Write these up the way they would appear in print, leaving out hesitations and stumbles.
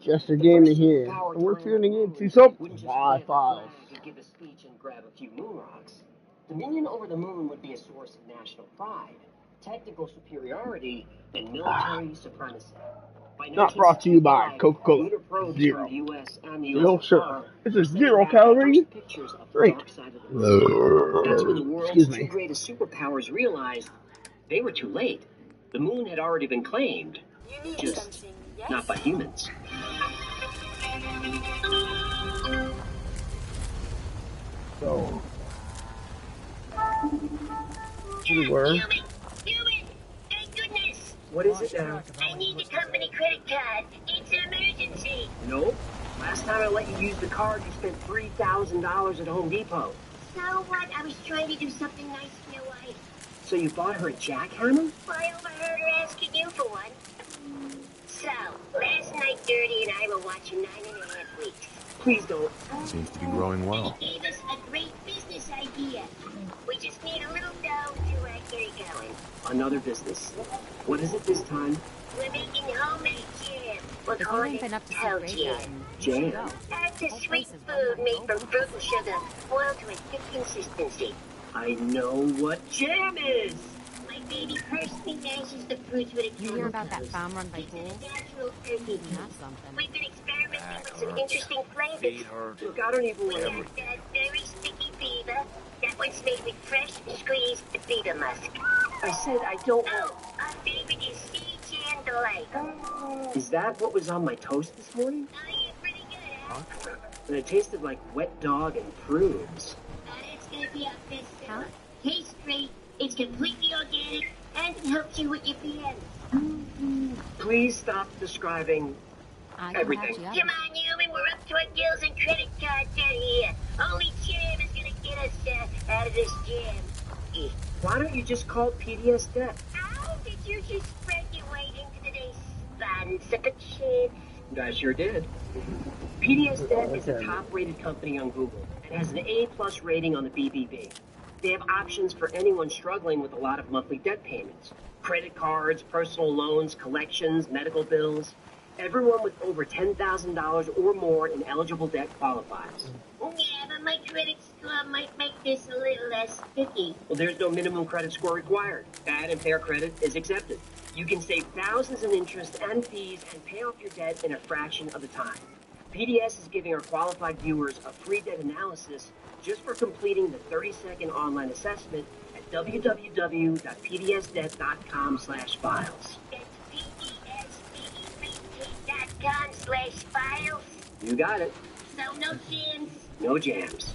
Jester Gaming here, and we're tuning into some Wi-Files. Give a speech and grab a few moon rocks. Dominion over the moon would be a source of national pride, technical superiority, and military supremacy. Not brought to you by Coca-Cola. Zero. Zero sugar. It's a 0-calorie drink. That's when the world's two Excuse me. greatest superpowers realized they were too late. The moon had already been claimed, just not by humans. So, we were. Human! Thank goodness! What is it now? I need the company credit card. It's an emergency. Nope. Last time I let you use the card, you spent $3,000 at Home Depot. So what? I was trying to do something nice for your wife. So you bought her a jackhammer? I overheard her asking you for one. So, last night Dirty and I were watching 9.5 Weeks. Please don't. Seems to be growing well. He gave us a great business idea. We just need a little dough to get it going. Another business. What is it this time? We're making homemade jam. We're If you calling ain't been it up to hell some jam. Jam. That's a sweet food made from fruit and sugar, boiled to a thick consistency. I know what jam is. My baby personally mashes the fruits with a You hear about that farm run by Bull? natural turkey. That's something. We've been experimenting with some interesting flavors. Look, I don't even We want got that very sticky beaver. That one's made with fresh squeezed beaver musk. I said I don't Oh, our favorite is sea jam delight. Is that what was on my toast this morning? Oh, you're pretty good, huh? And it tasted like wet dog and prunes. It's gonna be our best seller. Tastes great, it's completely organic, and it helps you with your PMs. Please stop describing I can everything. patch you up. Come on, human, we're up to our gills in credit cards out here. Only jam is gonna get us out of this jam. Why don't you just call PDS Debt? How did you just spread your weight into today's sponsorship? I sure did. PDS Debt is a top-rated company on Google and has an A+ rating on the BBB. They have options for anyone struggling with a lot of monthly debt payments. Credit cards, personal loans, collections, medical bills. Everyone with over $10,000 or more in eligible debt qualifies. Yeah, but my credit score might make this a little less sticky. Well, there's no minimum credit score required. Bad and fair credit is accepted. You can save thousands in interest and fees and pay off your debt in a fraction of the time. PDS is giving our qualified viewers a free debt analysis just for completing the 30-second online assessment at www.pdsdebt.com/files. That's pdsdebt.com/files. You got it. So no jams. No jams.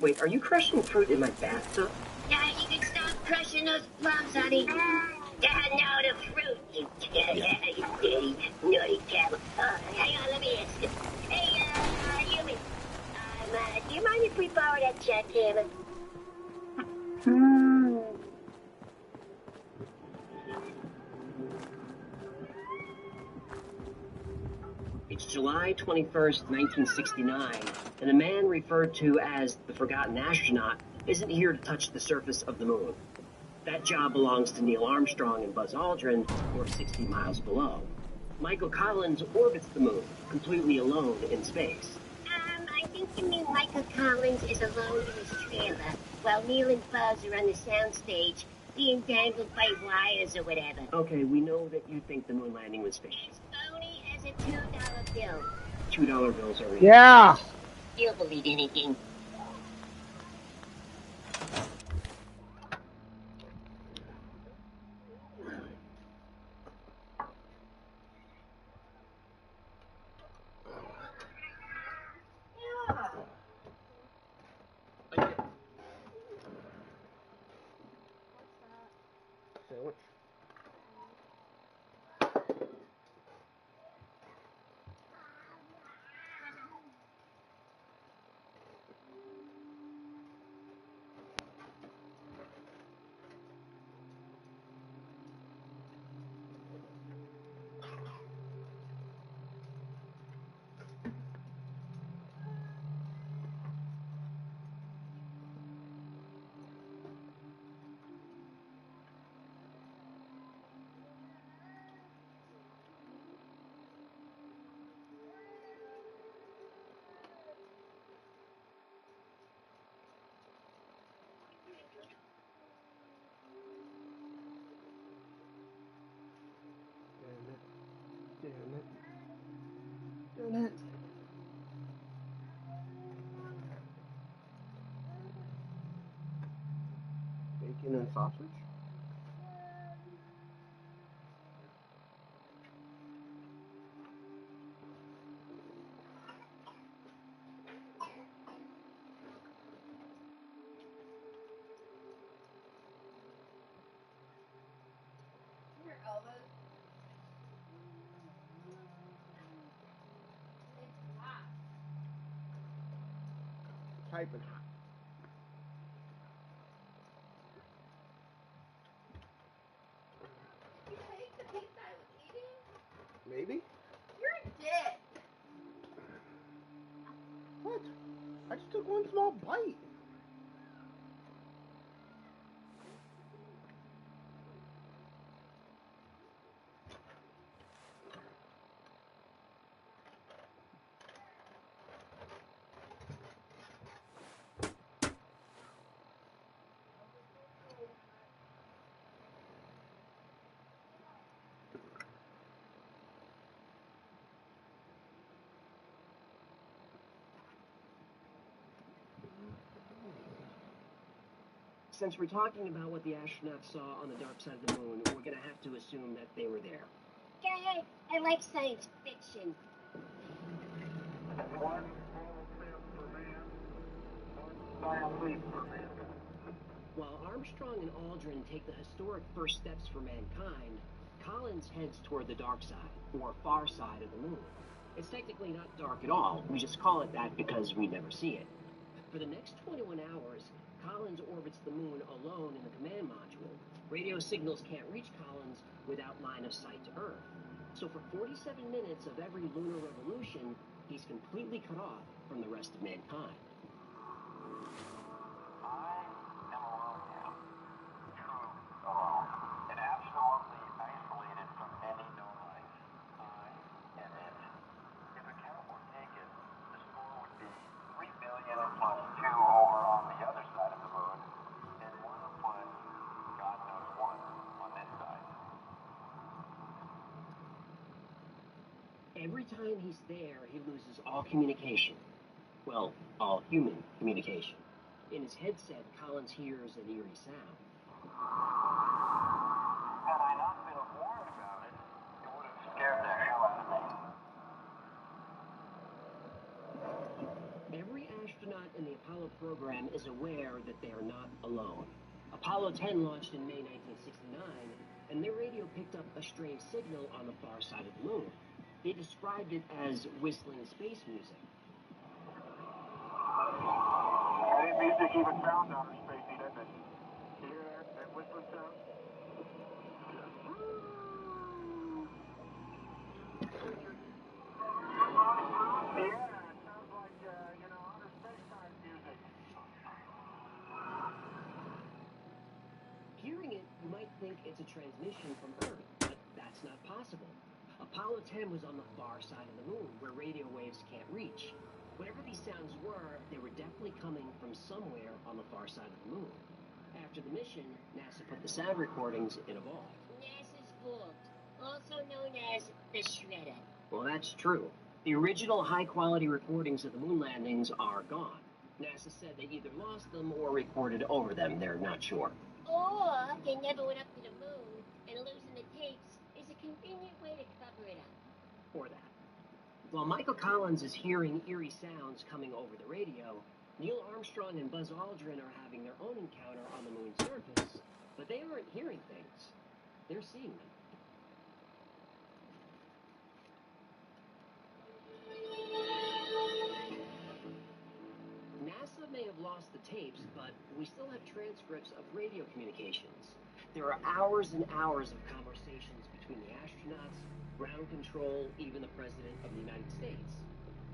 Wait, are you crushing fruit in my bathtub? Yeah, you can stop crushing those plums, honey. No, the fruit, you dirty, naughty devil. Hang on, let me ask you. Hey, human, do you mind if we borrow that jackhammer? It's July 21st, 1969, and the man referred to as the Forgotten Astronaut isn't here to touch the surface of the moon. That job belongs to Neil Armstrong and Buzz Aldrin, who are 60 miles below. Michael Collins orbits the moon, completely alone in space. I think you mean Michael Collins is alone in his trailer, while Neil and Buzz are on the soundstage, being dangled by wires or whatever. Okay, we know that you think the moon landing was fake. As phony as a $2 bill. $2 bills are Yeah. You'll believe anything. internet. Bacon and sausage. Your elbows. It's hot. Typing hot. You take the pizza I was eating? Maybe? You're a dick. What? I just took one small bite. Since we're talking about what the astronauts saw on the dark side of the moon, we're going to have to assume that they were there. Go ahead. I like science fiction. One small step for man, one giant leap for mankind. While Armstrong and Aldrin take the historic first steps for mankind, Collins heads toward the dark side, or far side of the moon. It's technically not dark at all. We just call it that because we never see it. For the next 21 hours, Collins orbits the moon alone in the command module. Radio signals can't reach Collins without line of sight to Earth. So for 47 minutes of every lunar revolution, he's completely cut off from the rest of mankind. I am alone now. Truly alone. And absolutely isolated from any known life. I am it. If a count were taken, the score would be 3 billion plus 2 over on the other side of the moon, and 1 plus God knows what on this side. Every time he's there, he loses all communication. Well, all human communication. In his headset, Collins hears an eerie sound. Had I not been warned about it, it would have scared the hell out of me. Every astronaut in the Apollo program is aware that they are not alone. Apollo 10 launched in May 1969, and their radio picked up a strange signal on the far side of the moon. They described it as whistling space music. Any music even sounds outer spacey, doesn't it? You hear that? That whistling sound? Yeah, it sounds like, outer space-time music. Hearing it, you might think it's a transmission from Earth, but that's not possible. Apollo 10 was on the far side of the moon, where radio waves can't reach. Whatever these sounds were, they were definitely coming from somewhere on the far side of the moon. After the mission, NASA put the sound recordings in a vault. NASA's vault, also known as the Shredder. Well, that's true. The original high-quality recordings of the moon landings are gone. NASA said they either lost them or recorded over them. They're not sure. Or they never went up to the moon, and losing the tapes is a convenient way to cover it up. Or that. While Michael Collins is hearing eerie sounds coming over the radio, Neil Armstrong and Buzz Aldrin are having their own encounter on the moon's surface. But they aren't hearing things. They're seeing them. NASA may have lost the tapes, but we still have transcripts of radio communications. There are hours and hours of conversations between the astronauts, ground control, even the President of the United States.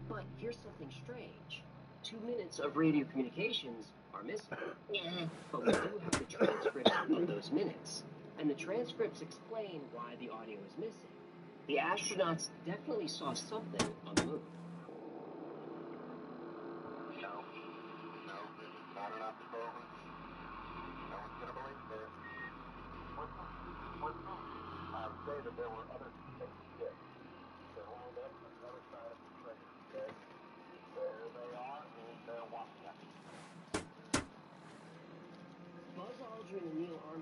But here's something strange. 2 minutes of radio communications are missing. But we do have the transcripts of those minutes. And the transcripts explain why the audio is missing. The astronauts definitely saw something on the moon. No, this is not enough to go over. No one's going to believe this. With say that there were other spaceships that lined up on the other side of the trail.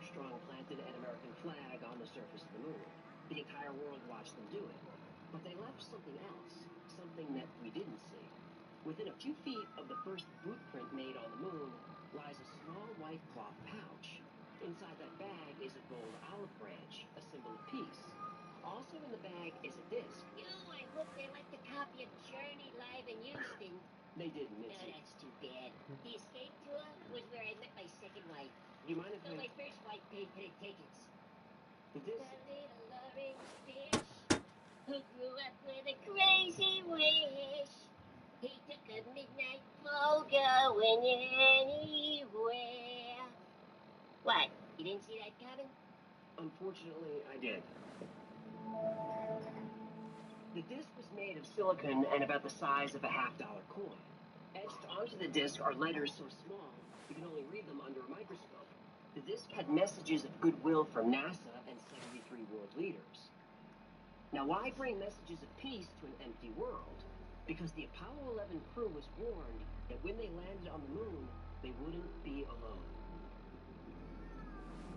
Armstrong planted an American flag on the surface of the moon. The entire world watched them do it. But they left something else, something that we didn't see. Within a few feet of the first boot print made on the moon lies a small white cloth pouch. Inside that bag is a gold olive branch, a symbol of peace. Also in the bag is a disc. I hope they let the copy of Journey live in Houston. They didn't, No, Mitzi. that's too bad. The escape tour was where I met my second wife. Do you mind if So we... my first wife paid for the tickets. The The disc... little orange fish who grew up with a crazy wish. He took a midnight flow going anywhere. What? You didn't see that coming? Unfortunately, I did. The disc was made of silicon and about the size of a half-dollar coin. Etched onto the disc are letters so small you can only read them under a microscope. The disc had messages of goodwill from NASA and 73 world leaders. Now, why bring messages of peace to an empty world? Because the Apollo 11 crew was warned that when they landed on the moon, they wouldn't be alone.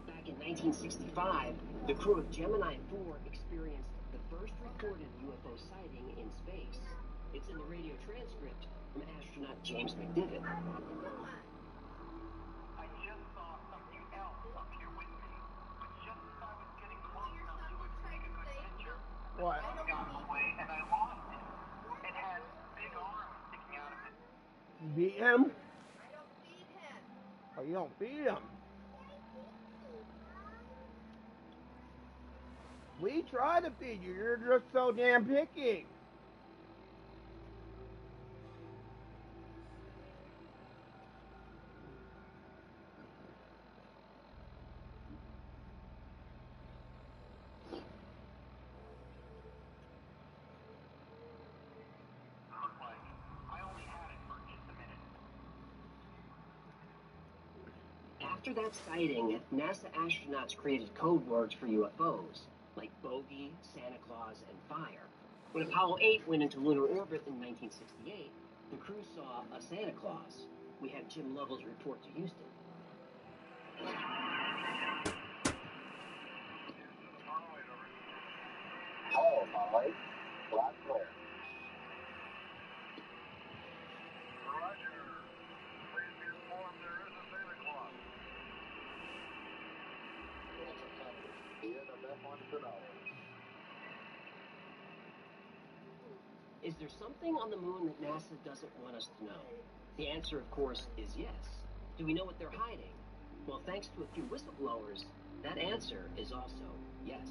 Back in 1965, the crew of Gemini 4 experienced the first recorded UFO sighting in space. It's in the radio transcript from astronaut James McDivitt. I just saw something else up here with me, but just as I was getting close enough to it to take a good picture, What? the sun got in the way and I lost it. It had big arms sticking out of it. You beat him? Oh, you don't beat him. We try to feed you. You're just so damn picky. Looked like I only had it for just a minute. After that sighting, NASA astronauts created code words for UFOs, like bogey, Santa Claus, and fire. When Apollo 8 went into lunar orbit in 1968, the crew saw a Santa Claus. We have Jim Lovell's report to Houston. Oh, my light. Black flare. Roger. Please be informed there is a Santa Claus. Is there something on the moon that NASA doesn't want us to know? The answer, of course, is yes. Do we know what they're hiding? Well, thanks to a few whistleblowers, that answer is also yes.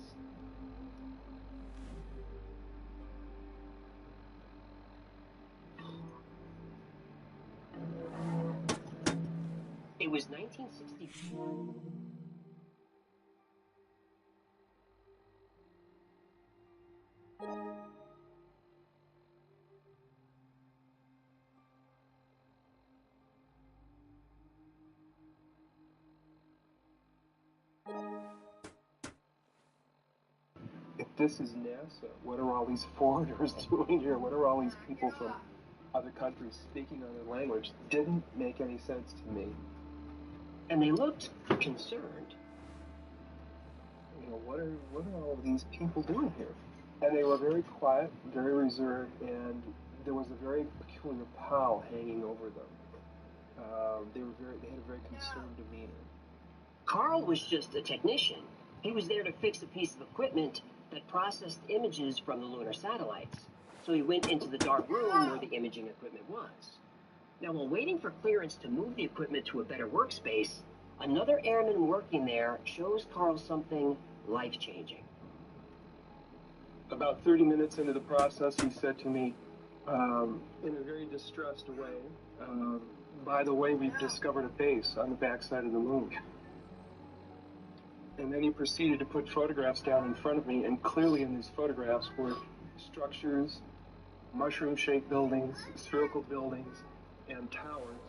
It was 1964. If this is NASA, what are all these foreigners doing here? What are all these people from other countries speaking other language? Didn't make any sense to me. And they looked concerned. You know, what are all of these people doing here? And they were very quiet, very reserved, and there was a very peculiar pow hanging over them. They had a very concerned demeanor. Carl was just a technician. He was there to fix a piece of equipment that processed images from the lunar satellites. So he went into the dark room where the imaging equipment was. Now, while waiting for clearance to move the equipment to a better workspace, another airman working there shows Carl something life-changing. About 30 minutes into the process, he said to me, in a very distressed way, by the way, we've discovered a base on the backside of the moon. And then he proceeded to put photographs down in front of me, and clearly in these photographs were structures, mushroom-shaped buildings, spherical buildings, and towers.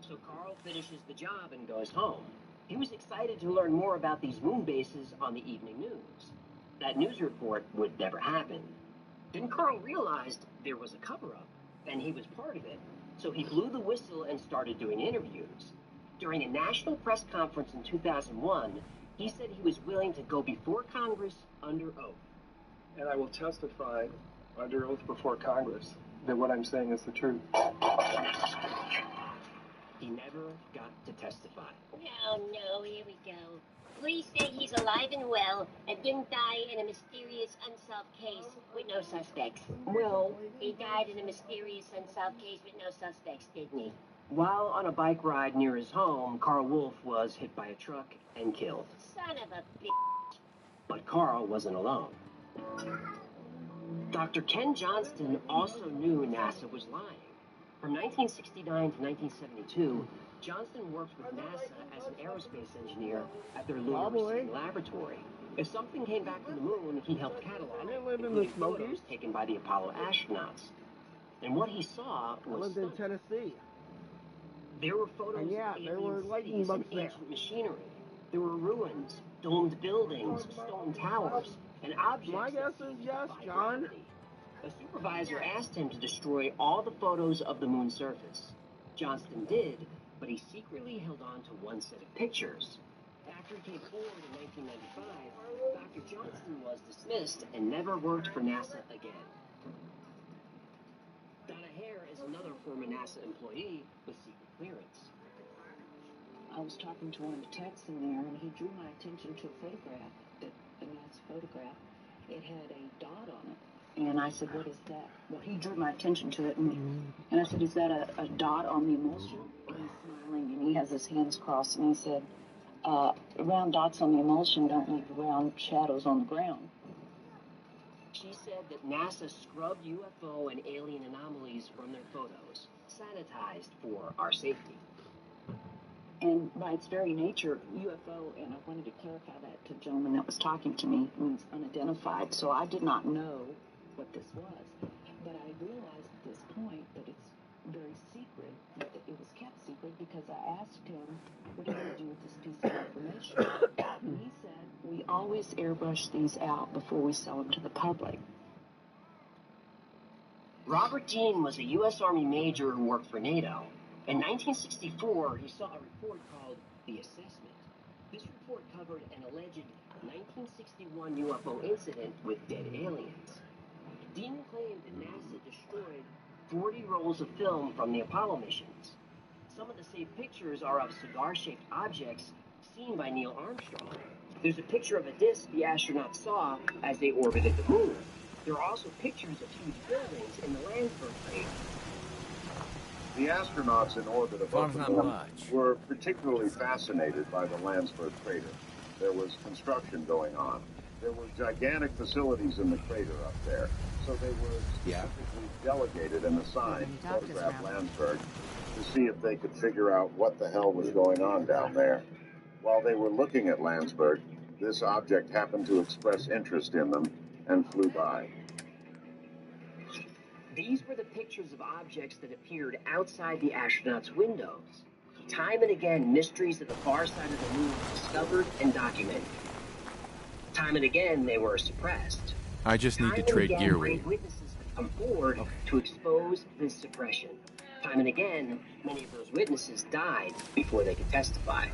So Carl finishes the job and goes home. He was excited to learn more about these moon bases on the evening news. That news report would never happen. Then Carl realized there was a cover-up, and he was part of it. So he blew the whistle and started doing interviews. During a national press conference in 2001, he said he was willing to go before Congress under oath. And I will testify under oath before Congress that what I'm saying is the truth. He never got to testify. No, here we go. Police say he's alive and well and didn't die in a mysterious unsolved case with no suspects. Well, He died in a mysterious unsolved case with no suspects, didn't he? while on a bike ride near his home, Carl Wolf was hit by a truck and killed. Son of a bitch. But Carl wasn't alone. Dr. Ken Johnston also knew NASA was lying. From 1969 to 1972, Johnston worked with NASA as an aerospace engineer at their lunar receiving laboratory. If something came back from the moon, he helped catalog it, including photos taken by the Apollo astronauts. And what he saw I was lived in stunning. Tennessee. There were photos And yeah, of there alien were lightning cities and bugs there. ancient machinery. There were ruins, domed buildings, stone towers, and objects My guess that is seemed to yes, defy John. gravity. A supervisor asked him to destroy all the photos of the moon's surface. Johnston did, but he secretly held on to one set of pictures. After he came forward in 1995, Dr. Johnston was dismissed and never worked for NASA again. Donna Hare is another former NASA employee with secret clearance. I was talking to one of the techs in there, and he drew my attention to a photograph, a NASA photograph. It had a dot on it. And I said, what is that? Well, he drew my attention to it, and I said, is that a dot on the emulsion? And he's smiling, and he has his hands crossed, and he said, round dots on the emulsion don't leave round shadows on the ground. She said that NASA scrubbed UFO and alien anomalies from their photos, sanitized for our safety. And by its very nature, UFO, and I wanted to clarify that to the gentleman that was talking to me, means unidentified. So I did not know what this was. But I realized at this point that it's very secret, that it was kept secret, because I asked him, what are you going to do with this piece of information? And he said, we always airbrush these out before we sell them to the public. Robert Dean was a U.S. Army major who worked for NATO. In 1964, he saw a report called The Assessment. This report covered an alleged 1961 UFO incident with dead aliens. Dean claimed that NASA destroyed 40 rolls of film from the Apollo missions. Some of the saved pictures are of cigar-shaped objects seen by Neil Armstrong. There's a picture of a disc the astronauts saw as they orbited the moon. There are also pictures of huge buildings in the Landsberg crater. The astronauts in orbit above the moon were particularly fascinated by the Landsberg crater. There was construction going on. There were gigantic facilities in the crater up there, so they were specifically delegated and assigned to photograph Landsberg to see if they could figure out what the hell was going on down there. While they were looking at Landsberg, this object happened to express interest in them and flew by. These were the pictures of objects that appeared outside the astronauts' windows. Time and again, mysteries of the far side of the moon were discovered and documented. Time and again, they were suppressed. I just need to trade gear with you. Witnesses have come forward to expose this suppression. Time and again, many of those witnesses died before they could testify.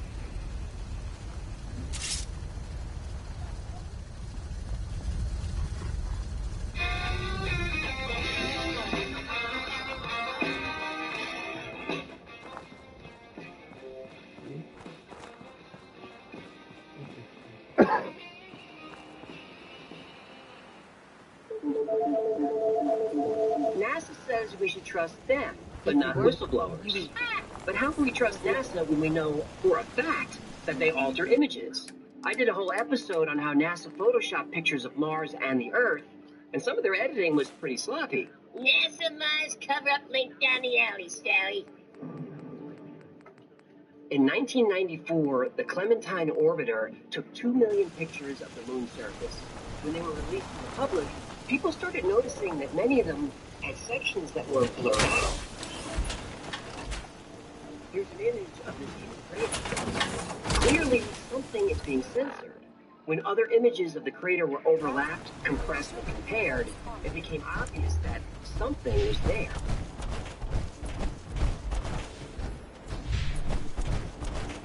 NASA says we should trust them, but not whistleblowers. But how can we trust NASA when we know for a fact that they alter images? I did a whole episode on how NASA photoshopped pictures of Mars and the Earth, and some of their editing was pretty sloppy. NASA Mars cover-up link down the alley, Sally. In 1994, the Clementine orbiter took 2 million pictures of the moon's surface. When they were released to the public, people started noticing that many of them had sections that were blurred out. Here's an image of this huge crater. Clearly, something is being censored. When other images of the crater were overlapped, compressed, and compared, it became obvious that something was there.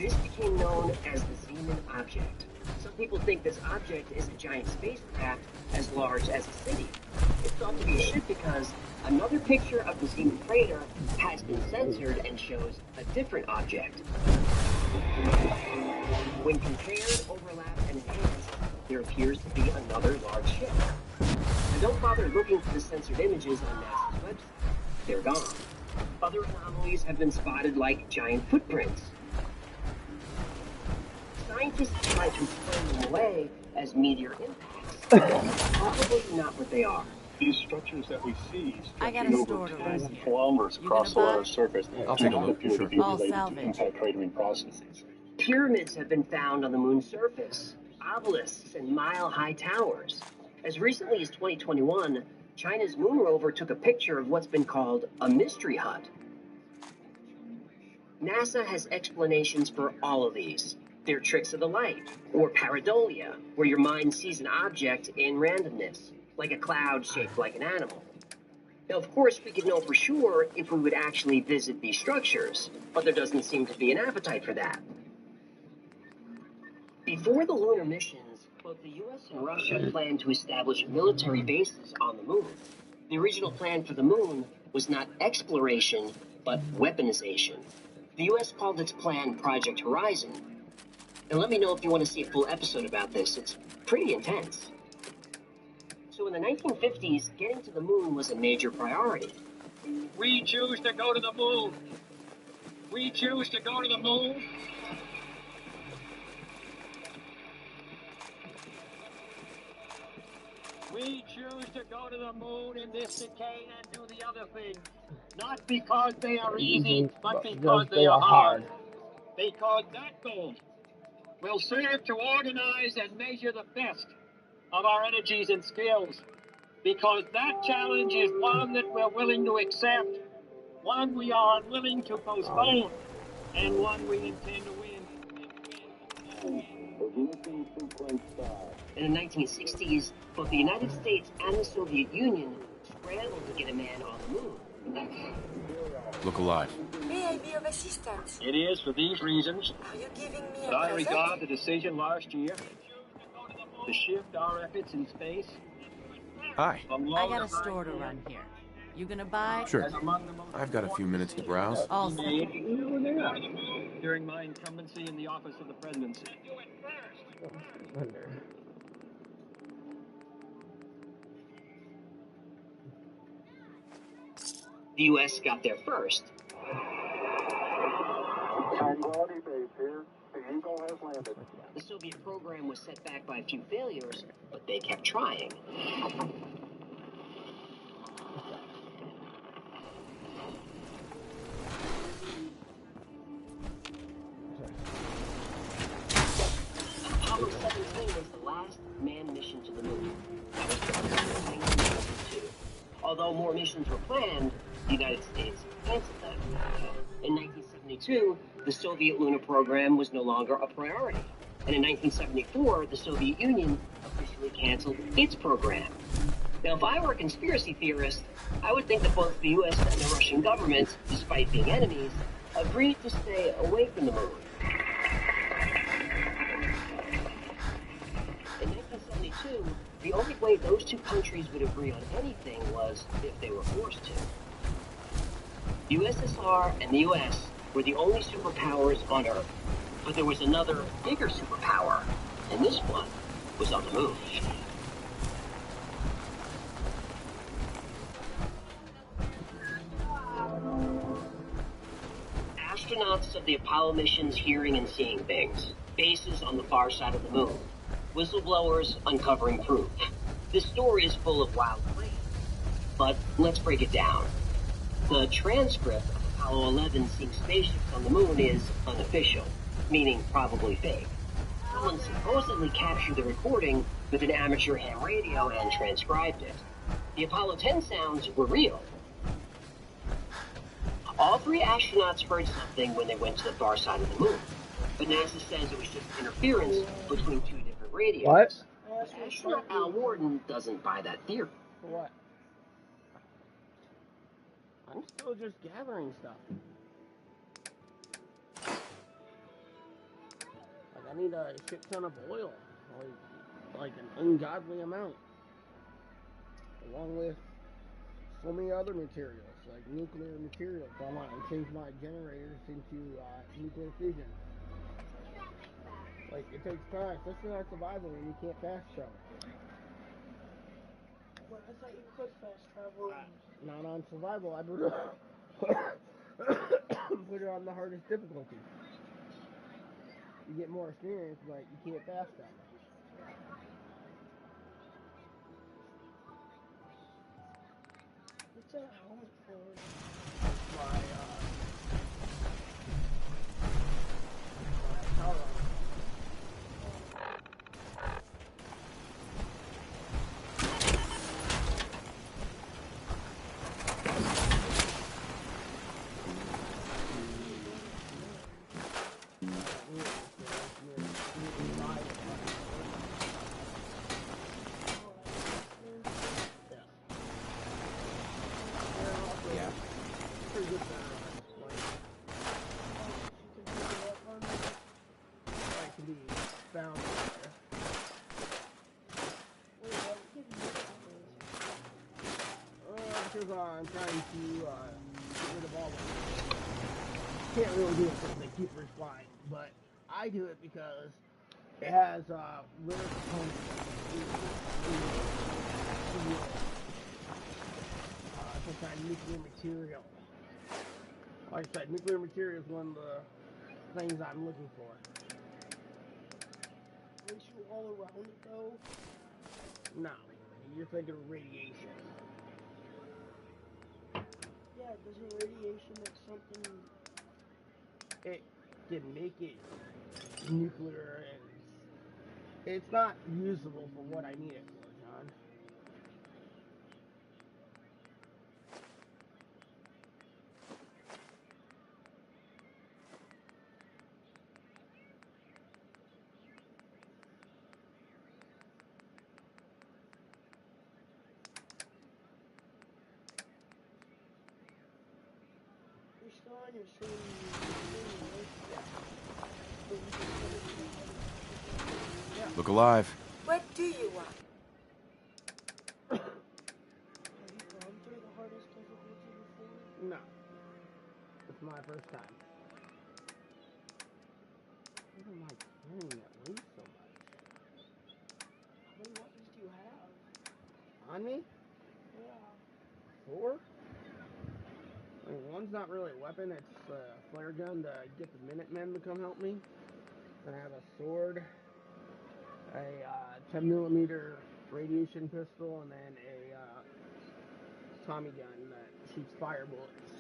This became known as the Zeeman object. Some people think this object is a giant spacecraft as large as a city. It's thought to be a ship because another picture of the Zeeman crater has been censored and shows a different object. When compared, overlapped, and enhanced, there appears to be another large ship. And don't bother looking for the censored images on NASA's website. They're gone. Other anomalies have been spotted like giant footprints. Scientists try to explain them away as meteor impacts. Probably not what they are. These structures that we see I got stretching a over store to run tens of here. kilometers You across the gonna buy? lunar surface I'll take a don't look, appear to sure. be All related to salvage. impact-cratering processes. Pyramids have been found on the moon's surface, obelisks and mile-high towers. As recently as 2021, China's moon rover took a picture of what's been called a mystery hut. NASA has explanations for all of these. They're tricks of the light, or pareidolia, where your mind sees an object in randomness, like a cloud shaped like an animal. Now, of course, we could know for sure if we would actually visit these structures, but there doesn't seem to be an appetite for that. Before the lunar missions, both the US and Russia planned to establish military bases on the moon. The original plan for the moon was not exploration, but weaponization. The US called its plan Project Horizon. And let me know if you want to see a full episode about this. It's pretty intense. So in the 1950s, getting to the moon was a major priority. We choose to go to the moon. We choose to go to the moon. We choose to go to the moon in this decade and do the other thing. Not because they are easy, but because they are hard. Because that goal will serve to organize and measure the best of our energies and skills. Because that challenge is one that we're willing to accept, one we are unwilling to postpone, and one we intend to win. In the 1960s, both the United States and the Soviet Union scrambled to get a man on the moon. Look alive. May I be of assistance? It is for these reasons Are you giving me that a I present? regard the decision last year to shift our efforts in space Hi. from I low got to a store to high run here. You gonna buy? Sure. as among the most I've got a few minutes to browse. All made during my incumbency in the office of the presidency. The US got there first. Tranquility Base here. The Eagle has landed. The Soviet program was set back by a few failures, but they kept trying. Apollo 17 was the last manned mission to the moon. That was in 1972. Although more missions were planned, the United States canceled them. In 1972, the Soviet lunar program was no longer a priority. And in 1974, the Soviet Union officially canceled its program. Now, if I were a conspiracy theorist, I would think that both the US and the Russian governments, despite being enemies, agreed to stay away from the moon. In 1972, the only way those two countries would agree on anything was if they were forced to. The USSR and the US were the only superpowers on Earth. But there was another, bigger superpower, and this one was on the moon. Astronauts of the Apollo missions hearing and seeing things. Bases on the far side of the moon. Whistleblowers uncovering proof. This story is full of wild claims. But let's break it down. The transcript of Apollo 11 seeing spaceships on the moon is unofficial, meaning probably fake. Someone supposedly captured the recording with an amateur ham radio and transcribed it. The Apollo 10 sounds were real. All three astronauts heard something when they went to the far side of the moon. But NASA says it was just interference between two different radios. What? Astronaut Al Warden doesn't buy that theory. What? I'm still just gathering stuff. I need a shit ton of oil, like an ungodly amount, along with so many other materials, like nuclear materials. I want to change my generators into nuclear fusion. Like, it takes time, especially on survival when you can't fast travel. Well, I thought you could fast travel. Not on survival, I put it on the hardest difficulty. You get more experience, but you can't fast travel. What's that helmet for? My power armor. I'm trying to get rid of all of them. Can't really do it because they keep respawning, but I do it because it has rare components. Some kind of nuclear material. Like I said, nuclear material is one of the things I'm looking for. Aren't you all around it though? No, you're thinking of radiation. Yeah, doesn't radiation make something... It can make it nuclear, and it's not usable for what I need it for, John. You're still on your same... Look alive. What do you want? Have you gone through the hardest difficulty before? No. It's my first time. Why am I carrying that weight so much? How many weapons do you have? On me? Yeah. 4? I mean, one's not really a weapon, it's a flare gun to get the Minutemen to come help me. Then I have a sword, a 10mm radiation pistol, and then a Tommy gun that shoots fire bullets.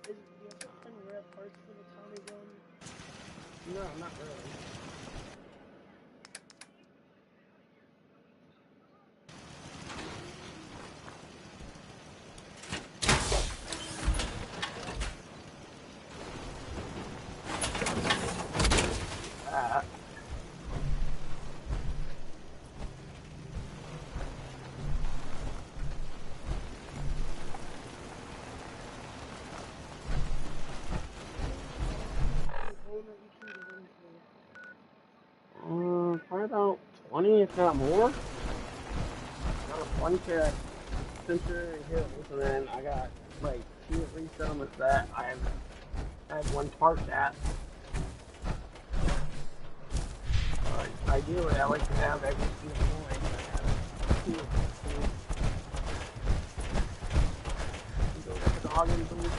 Do you have to find rare parts for the Tommy gun? No, not really. Probably about 20, if not more. Got a bunch of sensor and hills, and then I got like 2 or 3 settlements that I have one part at. Ideally, I like to have every single one. I have 2 or 3. Go get the dog and boost.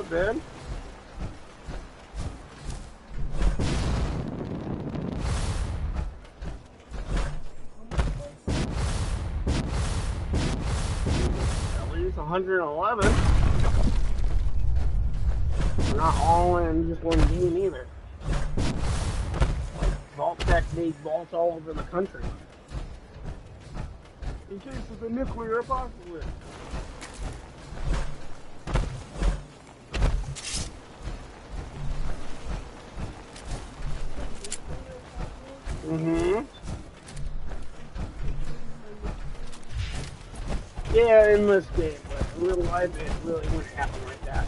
good. At least 111. We're not all in just one game either. Like, Vault Tech needs vaults all over the country. In case of a nuclear apocalypse. Mm-hmm. Yeah, in this game, but in real life it really wouldn't happen like that.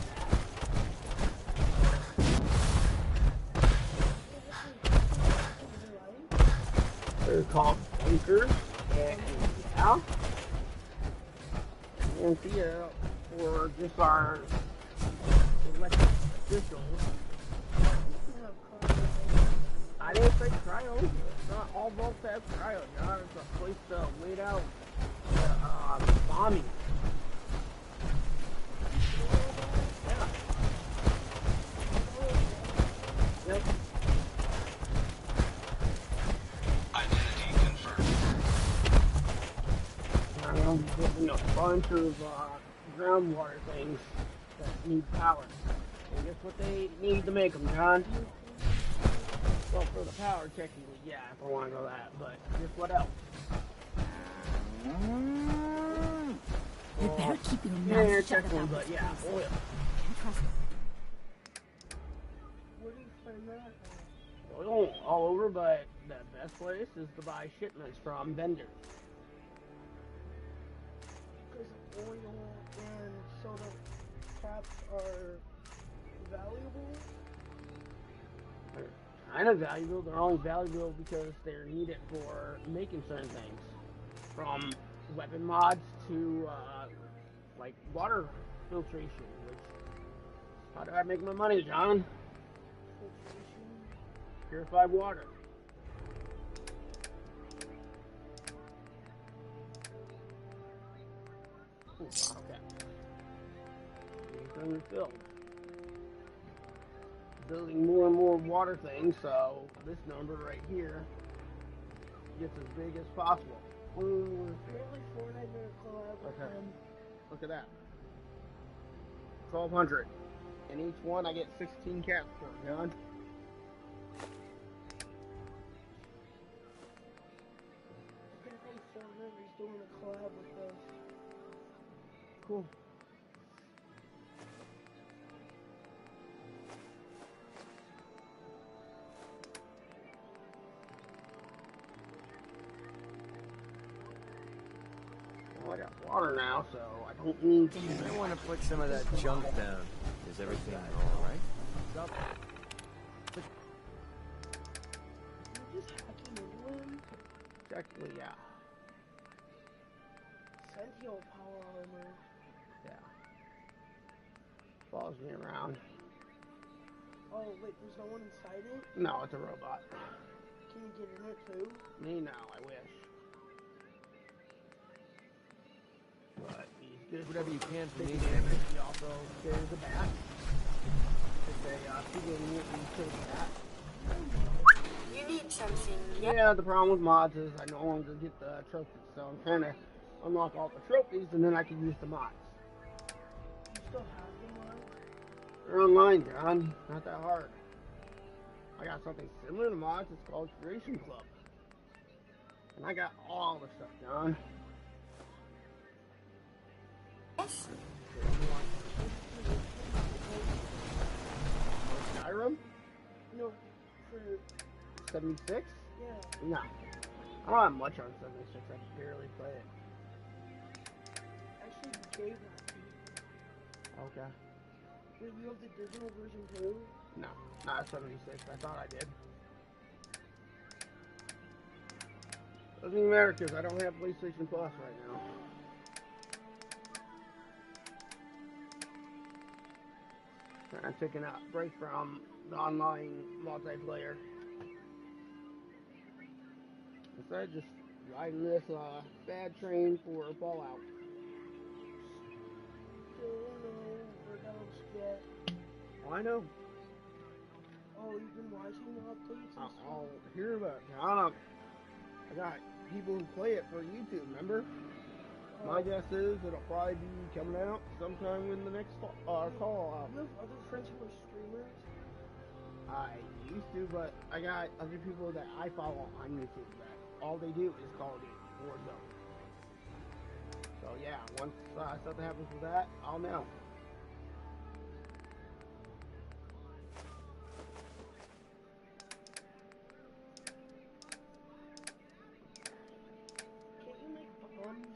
They're called bunkers, and yeah. And yeah, or just our elected officials. I didn't say cryo. It's not all vaults have cryo, John. It's a place to wait out bombing. Yeah. Yep. Identity confirmed. I'm building a bunch of groundwater things that need power. And guess what they need to make them, John? Well, for the power, technically, yeah, if I want to go that. But guess what else? You better keep your Yeah, mouth shut technically, about but this yeah, place. oil. Can't trust Where do you find that? Oil all over, but the best place is to buy shipments from vendors. Because oil and soda caps are valuable? They're kind of valuable. They're only valuable because they're needed for making certain things. From weapon mods to, like, water filtration, which, how do I make my money, John? Filtration? Purified water. Ooh, okay. Everything refilled. Building more and more water things, so this number right here gets as big as possible. Ooh. Apparently Fortnite made a collab with them. Look at that. 1,200. And each one I get 16 caps for, John. Apparently Fortnite is doing a collab with us. Cool. Well, I got water now, so I don't need to. I want to put some of that junk down. Is everything all right? What's up? You're just hacking into him? Technically, yeah. Sentio power armor. Yeah. Follows me around. Oh, wait, there's no one inside it? No, it's a robot. Can you get in it too? Me, no, I wish. But he's good. Whatever you can for me. He also carries a bat. If they people immediately kill the bat. You need something. Yeah, the problem with mods is I no longer get the trophies, so I'm trying to unlock all the trophies and then I can use the mods. You still have the mods? They're online, John. Not that hard. I got something similar to mods. It's called Creation Club. And I got all the stuff, John. Yes? Skyrim? No, for... 76? Yeah. No. I don't have much on 76. I barely play it. Actually, you gave that to me. Okay. Wait, you have the digital version too? No, not 76. I thought I did. Doesn't even matter because I don't have PlayStation Plus right now. I'm taking a break from the online multiplayer. Instead, just riding this bad train for Fallout. Still no overdose yet. I know. Oh, you've been watching the updates and stuff? I'll hear about it. I don't know. I got people who play it for YouTube, remember? My guess is it'll probably be coming out sometime in the next call out. You have other friends who are streamers? I used to, but I got other people that I follow on YouTube that all they do is Call of Duty Warzone. So yeah, once something happens with that, I'll know. Can't you make bombs?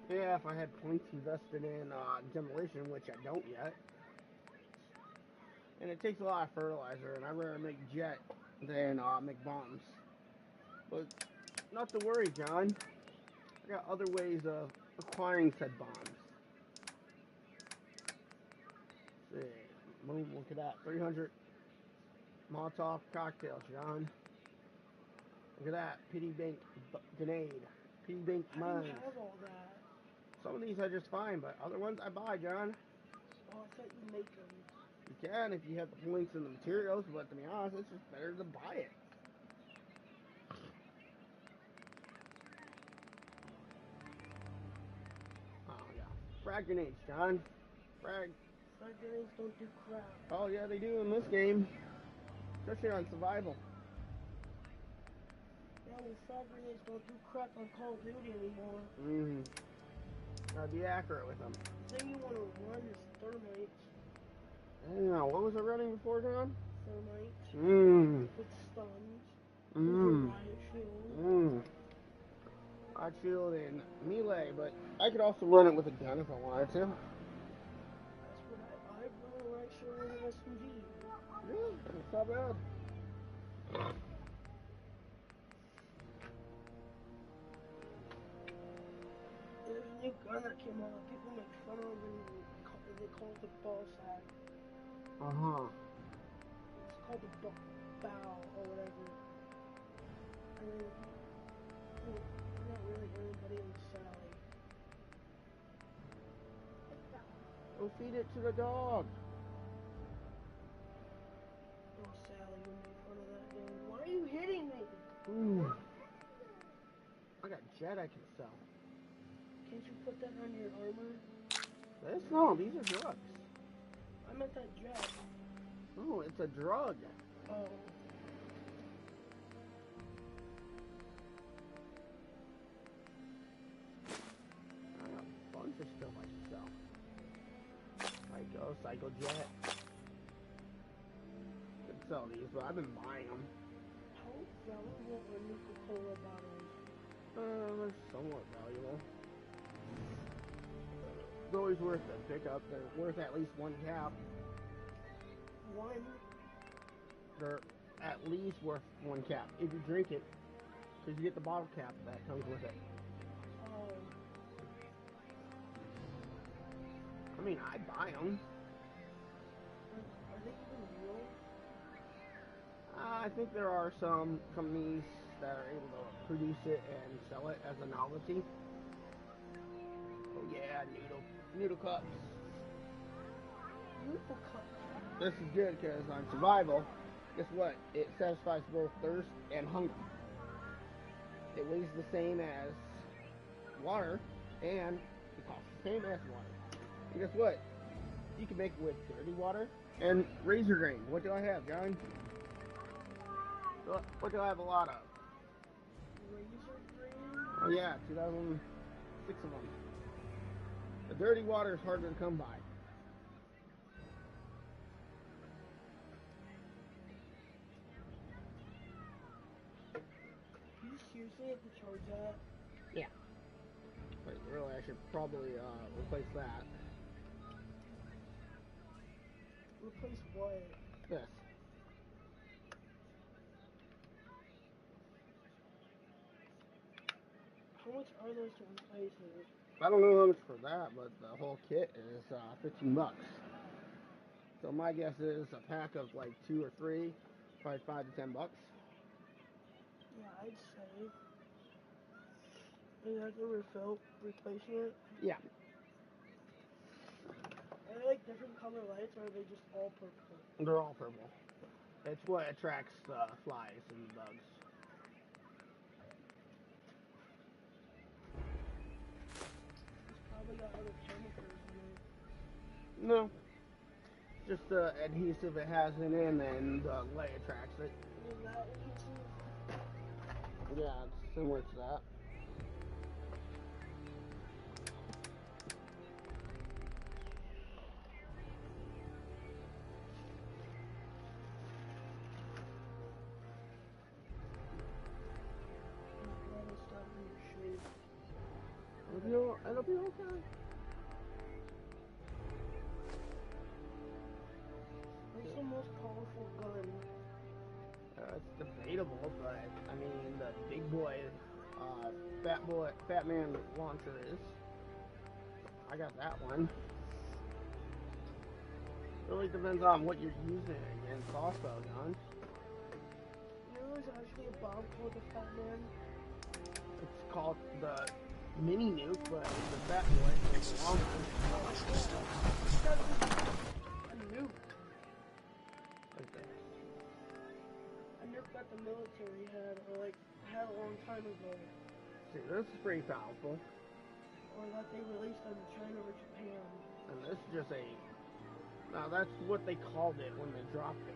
Yeah, if I had points invested in demolition, which I don't yet. And it takes a lot of fertilizer, and I'd rather make jet than make bombs. But not to worry, John. I got other ways of acquiring said bombs. Let's see. Boom, look at that. 300 Molotov cocktails, John. Look at that. Pity bank grenade. Pity bank How do mines. you have all that? Some of these I just find, but other ones I buy, John. Oh, I thought you make them. You can if you have the points and the materials, but to be honest, it's just better to buy it. Oh, yeah. Frag grenades, John. Frag grenades don't do crap. Oh, yeah, they do in this game. Especially on survival. Yeah, well, frag grenades don't do crap on Call of Duty anymore. Gotta be accurate with them. The thing you want to run is thermites. I don't know. What was I running before, John? Thermites. With stuns. With riot shield. Riot shield and melee, but I could also run it with a gun if I wanted to. That's what I run a riot shield with an SMG. Yeah, that's not bad. There's a new gun that came out. People make fun of it and they call it the ball sack. It's called the bow or whatever. I mean, I'm not really everybody in Sally. Go feed it to the dog. Oh, Sally, you made fun of that game. Why are you hitting me? I got jet I can sell. Can't you put that on your armor? No, these are drugs. I meant that jet. No, it's a drug. Oh. I got a bunch of stuff I can sell. Psycho jet. Could sell these, but I've been buying them. How valuable are Nuka-Cola bottles? They're somewhat valuable. It's always worth a pickup. They're worth at least one cap. One? They're at least worth one cap if you drink it, because you get the bottle cap that comes with it. Oh. I mean, I buy them. Are they even real? I think there are some companies that are able to produce it and sell it as a novelty. Oh yeah, noodle cups. Noodle cups. This is good because on survival, guess what? It satisfies both thirst and hunger. It weighs the same as water, and it costs the same as water. And guess what? You can make it with dirty water and razor grain. What do I have, John? What do I have a lot of? Razor grain? Oh yeah, 2006 of them. The dirty water is harder to come by. You seriously have to charge that? Yeah. Wait, really, I should probably replace that. Replace what? This. How much are those to replace it? I don't know how much for that, but the whole kit is $15. So my guess is a pack of like 2 or 3, probably $5 to $10. Yeah, I'd say. Is that the replacement? Yeah. Are they like different color lights, or are they just all purple? They're all purple. It's what attracts flies and bugs. It's probably got other chemicals in it. No. Just the adhesive it has in it, and then the light attracts it. Is that adhesive? Yeah, it's similar to that. It'll be okay. What's the most powerful gun? It's debatable, but I mean the big boy, Fat Man launcher is. I got that one. Really depends on what you're using against crossbow guns. You know, there's actually a bomb called the Fat Man. It's called the mini nuke, but it's a Fat Boy, so it's a long one. A nuke. Like that. A nuke that the military had, or like had a long time ago. See, this is pretty powerful. Or that they released in China or Japan. And this is just a... Now, that's what they called it when they dropped it.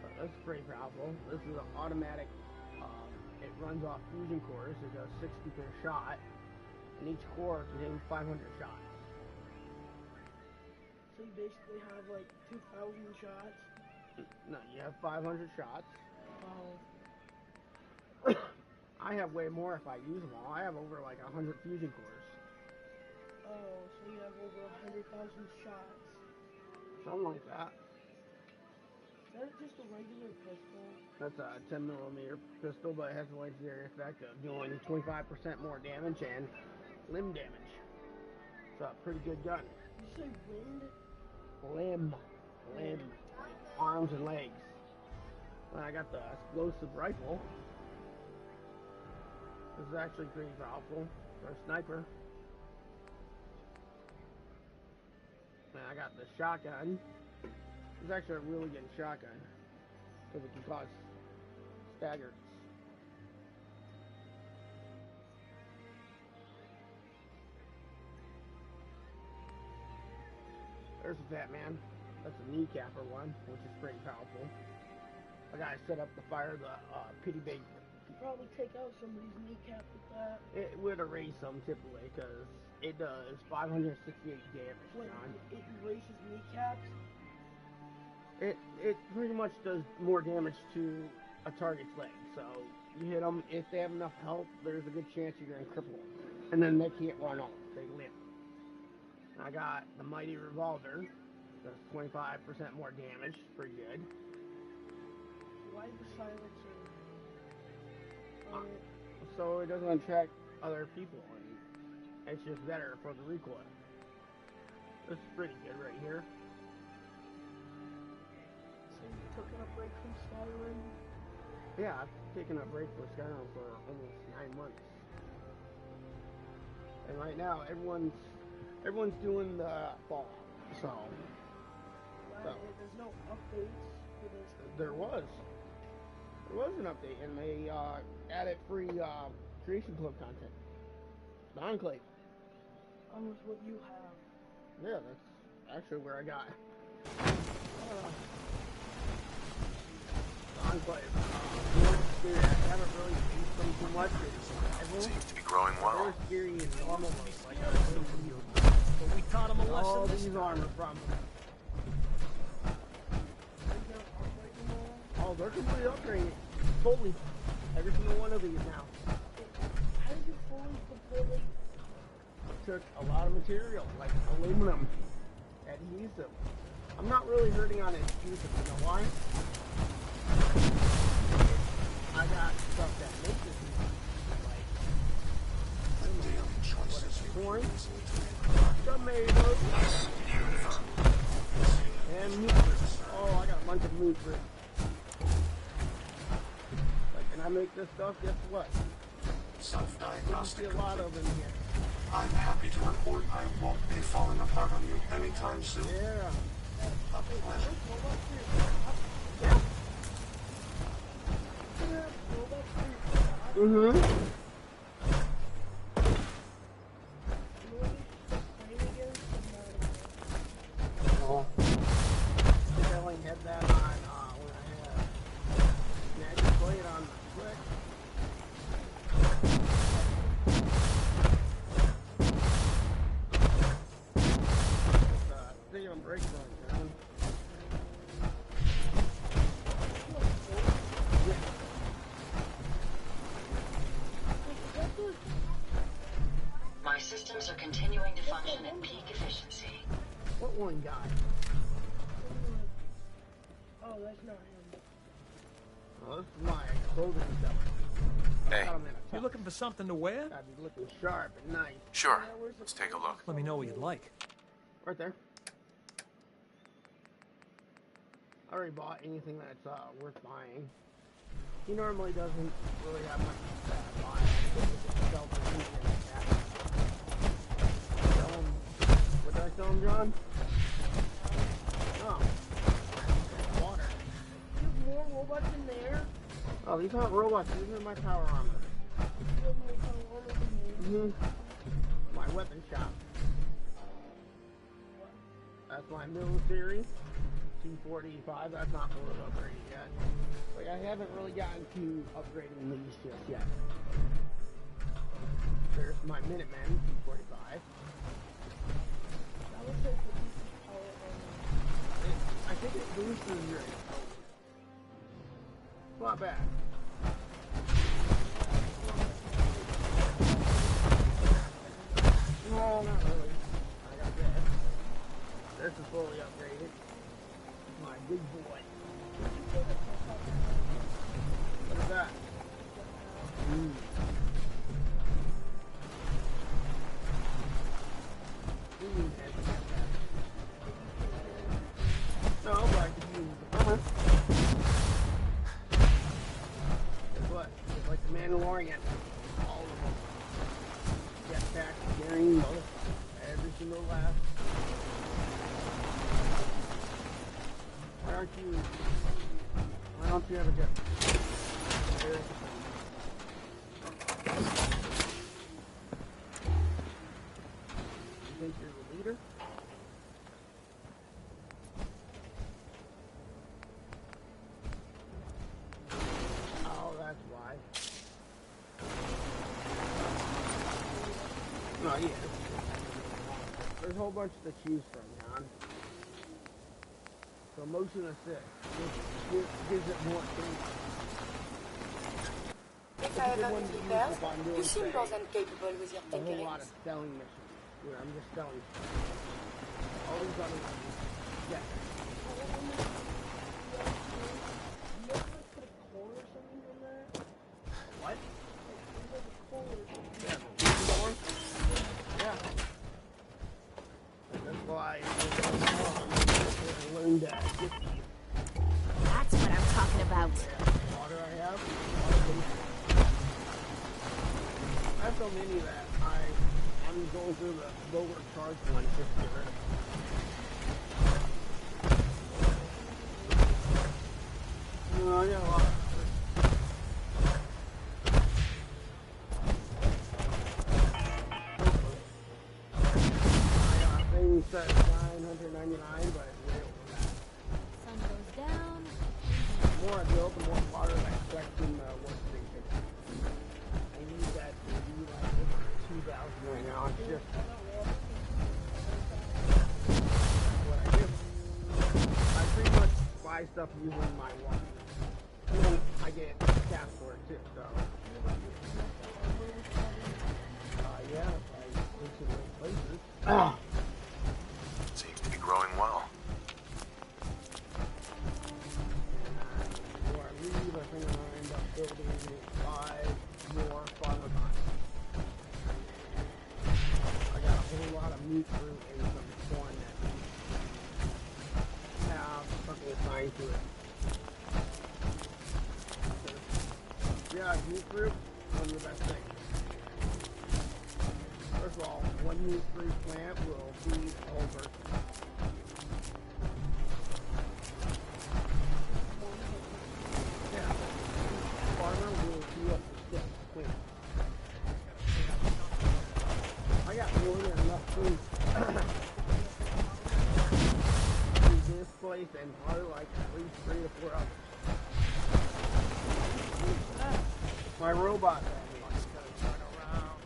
But this is pretty powerful. This is an automatic... it runs off fusion cores. It does 60 per shot. And each core contains 500 shots. So you basically have like 2,000 shots? No, you have 500 shots. Oh. I have way more if I use them all. I have over like 100 fusion cores. Oh, so you have over 100,000 shots. Something like that. Is that just a regular pistol? That's a 10mm pistol, but it has a legendary effect of doing 25% more damage and limb damage. It's a pretty good gun. Did you say wind? Limb. Like arms and legs. Then I got the explosive rifle. This is actually pretty powerful for a sniper. And I got the shotgun. It's actually a really good shotgun because it can cause staggers. There's a Fat Man. That's a kneecapper one, which is pretty powerful. I gotta set up to fire the pity bait. You could probably take out somebody's kneecap with that. It would erase them typically because it does 568 damage. Wait, John. it erases kneecaps? It pretty much does more damage to a target's leg. So you hit them, if they have enough health, there's a good chance you're gonna cripple them, and then they can't run off. They limp. I got the mighty revolver. Does 25% more damage. Pretty good. Why the silencer? So it doesn't attract other people, and it's just better for the recoil. This is pretty good right here. So you took a break from Skyrim? Yeah, I've taken a break from Skyrim for almost 9 months. And right now, everyone's doing the Fallout. So there's no updates for this. There was an update, and they added free Creation Club content. The Enclave. Almost what you have. Yeah, that's actually where I got. The Enclave. I haven't really used them too much. Seems to be growing well. They're scary in normal mode, like But we taught him a lesson. all these armor from them. Oh, they're completely upgraded. Totally. Every single one of these now. How did you fully completely? Took a lot of material, like aluminum, adhesive. I'm not really hurting on adhesive, you know why? I got stuff that makes it like, I don't know, what is it, corn, tomatoes, and meat. Oh, I got a bunch of meat for it. Like, and I make this stuff, guess what? Self-diagnostic. You see a lot of in here. I'm happy to report I won't be falling apart on you anytime soon. Yeah. A pleasure. Mm-hmm. Oh. I only had that on when I had. Yeah, I just play it on my Switch. Stay on break run, man. My systems are continuing to function at peak efficiency. What one guy? Oh, that's not him. Oh, this is my clothing seller. Hey, you looking for something to wear? Gotta be looking sharp and nice. Sure. Let's take a look. Let me know what you'd like. Right there. I already bought anything that's worth buying. He normally doesn't really have much to buy. Sell for anything like that. Sell him. What did I sell him, John? Oh. Water. You have more robots in there? Oh, these aren't robots. These are my power armor. You have more power armor in there? Mm-hmm. My weapon shop. That's my military. 245. That's not fully upgraded yet. Like, I haven't really gotten to upgrading these just yet. There's my Minutemen, 245. That looks like the power armor. I think it boosts your health. It's not bad. No, not really. I got this. This is fully upgraded. My big boy. What is that? No, but I could use the armor. Guess what? Just like the Mandalorian. All of them. Jetpack, steering, motor, every single last. Why don't you have a jetpack? You think you're the leader? Oh, that's why. No, yeah. There's a whole bunch to choose from, John. So motion assist gives it more things. If I have any details, you seem more than capable with your a whole tinkerings. lot of selling missions. Dude, I'm just selling stuff. All these other ones. Yeah. What? Yeah. That's why I learned that. That's what I'm talking about. Water I have. I have so many that I'm going through the lower charge ones just to get rid of them. No, I got a lot. Thing says 999, but it's way over that. Sun goes down. The more I build, the more water I expect in the workstation. I need that to be like 2,000 right now. It's just what I do. I pretty much buy stuff using my water. And then I get cash for it too, so. Yeah, if I go to the right places. Seems to be growing well. Before I leave, I think I'm going to end up building 5 more farmer boxes. I got a whole lot of meat fruit and some corn that have something assigned to it. Yeah, meat fruit, one of the best things. First of all, My robot is going to turn around.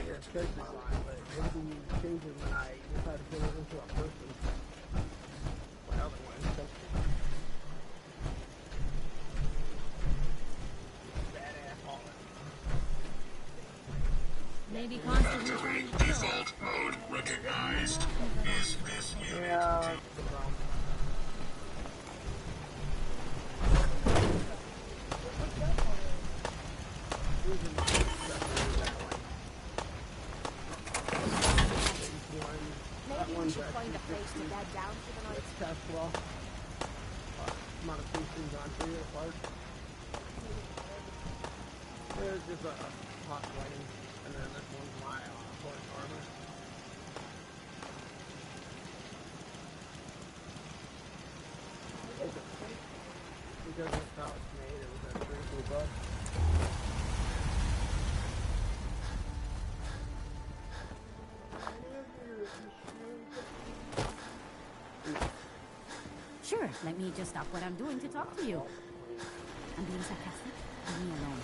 Yeah, chase the line, but it'll be changing when I decide to put it into a person. My other one is sensitive. Badass hauler. Maybe constantly trying to kill. Default mode recognized. Is this unit? Yeah, that's the problem. Maybe we should find a place to get down for the night. Tesla. Modifications on 3 apart. There's just a hot lighting, and then this one's my horse armor. Because that's how it's made, it was at $3 bucks. Sure, let me just stop what I'm doing to talk to you. I'm being sarcastic. Leave me alone.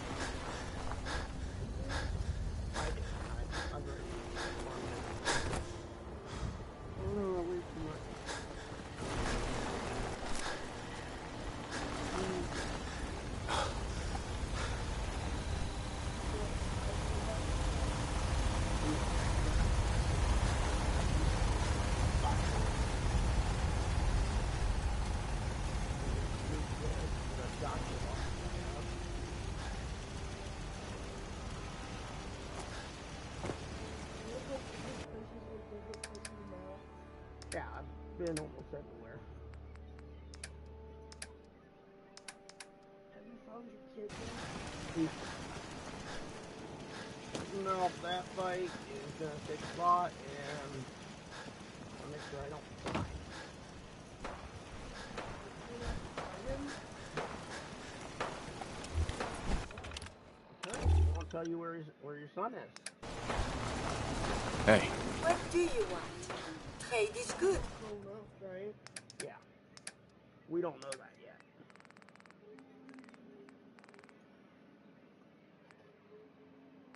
Yeah, I've been almost everywhere. Have you found your kid yet? No, that fight is gonna take a lot, and I'll make sure I don't die. Okay, I won't tell you where your son is. Hey. What do you want? Trade is good. Right? Yeah. We don't know that yet.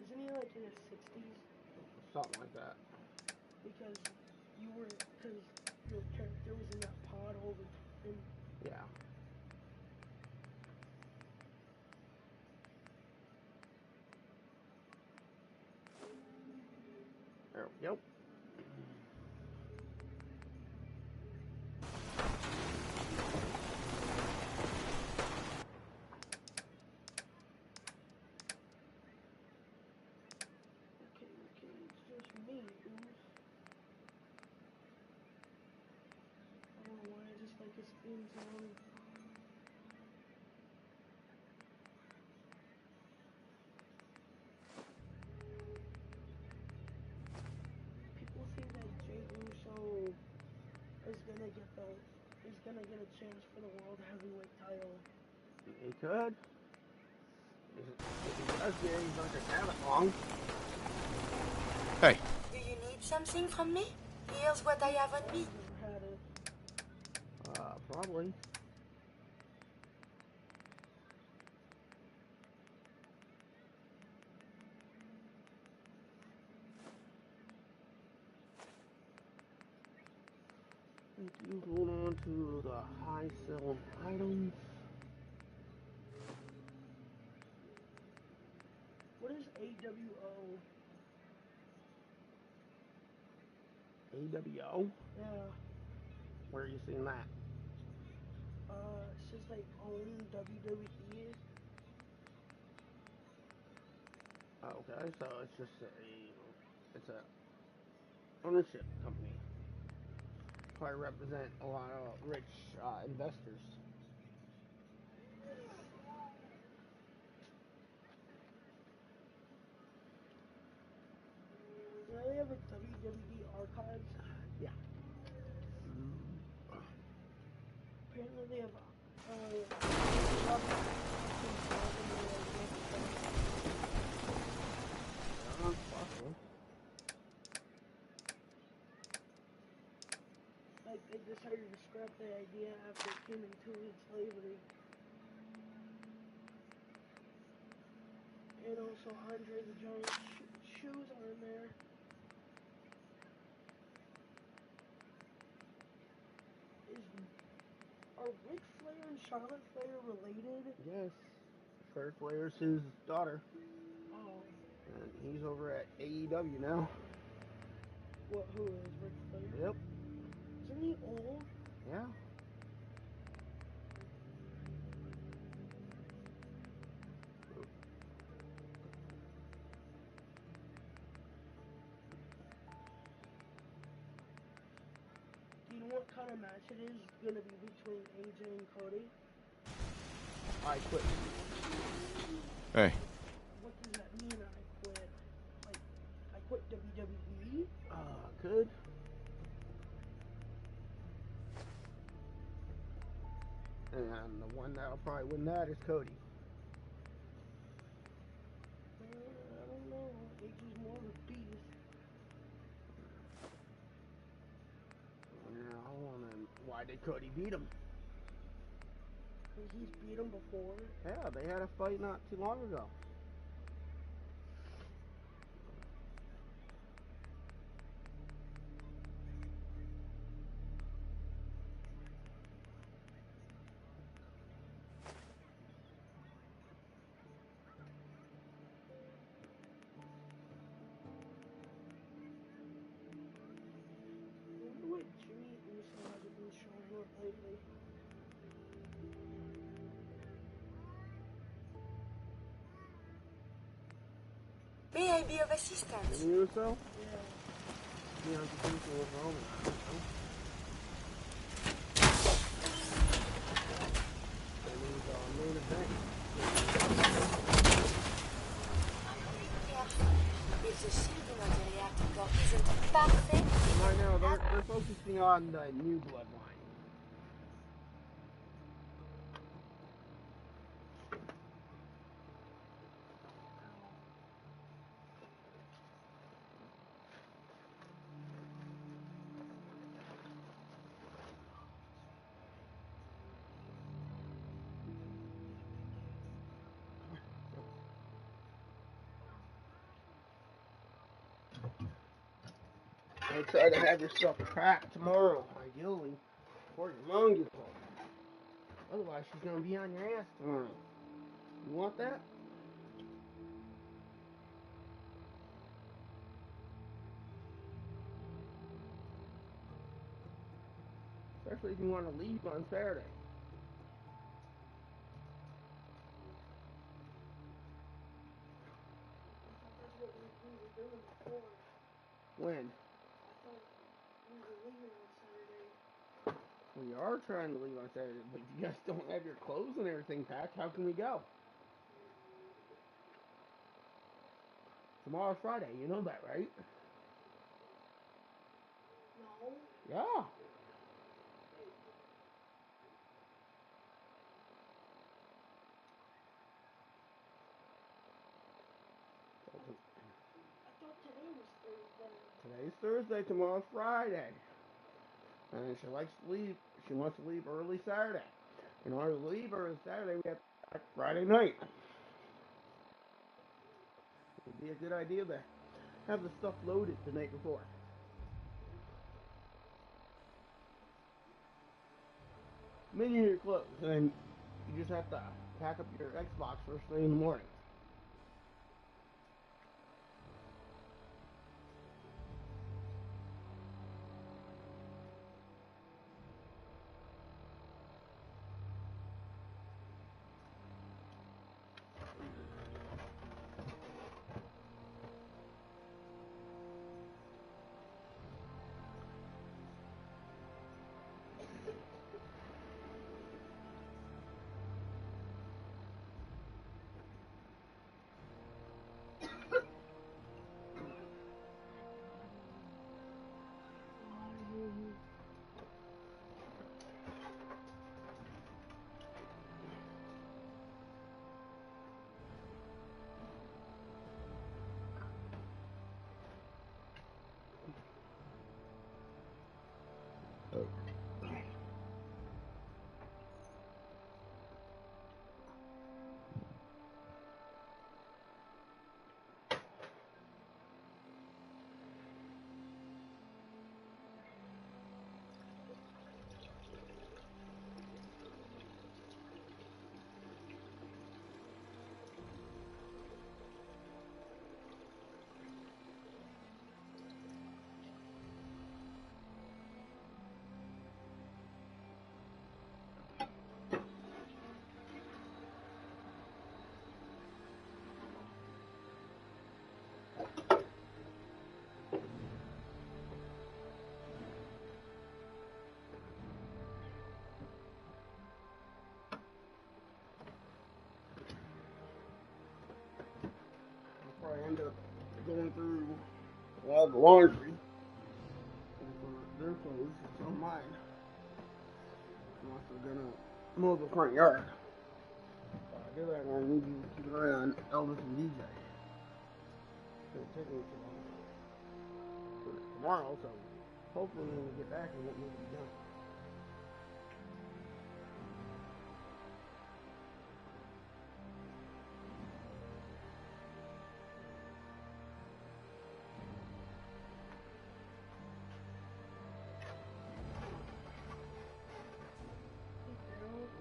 Isn't he like in his 60s? Something like that. Because your character was in that pod over him. Yeah. There we go. People think that Jay Uso is gonna get a chance for the world heavyweight title. He could. If he does get it, he's not gonna have it long. Hey. Do you need something from me? Here's what I have on me. Probably. You hold on to the high selling items. What is AWO? AWO? Yeah. Where are you seeing that? It says like own WWE. Okay, so it's just it's a ownership company. Probably represent a lot of rich investors. You know they have a WWE archives? Yeah. Apparently they have Possible. Like they decided to scrap the idea after it came into slavery. And also Andre the Giant's shoes are in there. Are Ric Flair and Charlotte Flair related? Yes. Flair Flair's his daughter. Oh. And he's over at AEW now. What? Who is Ric Flair? Yep. Isn't he old? Yeah. Do you know what kind of match it is going to be between AJ and Cody? I quit. Hey. What does that mean, I quit? Like, I quit WWE? Could. And the one that'll probably win that is Cody. I don't know. AJ's more of a beast. No, and then why did Cody beat him? He's beat him before. Yeah, they had a fight not too long ago. I wonder what Jimmy Uso hasn't been showing up lately. May I be of assistance? Jimmy Uso? Yeah. He has a beef with Roman, I don't know. Jimmy's main event. If the shielding on the reactor isn't perfect... Right now, they're focusing on the new bloodline. So try to have yourself cracked tomorrow, ideally, before your mom gets home. Otherwise, she's gonna be on your ass tomorrow. You want that? Especially if you want to leave on Saturday. I thought that's what we were doing before. When? I thought we were leaving on Saturday. We are trying to leave on Saturday, but if you guys don't have your clothes and everything packed, how can we go? Tomorrow's Friday, you know that, right? No. Yeah. I thought today was Thursday. Today's Thursday, tomorrow's Friday. And she likes to leave. She wants to leave early Saturday. In order to leave early Saturday, we have to back Friday night. It would be a good idea to have the stuff loaded the night before. Then you need your clothes, and then you just have to pack up your Xbox first thing in the morning. end up going through all the laundry. And for their clothes, it's on mine. Unless they're gonna mow the front yard. While I do that, I need you to keep an eye on Elvis and DJ. It's gonna take me too long. But it's tomorrow, so hopefully when we get back, it won't need to be done.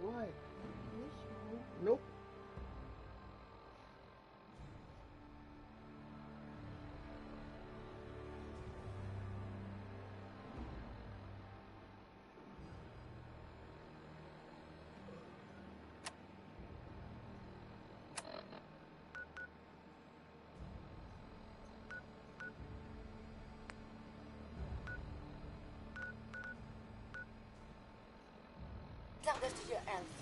Why? Nope. Sag das dir ernst.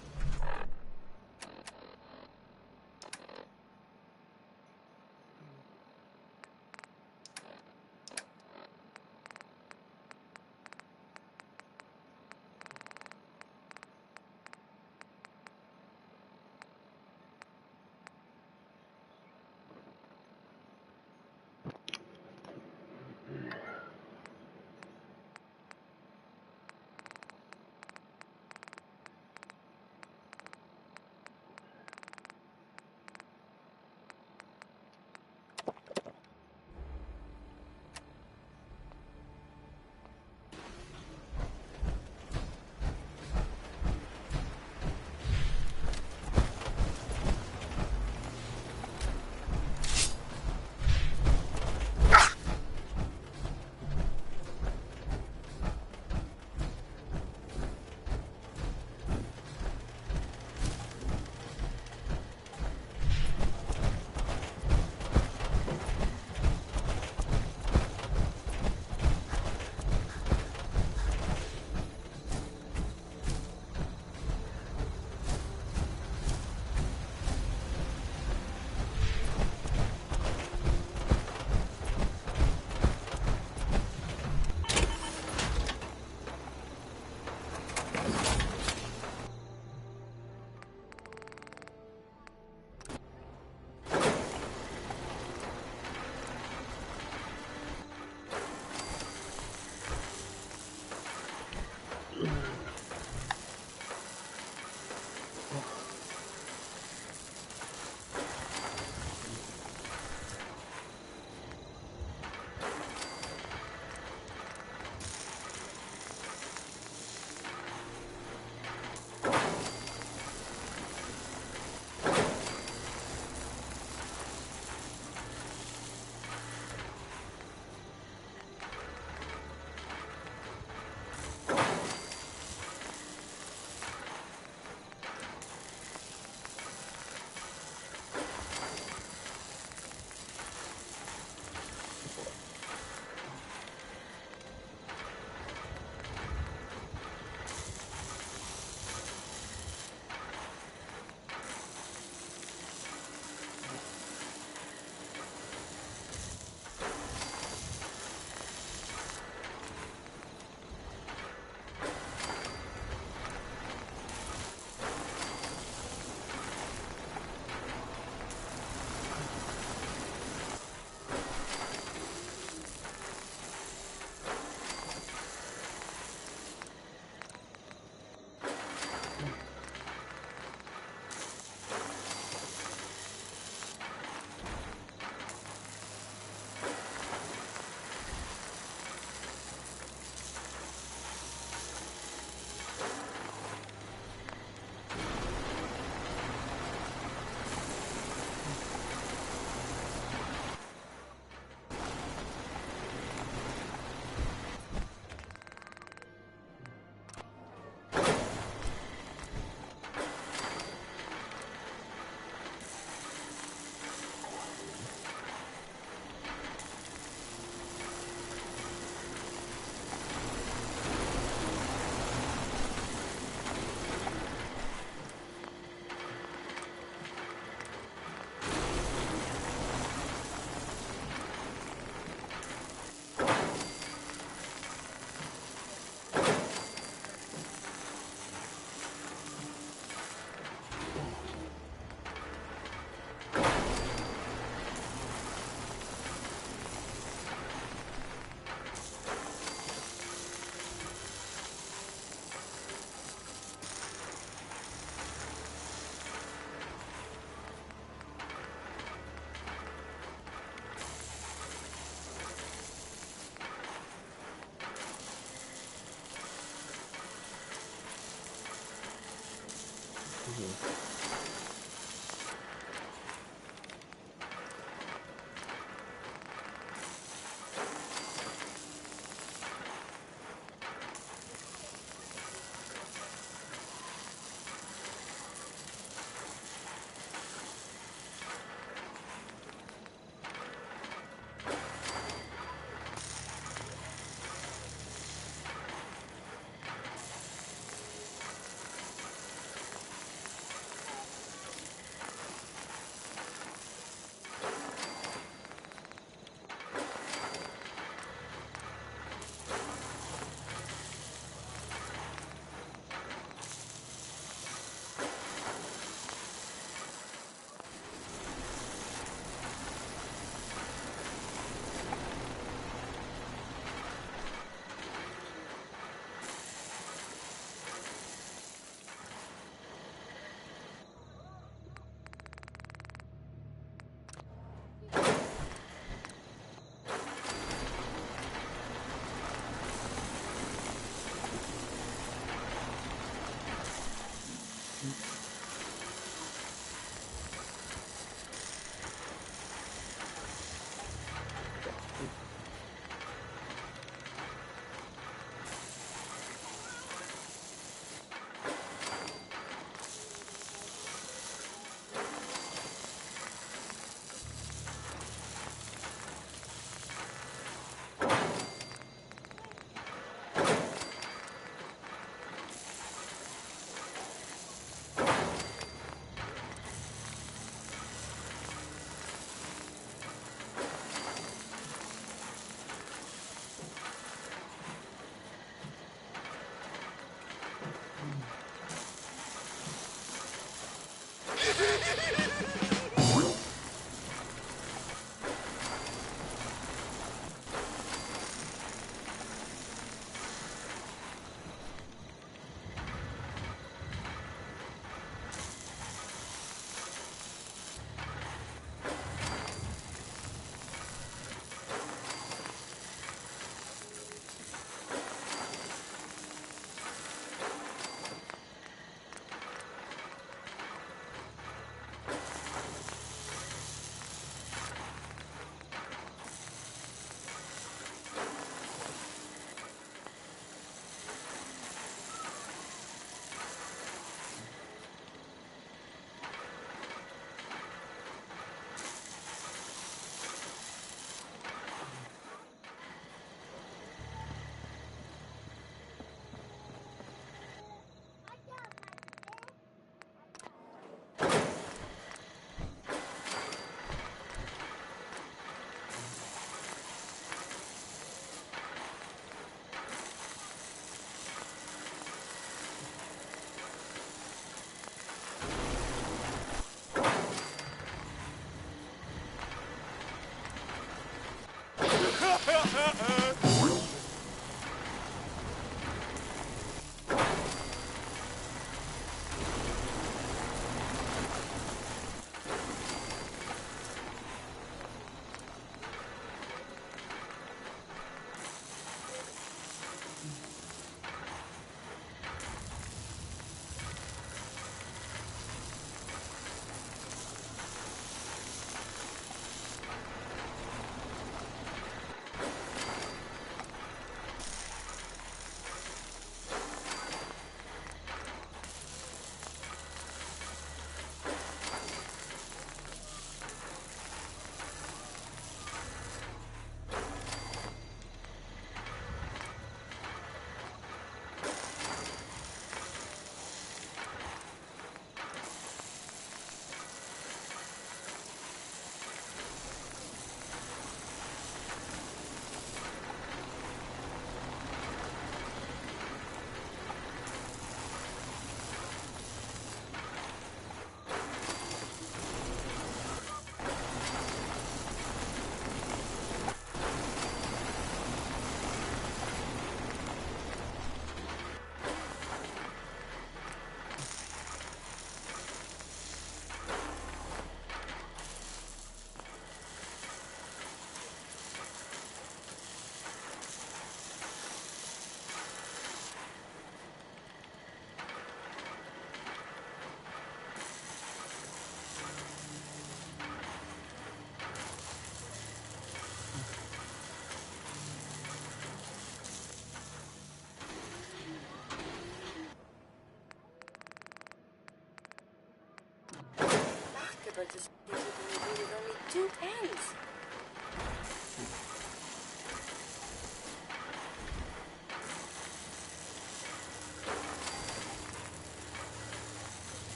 But just with only 2 pence.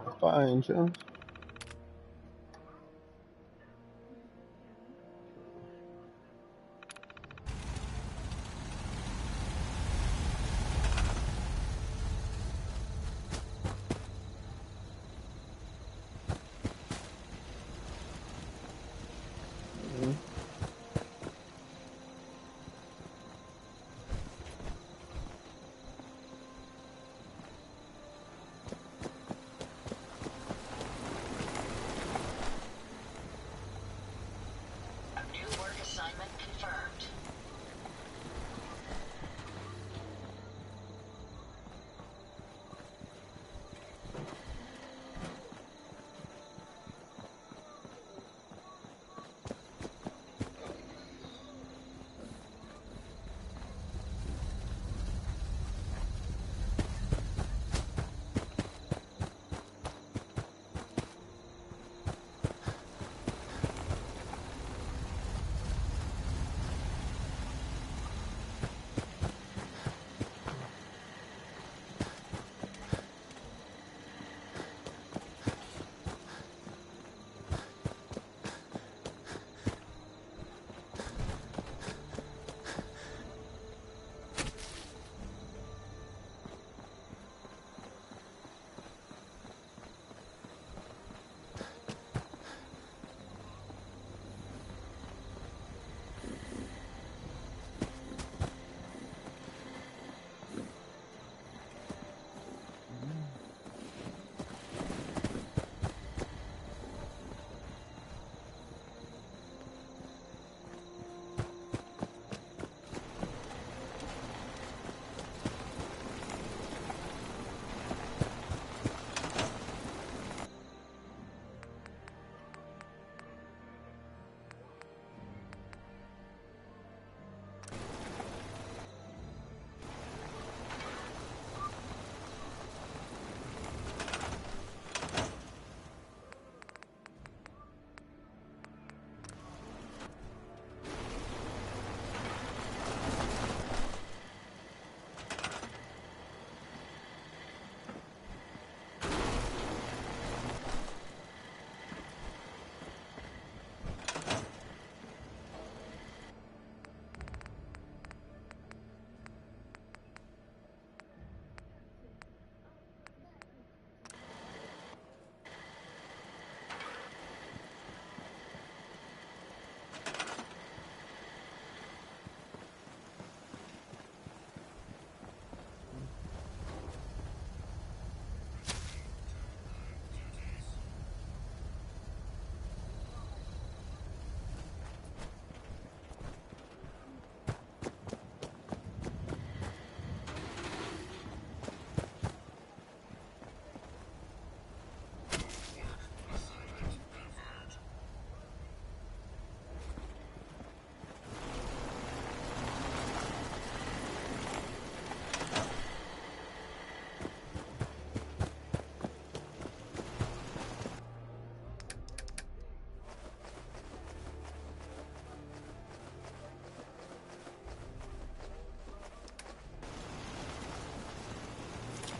Fine, Jones. New work assignment confirmed.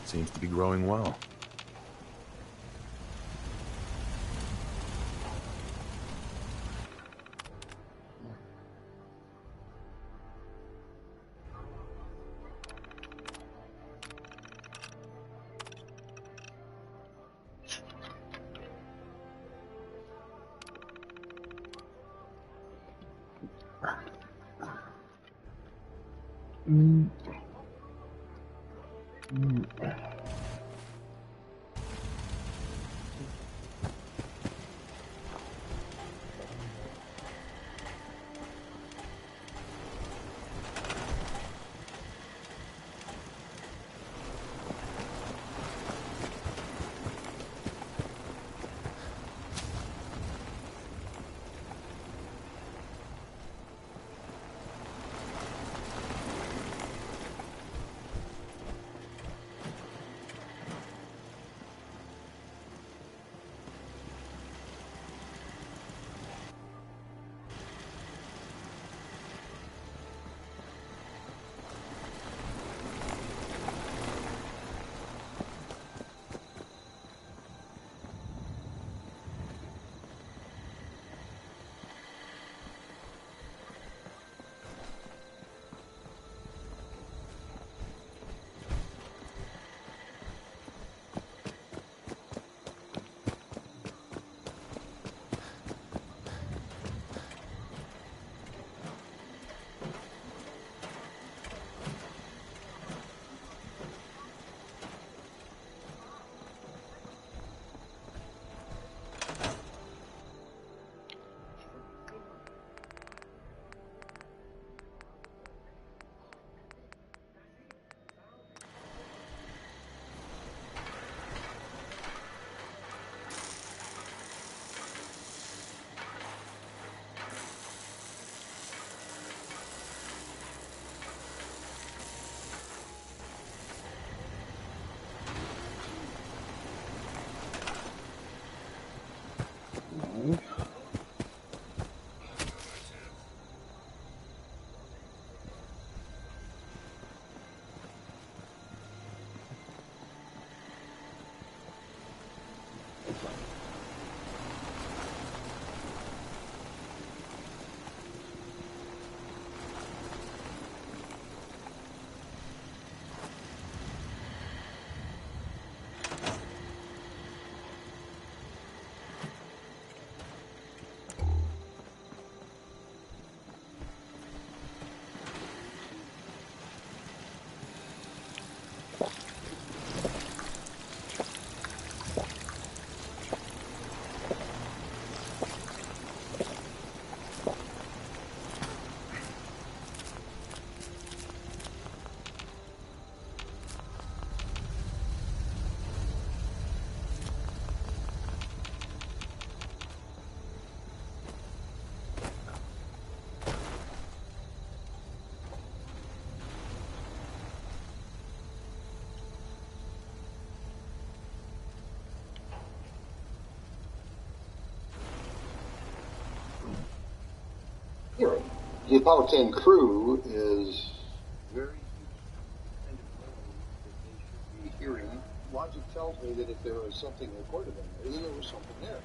Seems to be growing well. hearing. The Apollo 10 crew is very hearing. Logic tells me that if there was something recorded in there, then there was something there.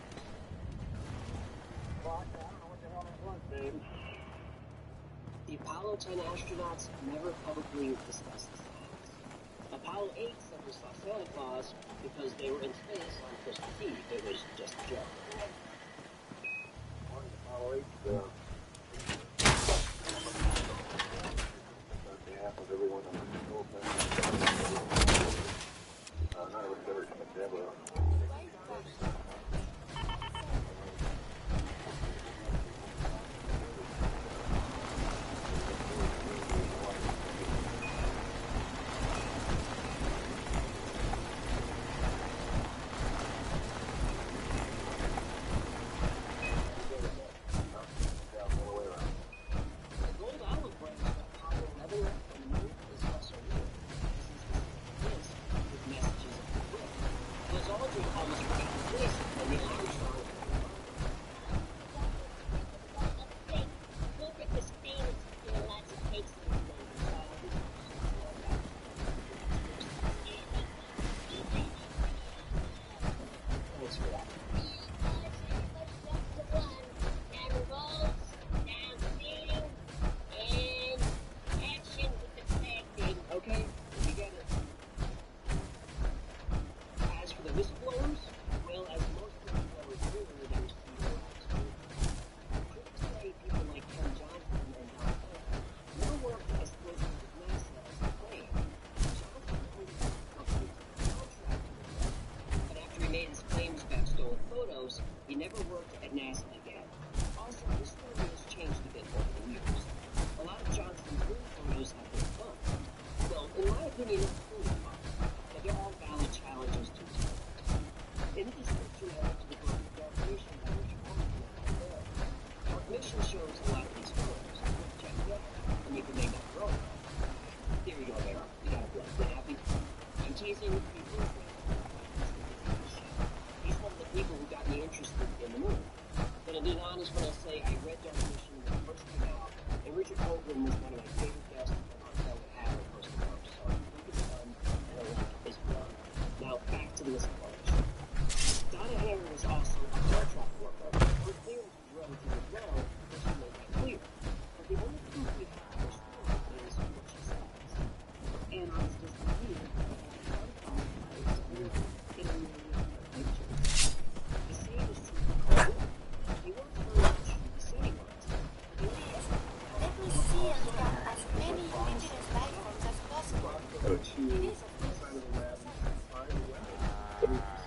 Well, I don't know what the hell that was, babe. The Apollo 10 astronauts never publicly discussed the science. Apollo 8 said they saw Santa Claus because they were in space on Christmas Eve. It was just a joke. Apollo 8, on behalf of everyone on the show, none of us ever commit to ever.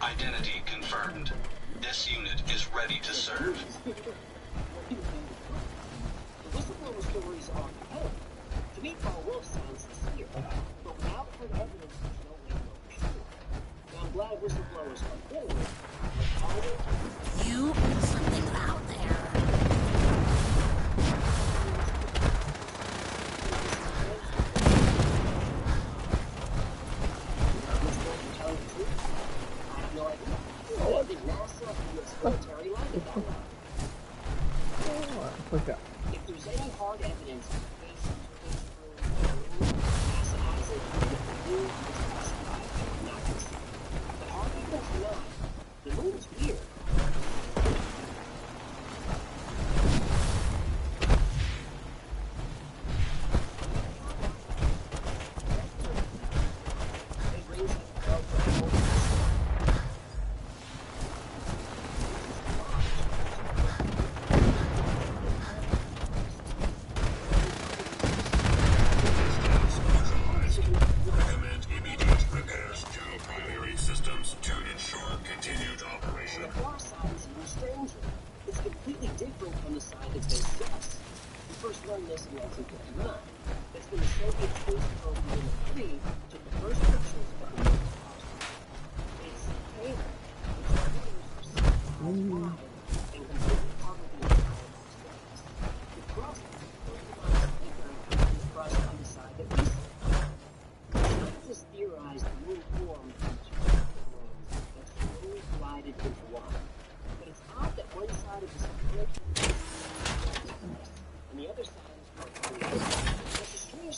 Identity confirmed. This unit is ready to serve. The whistleblower stories are compelling. To me, Carl Wolf sounds sincere, but without good evidence, there's no way to know for sure. Now, I'm glad whistleblowers are forward, but Carl Wolf... You put something out there. What's that? If there's any hard evidence in the case of NASA has it, and if the moon is classified, I'm not going to see it. But hard evidence or not, the moon's weird.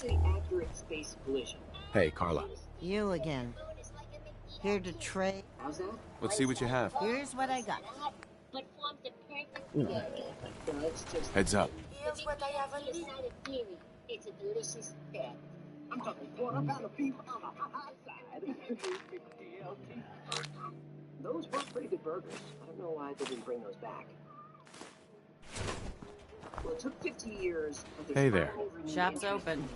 essentially accurate space collision. Hey, Carla. You again. Here to trade. How's that? Let's see what you have. Here's what I got. But forms the perfect No, it's just... Heads up. Here's what I have on the side of theory. It's a delicious snack. I'm talking quarter pound of beef on the hot side. Those were pretty good burgers. I don't know why they didn't bring those back. Well, it took 50 years. But Hey there. Shop's open.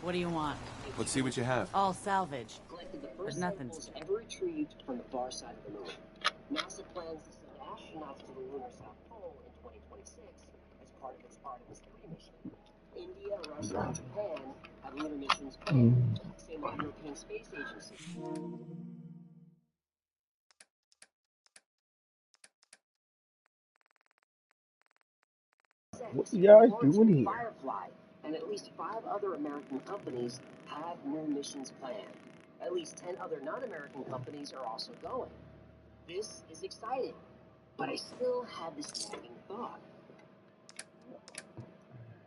What do you want? Let's see what you have. All salvage. Collected the But first nothing's... samples ever retrieved from the far side of the moon. NASA plans to send astronauts to the lunar South Pole in 2026 as part of its Artemis 3 mission. India, Russia, and Japan have lunar missions planned. Same with the European Space Agency. What you guys doing here? Firefly, and at least 5 other American companies have moon missions planned. At least 10 other non-American companies are also going. This is exciting, but I still have this nagging thought.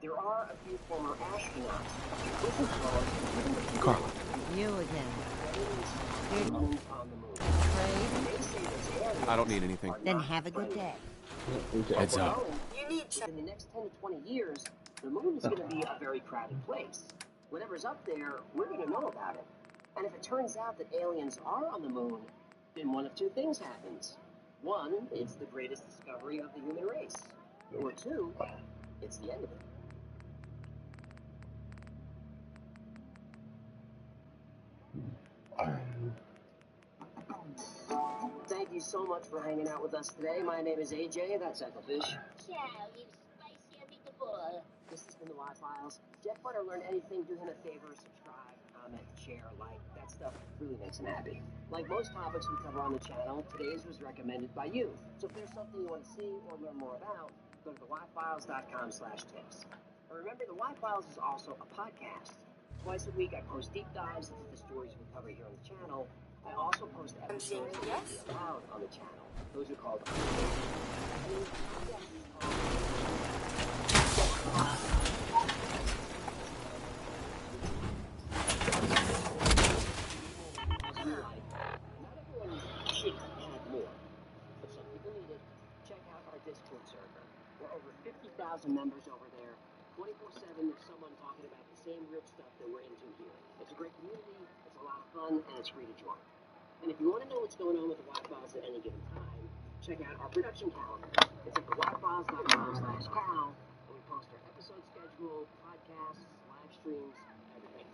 There are a few former astronauts. Carla. You again. Here to On the moon. trade. They say that I don't need anything. Then have a good day. Heads up. You need in the next 10 to 20 years, the moon is going to be a very crowded place. Whatever's up there, we're going to know about it. And if it turns out that aliens are on the moon, then one of two things happens. One, it's the greatest discovery of the human race. Or two, it's the end of it. Thank you so much for hanging out with us today. My name is AJ, that's Echofish. Ciao, you spicy meatball. This has been the Y-Files. If Jeff Butter learned anything, do him a favor, subscribe, comment, share, like. That stuff really makes him happy. Like most topics we cover on the channel, today's was recommended by you. So if there's something you want to see or learn more about, go to theyfiles.com/tips. And remember, the Y-Files is also a podcast. Twice a week, I post deep dives into the stories we cover here on the channel. I also post episodes that will be allowed on the channel. Those are called Not everyone should have more, but some people need it. Check out our Discord server. We're over 50,000 members over there. 24/7, there's someone talking about the same real stuff that we're into here. It's a great community, it's a lot of fun, and it's free to join. And if you want to know what's going on with the Y-Files at any given time, check out our production calendar. It's at theyfiles.com/cal, and we post our episode schedule, podcasts, live streams, everything.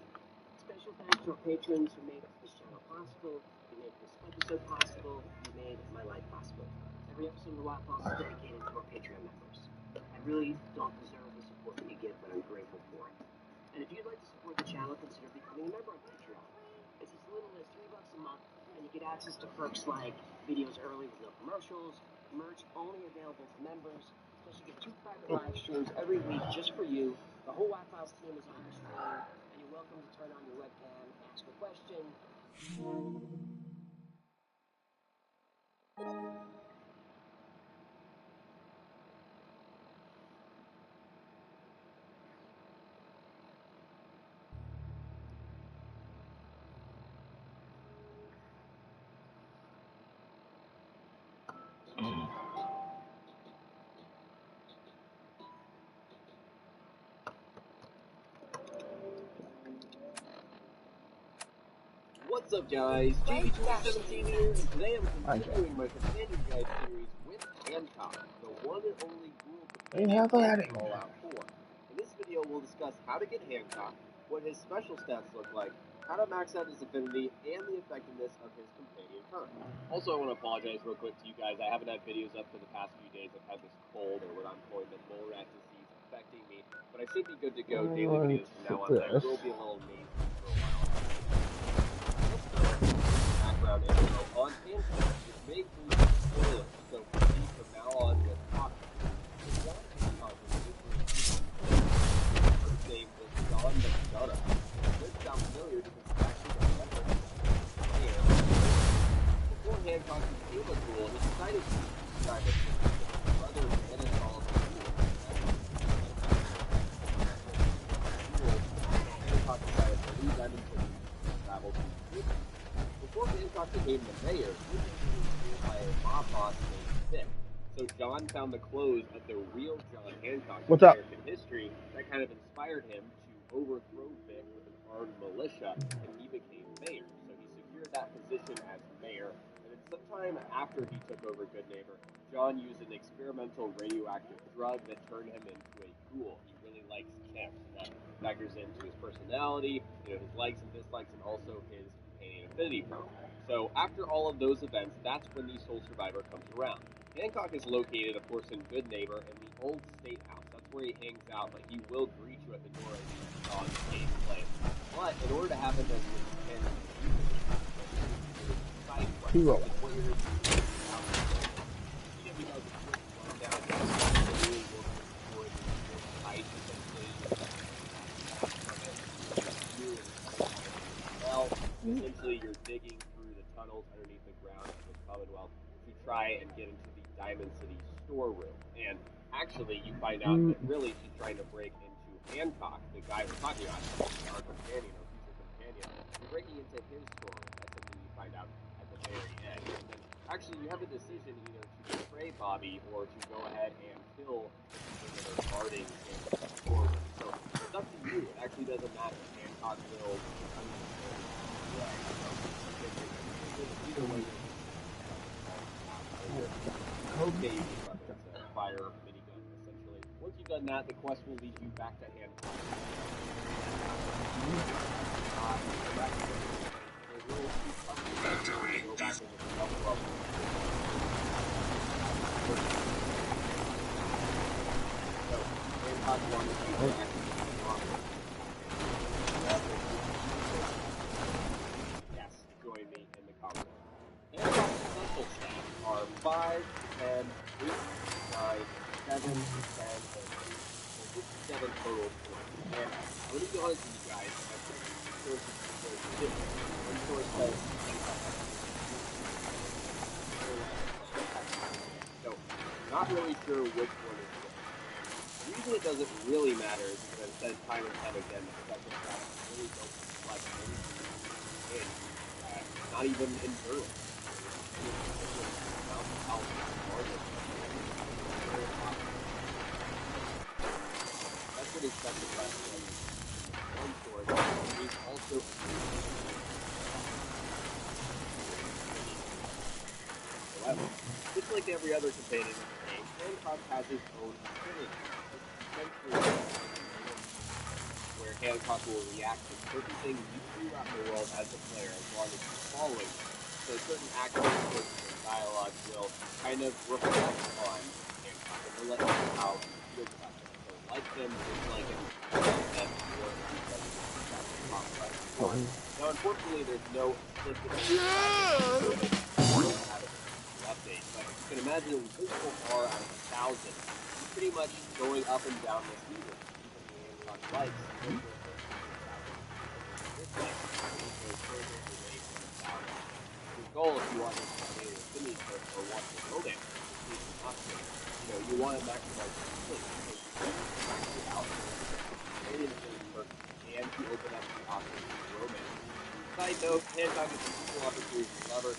Special thanks to our patrons who made this channel possible, who made this episode possible, who made my life possible. Every episode of the Y-Files is dedicated to our Patreon members. I really don't deserve the support that you give, but I'm grateful for it. And if you'd like to support the channel, consider becoming a member on Patreon. It's as little as $3 a month, and you get access to perks like videos early with no commercials, merch only available to members, plus you get 2 private live streams every week just for you. The whole Y-Files team is on the stream, and you're welcome to turn on your webcam, ask a question. What's up, guys? JB2017 here, and today I'm continuing my companion guide series with Hancock, the one and only Google companion in Fallout 4. In this video, we'll discuss how to get Hancock, what his special stats look like, how to max out his affinity, and the effectiveness of his companion perk. Also, I want to apologize real quick to you guys. I haven't had videos up for the past few days. I've had this cold, or what I'm calling the mole rat disease, affecting me, but I should be good to go daily videos from now on. I will be a little nasally for a while. Background info on Hancock, which may include spoilers, so proceed from now on with caution. His name was John McDonough. This sounds familiar because it's actually a reference. Before Hancock became a ghoul, he decided to describe it as his brother Dennis Oliver Gould. Hancock Hancock became the mayor, he was ruled by a mob boss named Vic. So John found the clothes of the real John Hancock in American history that kind of inspired him to overthrow Vic with an armed militia, and he became mayor. So he secured that position as mayor, and then sometime after he took over Goodneighbor, John used an experimental radioactive drug that turned him into a ghoul. He really likes Kim. That factors into his personality, his likes and dislikes, and also his companion affinity profile. So after all of those events, that's when the sole survivor comes around. Hancock is located, of course, in Goodneighbor in the old state house. That's where he hangs out, but he will greet you at the door as you on stage play. But in order to have him as your companion, side quest, what you're going to do give you guys a quick rundown of really working for the site, essentially. Well, essentially, you're digging through the tunnels underneath the ground of the Commonwealth to try and get into the Diamond City storeroom. And actually, you find out that really she's trying to break into Hancock, the guy we're talking about, our companion, our future companion. You're breaking into his storeroom. That's something you find out at the very end. And then, actually, you have a decision either to betray Bobby or to go ahead and kill the people that are guarding in the storeroom. So it's up to you. It actually doesn't matter. Hancock will either way. Okay, it's a fire minigun, essentially. Once you've done that, the quest will lead you back to Hancock. Yes, join me in the convo. Hancock's special stats are 5, 10, 8, 9, 7, 10, and 57 total points. And I'm going to be honest with you guys, I've checked the sources for this. One source says so, not really sure which one is which. The reason it doesn't really matter is because I've said time and time again that special stats really don't reflect anything. Not even endurance. That's what he's specified. One source is also however, just like every other companion in the game, Hancock has his own ability. Where Hancock will react to certain things you do out in the world as a player as long as you're following. So certain actions, certain dialogue will kind of reflect on Hancock, and they'll let you know how he feels about them. So like them, dislike them, now unfortunately there's no explicit update, but you can imagine an invisible bar out of 1,000 pretty much going up and down this meter. Hancock likes your goal if you want to play a finish or want to romance you want to maximize your sleep. Max it out. And to open up the option for romance. Side note, Hancock is an equal opportunity lover.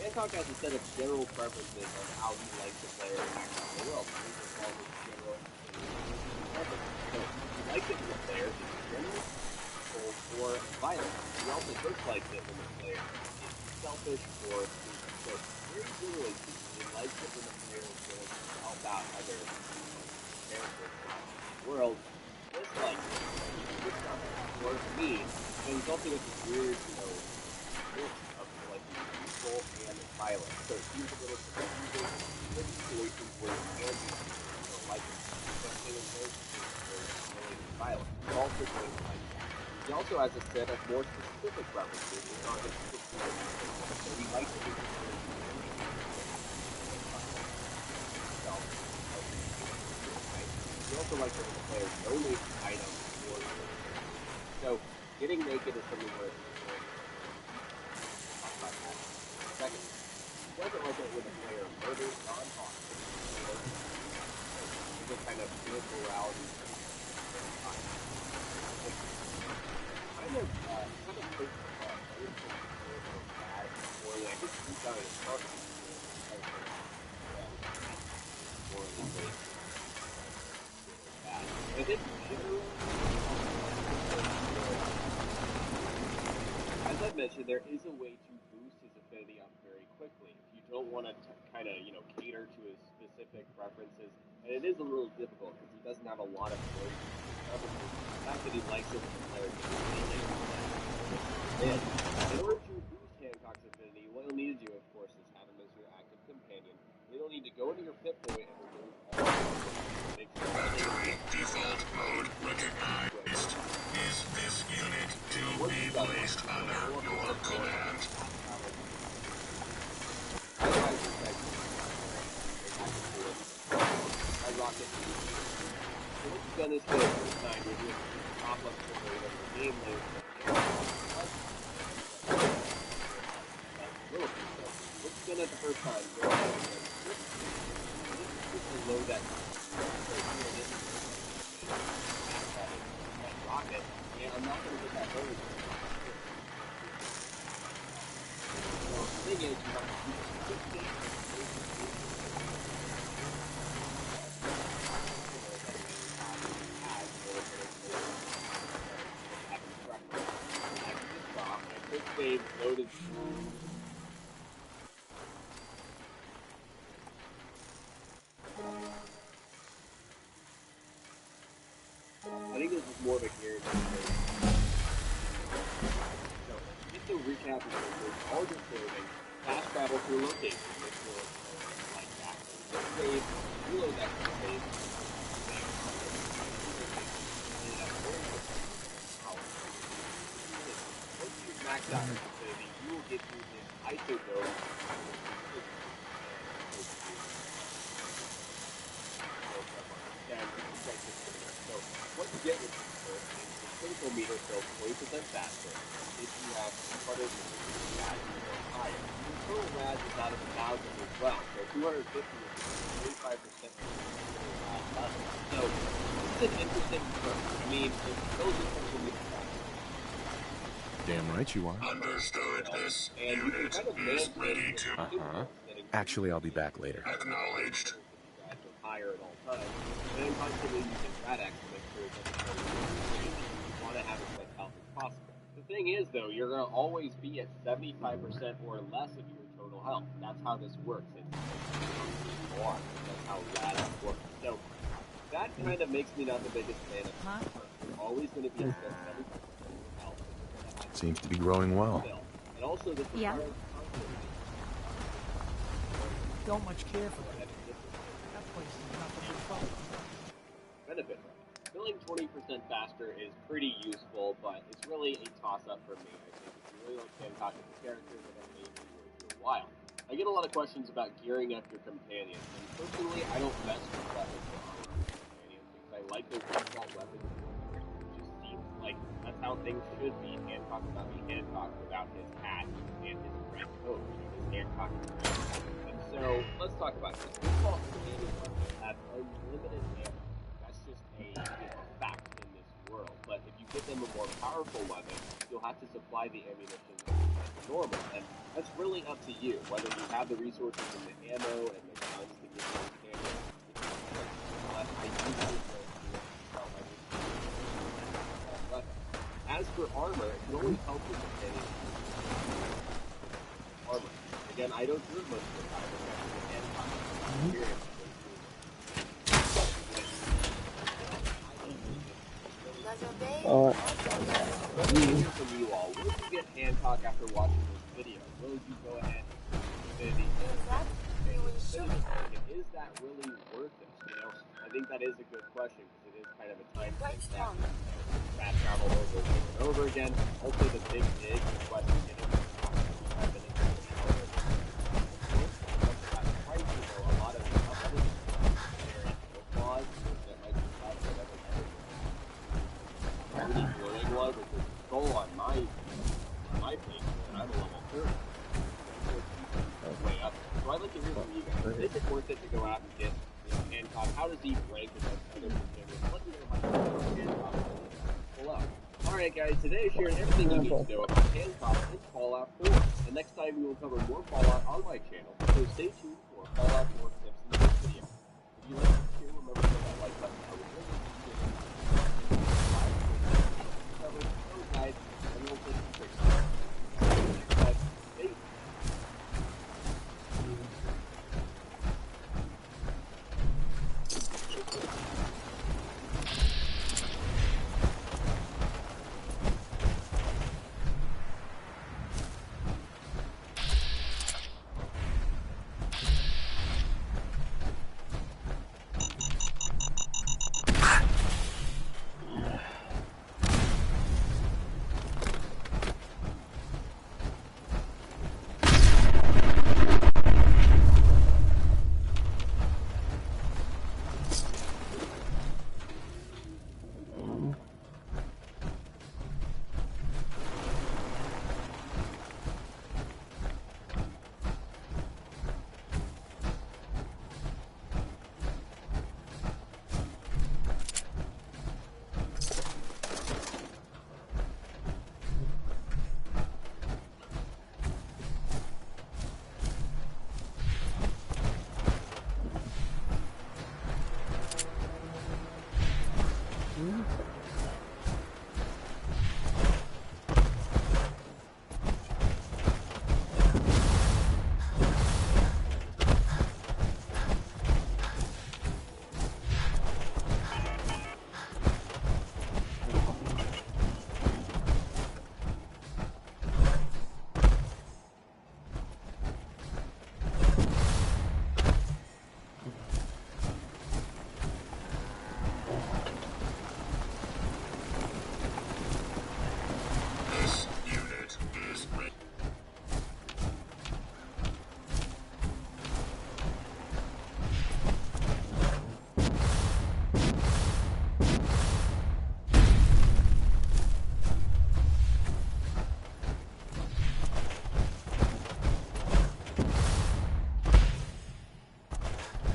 Hancock has a set of general preferences on how he likes to play or act out in the world. These are called his general preferences. So he likes it when the player is generous, cold, or violent. He also dislikes it when the player is selfish or mean. So very generally speaking, he likes it when the player is willing to help out other characters out in the world. Dislikes it or mean, but he's also got this weird, mix of like useful and violent. So it seems a little confusing in situations where you can be like something in those really violent. It's also going like that. He also has a set of more specific preferences on his specific. So he likes to be he also likes to have the player donate items or so getting naked is something where second, he doesn't like it when a player murders non-hostile or just kind of good morality. Kind of puts the bar. I wouldn't say good or bad morally. I guess deep down in his heart, morally great, good or bad. And I think generally, as I mentioned, there is a way to boost his affinity up very quickly. If you don't want to kind of, cater to his specific preferences, and it is a little difficult because he doesn't have a lot of choices. The fact that he likes it with the player and in order to boost Hancock's affinity, what you'll need to do, of course, is have him as your active companion. You'll need to go into your pit point and remove all Battery default mode recognized. Is this unit to be placed under your command? Rocket. So what you've done is the first time you're doing the top left corner of the game layer. What you've done at the first time, go ahead and load that rocket, and I'm not going to get that loaded. So the thing is, you have to keep it save loaded. I think this is more of a guarantee. So, just to recap, all the clothing, fast travel through locations, like that. Save, reload that save. Once you've maxed out your saving, you will get through this isotope. So what you get with this is the critical meter fills 20% faster if you have 200 rads or higher. The total rads is out of 1,000 as well, so 250 is 25% level. So this is an interesting approach. I mean, it fills your critical meter faster. Damn right you are. Understood. This unit is ready to... Actually, I'll be back later. Acknowledged. Higher at all times, and then constantly using RADX to make sure that you want to have as much health as possible. The thing is, though, you're going to always be at 75% or less of your total health. That's how this works. That's how RADX works. So that kind of makes me not the biggest fan of it. You're always going to be at 75% of your health. Seems to be growing well. And also, this requires don't much care for that. That place is not the big problem. Benefit. Filling 20% faster is pretty useful, but it's really a toss-up for me. I think if you really like Hancock as a character, then that may be worth your while. I get a lot of questions about gearing up your companions, and personally, I don't mess with weapons or armor with companions because I like those default weapons. It just seems like that's how things should be. Hancock would not be Hancock without his hat and his red coat. His Hancock. So let's talk about this. Default companion weapons have unlimited ammo. That's just a fact in this world. But if you give them a more powerful weapon, you'll have to supply the ammunition as normal. And that's really up to you, whether you have the resources and the ammo and the guns to get your companion. But I usually don't as for armor, it can only help your companion. Armor. Again, I don't do it most of the time. From you all, will you get Hancock after watching this video? Will you go ahead and is that really worth it? I think that is a good question because it is kind of a time sink fast travel over and over again. Also, the big dig question getting 5 minutes. Was which is goal on my page, and I'm a level 30. Way up. So I'd like to hear from you guys. Is it worth it to go out and get Hancock? How does he rank against other contenders? Let me know how Alright guys, today I shared everything you need to know about Hancock and Fallout 4. The next time we will cover more Fallout on my channel, so stay tuned for Fallout 4 tips in this video. If you like this video, remember to hit that like button. I would really appreciate it. So guys, everyone take a quick step. Stay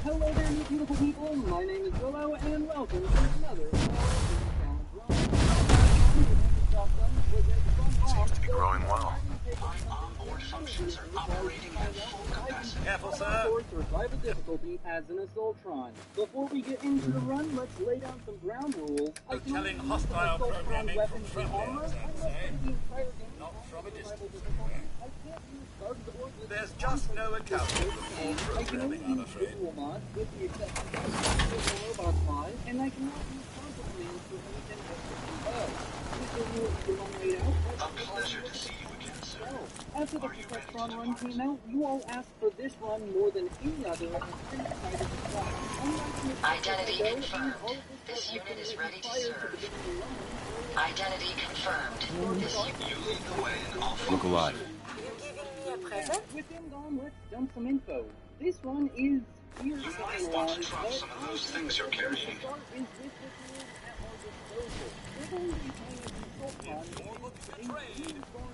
Hello there, you beautiful people. My name is Willow, and welcome to another Challenge Run. Seems to be growing well. Onboard functions are operating at full capacity. Careful, sir. Survival difficulty as an Assaultron. Before we get into the run, let's lay down some ground rules. No telling hostile programming from friendly, as I say. Not from a distance. There's just no accounting for full programming, I'm afraid. With the exception of robot mod, and I cannot use console commands for anything but A pleasure to see you again, sir. After the Protectron run came out, you all asked for this run more than any other, and I'm excited to try. Identity confirmed. This unit is ready to serve. Identity confirmed. This unit... You lead the way and I'll Look alive. With them gone, let's dump some info. This one is You might want to drop some of those things you're carrying.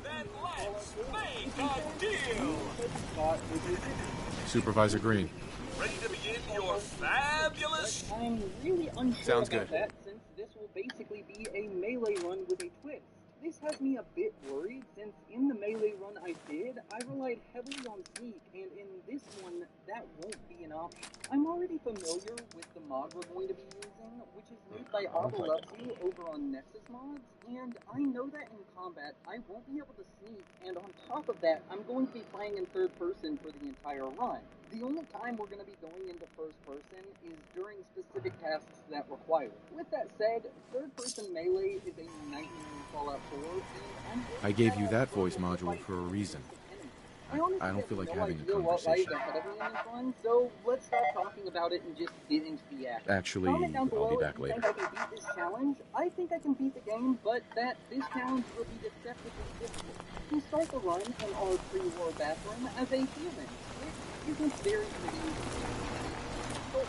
Then let's make a deal! Supervisor Green. Ready to begin your fabulous... I'm really unsure Sounds about good. that, since this will basically be a melee run with a twist. This has me a bit worried, since in the melee run I did, I relied heavily on sneak, and in this one, that won't be an option. I'm already familiar with the mod we're going to be using, which is made by Abalupsu over on Nexus Mods, and I know that in combat, I won't be able to sneak, and on top of that, I'm going to be playing in third person for the entire run. The only time we're going to be going into first person is during specific tasks that require it. With that said, third person melee is a nightmare in Fallout 4, and I gave you that voice module for a reason. I don't feel like having a conversation. So let's stop talking about it and just get into the action. Actually, I'll be back later. I think I can beat this challenge. I think I can beat the game, but that this challenge will be deceptively difficult. We start the run in our pre-war bathroom as a human, which isn't very convenient for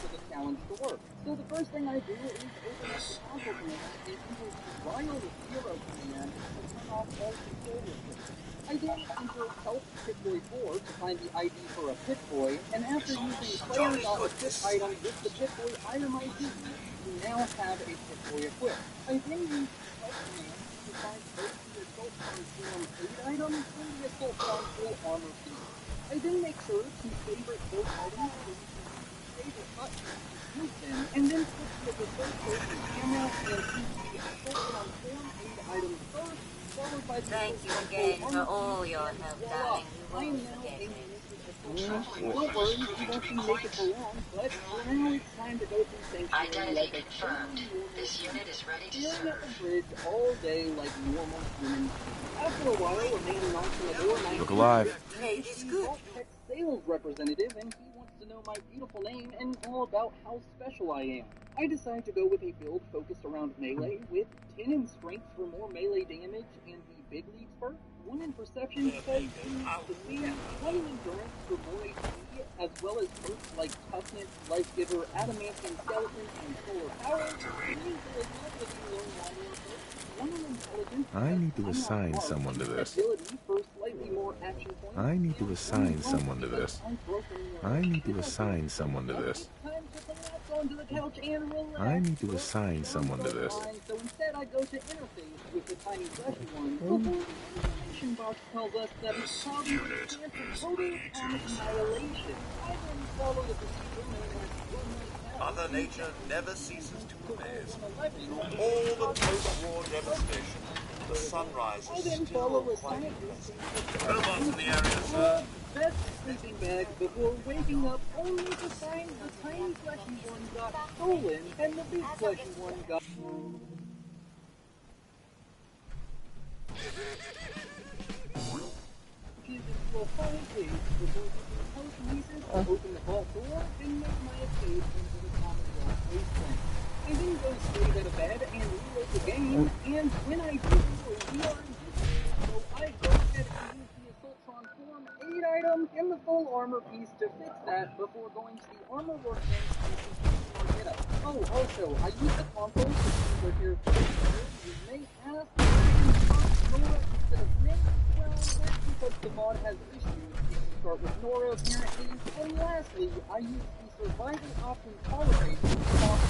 the challenge to work. So the first thing I do is open up the console command and use trial the 0 command to turn off all control restrictions. I then enter Help Pip-Boy 4 to find the ID for a Pip-Boy, and after using player.equip item with the Pip-Boy item ID, you now have a Pip-Boy equipped. I then use Help command to find both the Assaultron Form 8 item and the Assaultron Full Armor piece. I then make sure to favorite both items so you can use the favorite button to group them, and then switch to the first person camera and choose the Assaultron Form 8 item first, followed by the Thank you Assaultron again Full for Armor all piece, your and help, voila! darling. You I am won't now forget a it. naked Assaultron. Don't worry, you won't be naked for long, but for now it's time to go through Sanctuary Identity like a confirmed. totally normal This unit is ready to staring at serve. the bridge all day like normal humans do. After a while, a man knocks on the door and I Look alive. It's the Vault Tech sales representative, and he wants to know my beautiful name and all about how special I am. I decide to go with a build focused around melee, with 10 in strength for more melee damage and the big league spurt, 1 in perception because he needs to see, 1 in endurance for more HP, as well as perks like toughness, life giver, adamantium skeleton, and solar power, 3 charisma for the lone wanderer perk, 1 in intelligence. I need to assign someone to this. Agility for slightly more action points. I need to assign someone to this. I need to assign someone to this. I need to assign someone to this. So instead I go to interface with the tiny fleshy one. Before the information box tells us that it's probably a chance of total atomic annihilation. I then follow the procedure known as Mother Nature never ceases to amaze. Through all the post-war devastation, the sunrise is still quite impressive. Robots in the area, sir. Best sleeping bag before waking up only to find the tiny fleshy one got stolen and the big fleshy one got... Into a fine cage before using telekinesis to open the vault door and make my escape into the Commonwealth wasteland. I then go straight out of bed and reload the game, and when I do, we are in business. So I go ahead and use the Assaultron Form 8 item and the full armor piece to fix that before going to the armor workbench and completing our getup. Oh, also, I use the console to see we're here for you may ask why I can start Nora instead of Nick. Well, that's because the mod has issues. You can start with Nora apparently. And lastly, I use the survival option tolerate to stop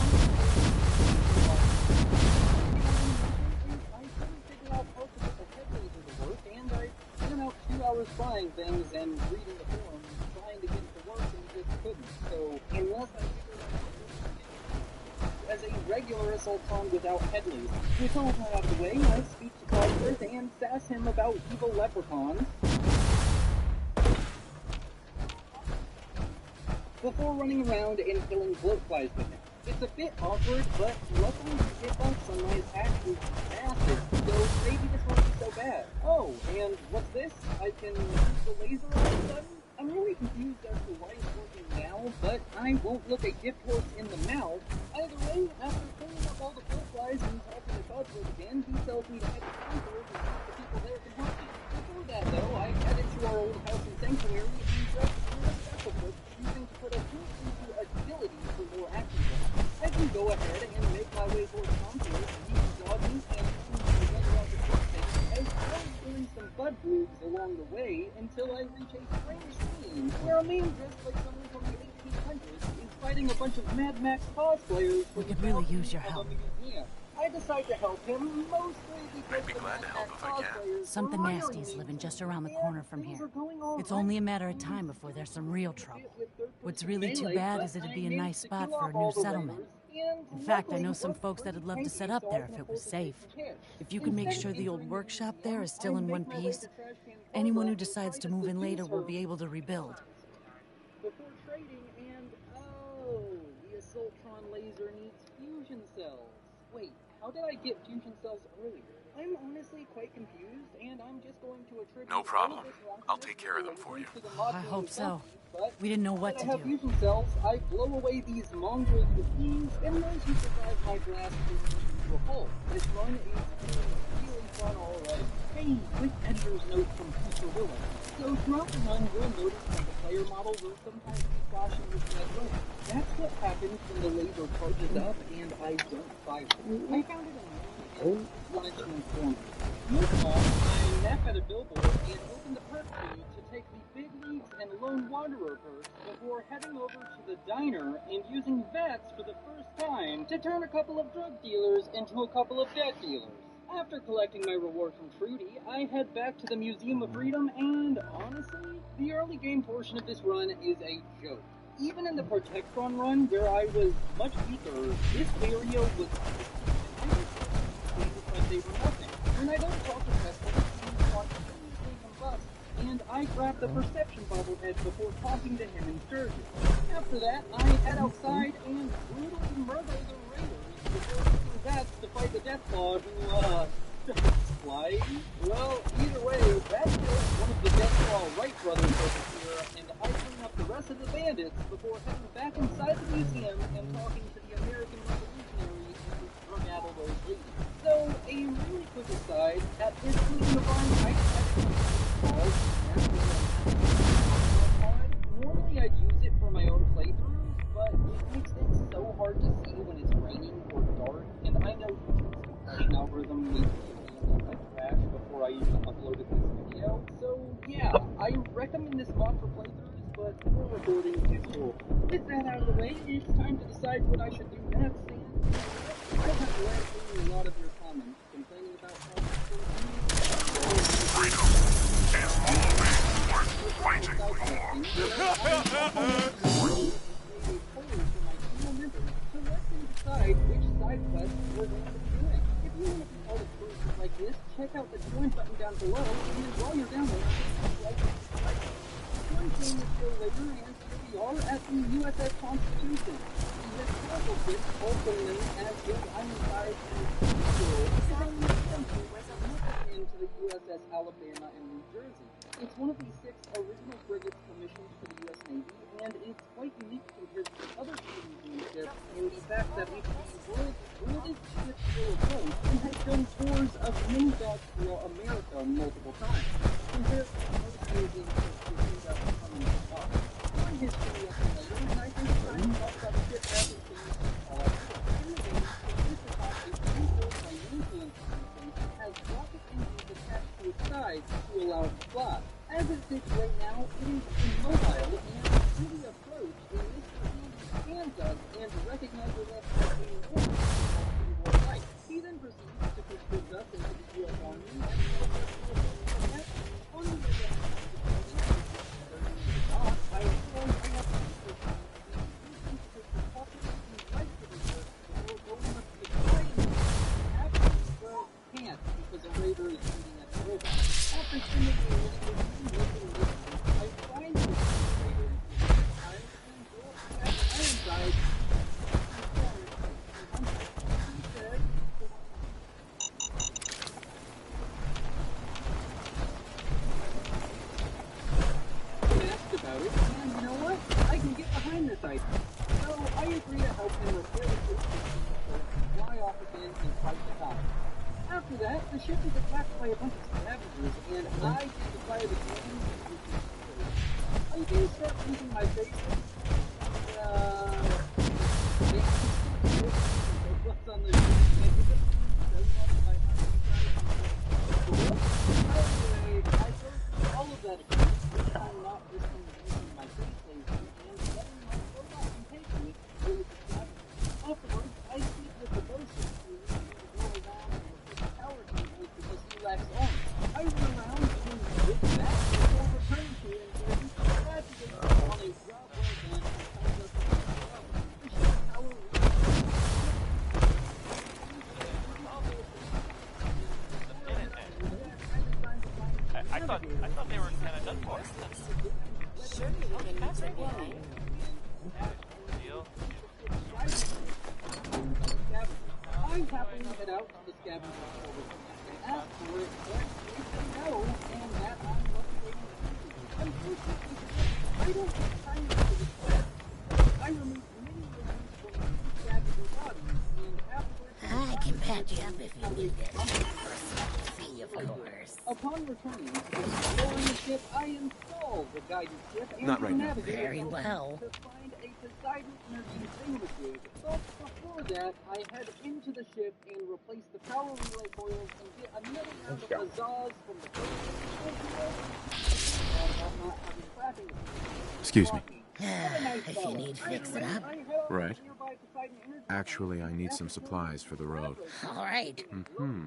I couldn't figure out how to get the head laser to work, and I spent out 2 hours trying things and reading the forums, trying to get it to work, and just couldn't. So, unless I figure out as a regular Assaultron without head laser. With all that out of the way, I speak to Cosworth and sass him about evil leprechauns. Before running around and killing bloatflies with him. It's a bit awkward, but luckily the hitbox on my attack is massive, so maybe this won't be so bad. Oh, and what's this? I can use the laser all of a sudden? I'm really confused as to why it's working now, but I won't look a gift horse in the mouth. Either way, after cleaning up all the bloatflies and talking to Cosworth again, he tells me to head to Concord and see if the people there can help me. Before that, though, I head into our old house in Sanctuary and just do a special trick, choosing to put a boost into agility for more action points. I can go ahead and make my way towards Concord, keep jogging and shooting the weather out the distance, as well as doing some bud moves along the way until I reach a strange scene where a man dressed like someone from the 1800s is fighting a bunch of Mad Max cosplayers. We could really use your help. I decide to help him, mostly because the Mad Max cosplayers Something nasty's living just around the corner from here. It's only a matter of time before there's some real trouble. What's really too bad is it'd be a nice spot for a new settlement. In fact, I know some folks that'd love to set up there if it was safe. If you can make sure the old workshop there is still in one piece, anyone who decides to move in later will be able to rebuild. Before trading and, oh, the Assaultron laser needs fusion cells. Wait, how did I get fusion cells earlier? I'm honestly quite confused, and I'm just going to attribute... No problem. I'll take care of them for you. I hope so. We didn't know what to have do. Fusion cells, I blow away these mongrels with beams, and those who survive my blast into a hole. This run is really fun already. Hey, quick editor's note from Future Willow. So throughout the run, you'll notice that the player model will sometimes be flashing with red light. That's what happens when the laser charges up and I don't fire. I found it wanted to inform you. Meanwhile, I step at a billboard and open the perk queue to take the Big Leagues and Lone Wanderer perks before heading over to the diner and using vets for the first time to turn a couple of drug dealers into a couple of debt dealers. After collecting my reward from Trudy, I head back to the Museum of Freedom, and honestly, the early game portion of this run is a joke. Even in the Protectron run, where I was much weaker, this area was like they were nothing. When I don't talk to Preston, he wants to combust, and I grab the perception bobblehead before talking to him in Sturgis. After that, I head outside and brutally murder the raiders before using vets to fight the Deathclaw who, fly? Well, either way, that kills one of the Deathclaw Wright brothers over here, and I clean up the rest of the bandits before heading back inside the museum and talking to the American Revolutionary and his drug-addled old lady. So, a really quick aside, at this point in the run, I decided to normally I'd use it for my own playthroughs, but it makes things so hard to see when it's raining or dark, and I know YouTube's algorithm makes me crash before I even uploaded this video. So yeah, I recommend this mod for playthroughs, but for recording is cool. With that out of the way, it's time to decide what I should do next, and I have read through a lot of your comments complaining about how decide which side quests we're going to be doing. If you want to be part of groups like this, check out the join button down below, and while you're down there, one thing is still later, and here we are at the USS Constitution. The historical ship, also known as the Ironside and into the USS Alabama and New Jersey. It's one of the 6 original frigates commissioned for the U.S. Navy, and it's quite unique compared to other Navy ships in the fact that it's the world's oldest ship still afloat and has done tours of many docks throughout America multiple times. Compared to most Navy ships that are coming to us. One history of the later, and I think it's time to talk about the ship as it stands all up. In the game, the Wichita is rebuilt by maintenance has rocket engines attached to its sides to allow it to fly. As it sits right now, it is immobile and really approach and Mr. Andy scans us and recognizes us as being ordered to war light. He then proceeds to conscript us into the U.S. Army and on the other hand, I was told I have to can't because a raider is shooting at the robot. After spending a little I find the raider and go up at Ironside. Asked about it, and you know what? I can get behind this idea. So I agree to help him repair the ship fly off again and fight the top. After that, the ship is attacked by a bunch of scavengers, and I get to fire the cannons. I do start using my face what's on the all of that I'm not risking using my face laser and letting my robot take me really to afterwards, I speak with the bosun who go around and look at the tower cables because he lacks arms. I run around doing this that before returning to him to reduce the tragedy on a job well done and tells us to the ship tower I thought they were kind of done for. Surely we can use it again. Deal. I happen to head out to the scavenger over and ask for it, but they say no, and that I'm motivating to unfortunately, I don't have time for this quest. I removed many limbs from the scavenger bodies, and afterwards I can patch you up if you need it. See, of course. Upon returning to exploring the ship, I install the guidance ship and Not right now. navigator Very well. to find a Poseidon energy thingamajig, but before that, I head into the ship and replace the power relay coils and get another round of huzzahs from the first Excuse me. If you need fixing up. Right. Actually, I need some supplies for the road. All right. Mm-hmm.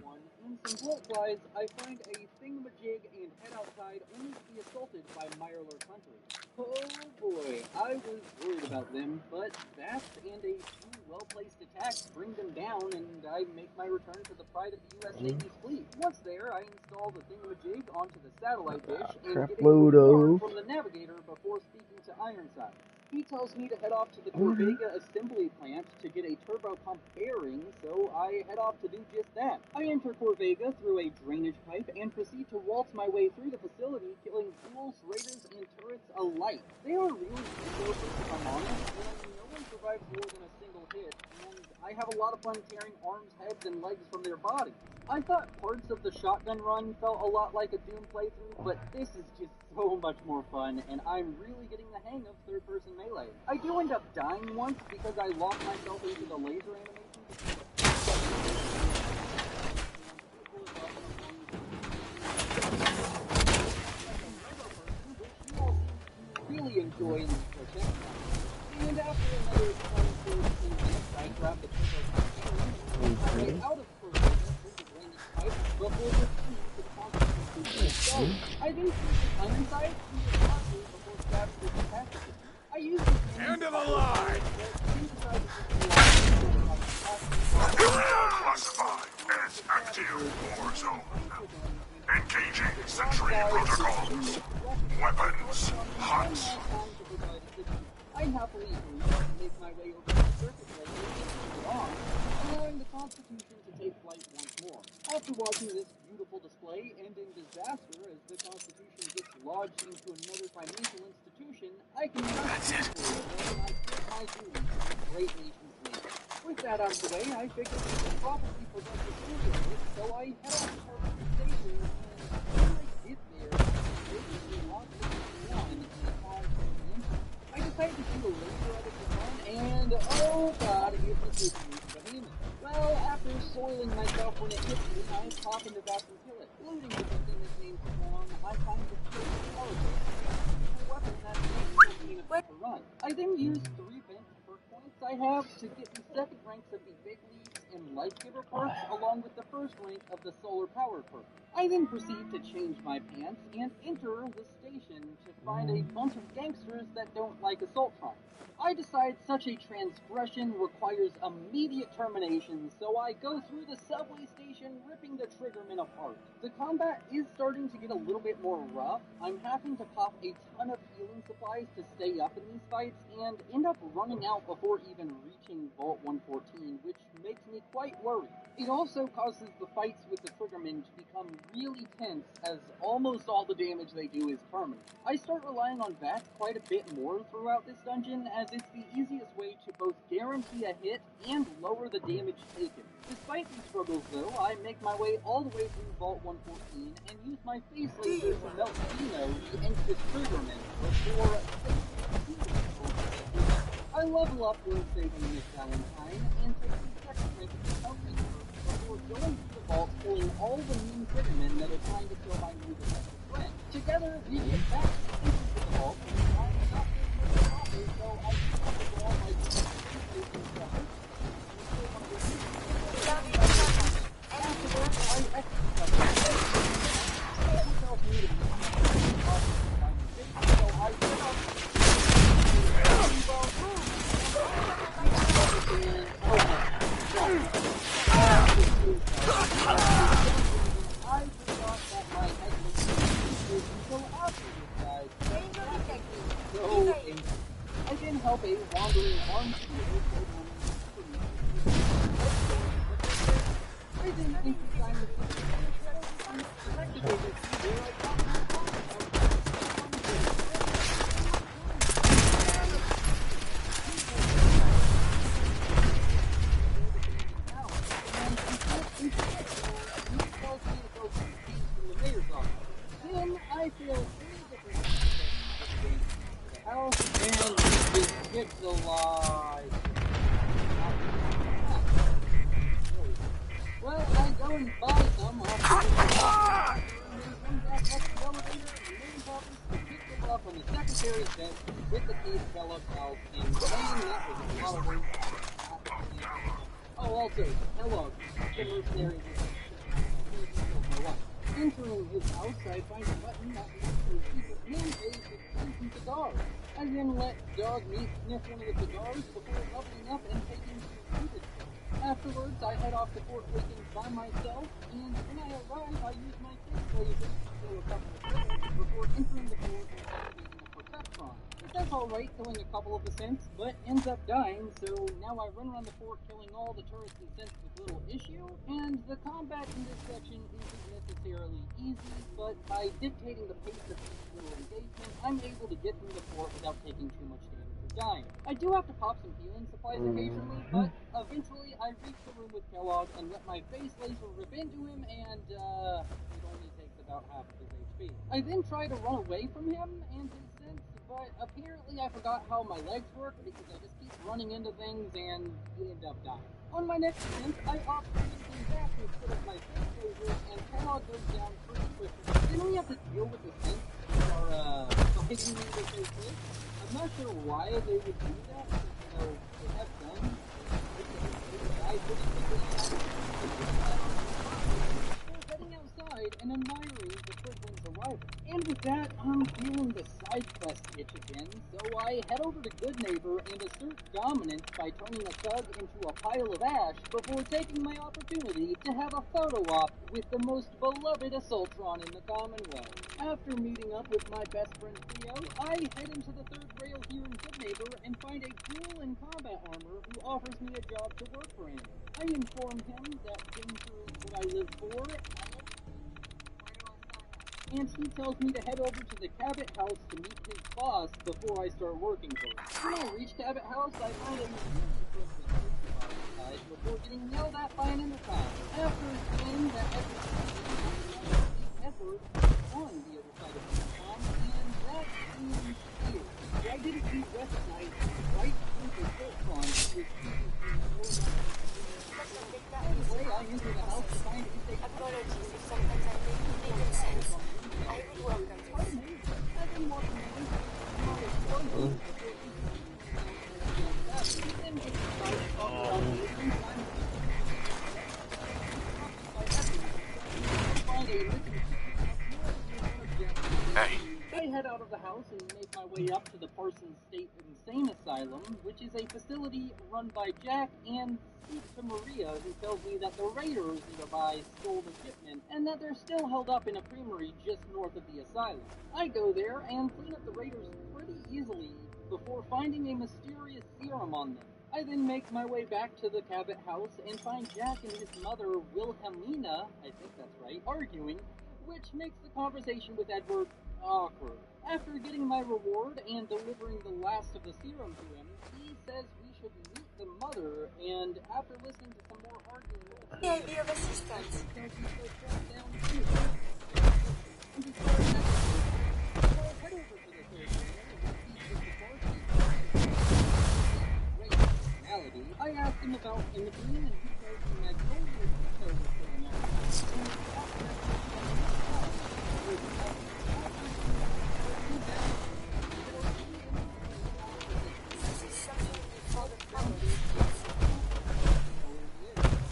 Some plot-wise, I find a thingamajig and head outside only to be assaulted by Mirelurk hunters. Oh boy, I was worried about them, but Bats and a few well-placed attacks bring them down, and I make my return to the pride of the U.S. Navy's fleet. Once there, I install the thingamajig onto the satellite dish and get a report from the navigator before speaking to Ironside. He tells me to head off to the Corvega assembly plant to get a turbo pump bearing, so I head off to do just that. I enter Corvega through a drainage pipe and proceed to waltz my way through the facility, killing ghouls, raiders, and turrets alike. They are really good, if I'm honest, and no one survives more than a single hit, and I have a lot of fun tearing arms, heads, and legs from their bodies. I thought parts of the shotgun run felt a lot like a Doom playthrough, but this is just so much more fun, and I'm really getting the hang of third-person melee. I do end up dying once because I locked myself into the laser animation. Really enjoying the project. And after another 20 minutes, I grab the turbo pump out of before returning to the constitution. I then shoot the Ironside through the conduit before stabbing the capacity. I use the end of the line! Classified as active war zone. Engaging sentry protocols. Weapons hot. I happily agree to make my way over to the circuit breaker, allowing the Constitution to take flight once more. After watching this beautiful display end in disaster as the Constitution gets lodged into another financial institution, I can rest peacefully and I quit my duties to the great nation's name. With that out of the way, I figured we could probably prevent the serious hit, so I head off to the station, and when I get there, basically lost one in the cause of the engine. I decided to do a laser at it run, and oh god, it was a behemoth. Well, after soiling myself when it hit me, I pop into that and kill it. Looting the thing that named Swarm, I find the weapon that makes a run. I then use 3 bent perk points I have to get the second ranks of the big leagues and life giver perks, along with the first rank of the solar power perk. I then proceed to change my pants and enter the station to find a bunch of gangsters that don't like assault crimes. I decide such a transgression requires immediate termination, so I go through the subway station ripping the triggermen apart. The combat is starting to get a little bit more rough. I'm having to pop a ton of healing supplies to stay up in these fights, and end up running out before even reaching Vault 114, which makes me quite worried. It also causes the fights with the triggermen to become really tense, as almost all the damage they do is permanent. I start relying on VATS quite a bit more throughout this dungeon, as it's the easiest way to both guarantee a hit and lower the damage taken. Despite these struggles though, I make my way all the way through Vault 114 and use my face laser to melt Dino, the Anxious Triggerman, before I level up when saving Miss Valentine and take the second rank of the company before going through the vault, killing all the mean triggermen that are trying to kill my new defective friend. Together, we get back into the vault, and I'm not very much happy, so I keep up with all my afterwards, I execute them. He tells me to be so I get up. I can help a wandering arms dealer. I didn't think I Then I feel 3 different house and it gets a lot Also, Kellogg, the mercenary entering his house, I find a button that leads to his secret man cave with some cigars. I then let dog meat sniff one of the cigars before leveling up and taking to food. Afterwards, I head off to Fort Wiggins by myself, and when I arrive, I use my kids' laser to kill a couple of criminals before entering the fort and activating a Protectron. It does alright killing a couple of the synths, but ends up dying, so now I run around the fort killing all the turrets and synths with little issue, and the combat in this section isn't necessarily easy, but by dictating the pace of each little engagement, I'm able to get through the fort without taking too much damage or dying. I do have to pop some healing supplies occasionally, but eventually I reach the room with Kellogg and let my face laser rip into him, and it only takes about half of his HP. I then try to run away from him and his synths, but apparently I forgot how my legs work because I just keep running into things and end up dying. On my next synth, I opt for using Jack instead of my face laser, and Kellogg goes down pretty quickly. Then we have to deal with the synths who are fighting me with their fists. I'm not sure why they would do that, because, they have guns. They die pretty quickly. We're heading outside and admiring the Fridwin's arrival. And with that, I'm feeling the side quest itch again, so I head over to Good Neighbor and assert dominance by turning a thug into a pile of ash before taking my opportunity to have a photo op with the most beloved Assaultron in the Commonwealth. After meeting up with my best friend Theo, I head into the third rail here in Good Neighbor and find a ghoul in combat armor who offers me a job to work for him. I inform him that danger is what I live for, and he tells me to head over to the Cabot House to meet his boss before I start working for him. When I reach Cabot House, I find a before getting yelled at by an intercom. After explaining that Edward on the other side of the intercom, and that seems weird. I didn't recognize right through the Assaultron who was anyway, I enter the house to find his Apologies if sometimes I make little sense. I would welcome this. I've been walking Hey. I head out of the house and make my way up to the Parsons State Insane Asylum, which is a facility run by Jack and speak to Maria, who tells me that the raiders nearby stole the shipment and that they're still held up in a creamery just north of the asylum. I go there and clean up the raiders pretty easily before finding a mysterious serum on them. I then make my way back to the Cabot house and find Jack and his mother, Wilhelmina, I think that's right, arguing, which makes the conversation with Edward awkward. After getting my reward and delivering the last of the serum to him, he says we should meet the mother, and after listening to some more arguing with The idea of assistance. I asked him about imaging, and he told me Magnolia detail was going on.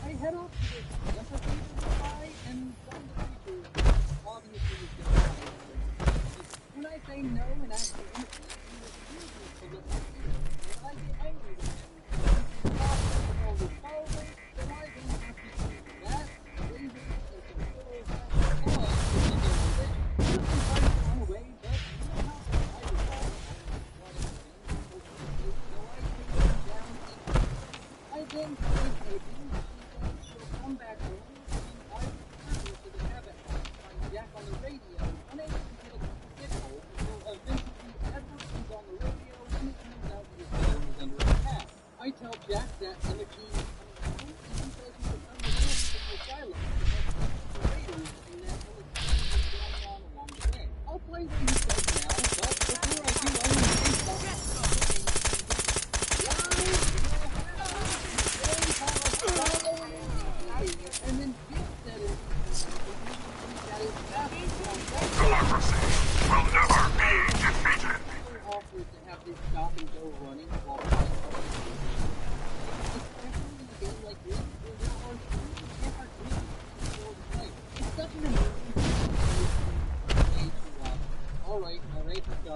I head off to this empathy guy and find the creature obviously is going to die. When I say no and ask for empathy, he refuses to let me see it, and I get angry with him.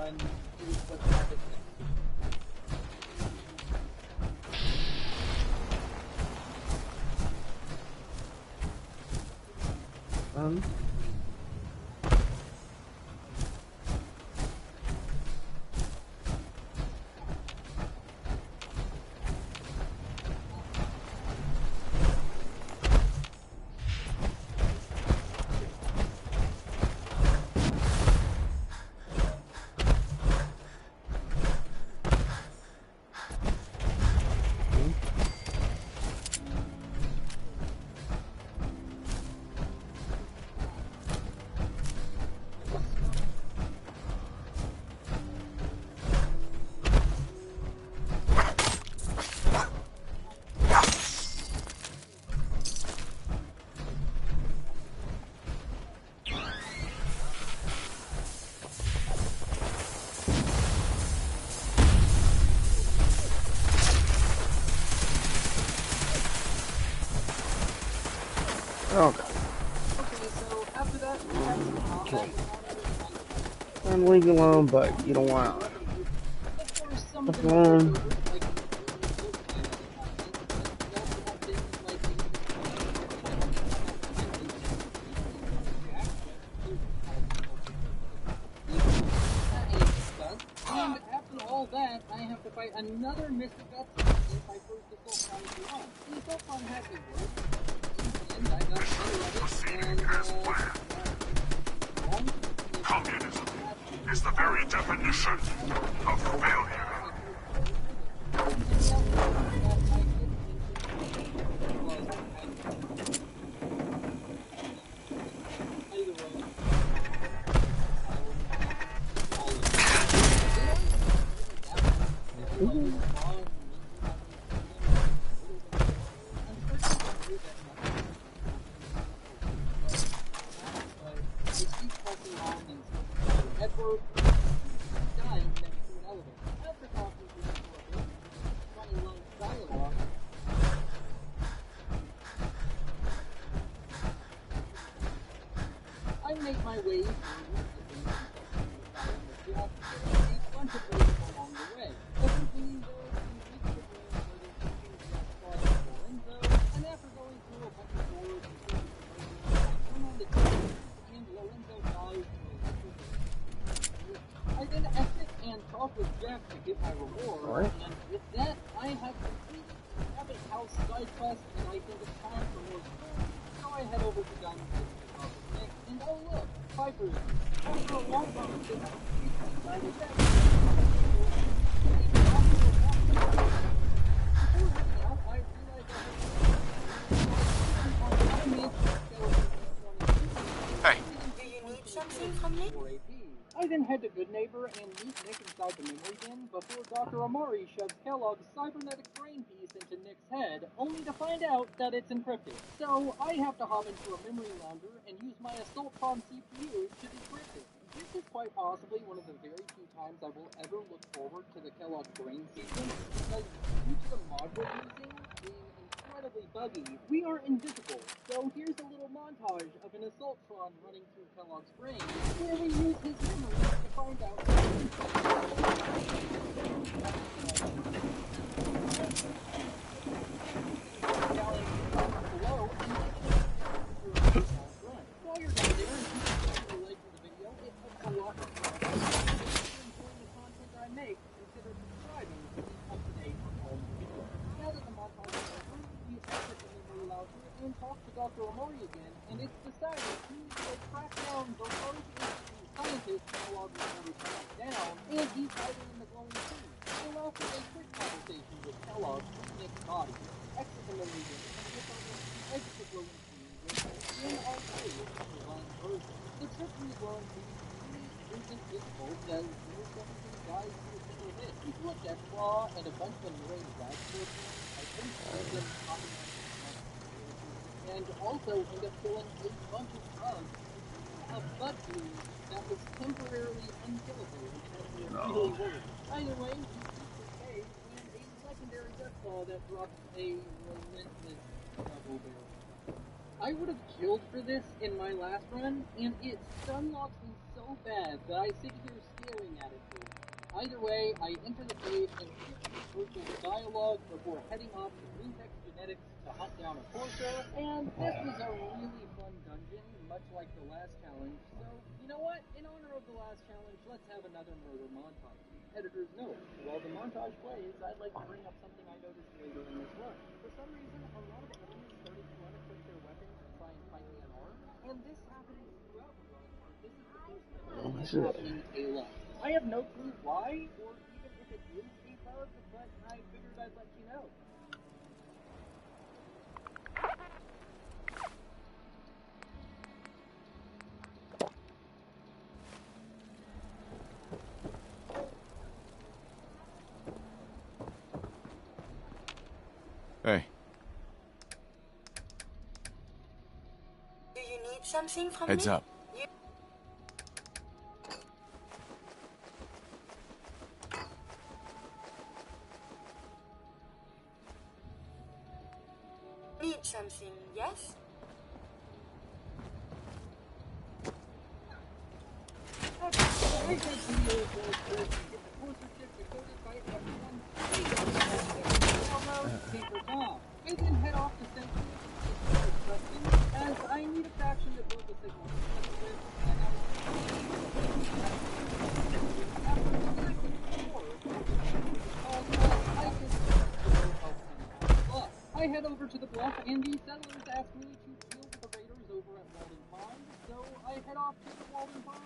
run is what's happened next. Okay. Okay, so after that, we have some combat. And leave you alone, but you don't want to. Of course, some of That's them are alone. like and after all that, I have to fight another Mr. Gutsy against my first assault on the one. The assault on hacking works. In the end, I got Proceeding as planned. Communism is the very definition of failure. Edward dying next to an elevator. After talking to him for a bit, funny long dialogue. I make my way through a bunch of ways along the way. Eventually, and after going through a bunch of doors I turn on the TV and Lorenzo dies. I then exit and talk with Jeff to get my reward, and with that, I have completed the Rabbit House side quest, and I think it's time for more story, so I head over to Diamond City to talk with Nick, and oh look, Piper is here. After a long conversation, I was back. Before heading out, I realized Hey. Do you need something from me? I then head to Good Neighbor and meet Nick inside the memory bin before Dr. Amari shoves Kellogg's cybernetic brain piece into Nick's head, only to find out that it's encrypted. So I have to hop into a memory launder and use my Assaultron CPU to decrypt it. This is quite possibly one of the very few times I will ever look forward to the Kellogg brain sequence, because due to the mod we're using being incredibly buggy, we are invisible. So here's a little montage of an Assaultron running through Kellogg's brain, where we use his memories to find out. While you're down there and keep liking the video, it helps a lot. If you're enjoying the content I make, consider subscribing to be up to date on all new videos. Now that the montage is over, we exit the memory lounger and talk to Dr. Amori again, and it's decided he needs to track down the rogue scientist Kellogg was never tracked down, and he's hiding in the glowing tree. So after a quick conversation with Kellogg, Nick's body, exit the memory bin and get over to the edge of the glowing tree where in our series design version. The trick we learned isn't difficult, as most everything dies to a single hit. If you eject claw and a bunch of annoying lag portions, I think them popping on and also end up killing a bunch of bugs, including a bug glue that was temporarily unkillable, which had me really worried. Either way, we keep the cave and a legendary death claw that drops a relentless double barrel. I would have killed for this in my last run, and it stun locks me so bad that I sit here staring at it for a while. Either way, I enter the cave and skip through virtual dialogue before heading off to Greentex Genetics to hunt down a Corso, and this was a really fun dungeon, much like the last challenge, so, you know what? In honor of the last challenge, let's have another murder montage. Editor's note, while the montage plays, I'd like to bring up something I noticed later in this run. For some reason, a lot of enemies started to unequip their weapons and try and fight me unarmed, and this happens throughout the run, but this is the first time it's happening a lot. I have no clue why, or even if it is a bug, but I figured I'd let you know. Hey. Do you need something from Heads me? up. Need something, yes? I then head off to St. as I need a faction to build a signal. I head over to the bluff, and the settlers ask me to deal with the raiders over at Walden Pond, so I head off to the Walden Pond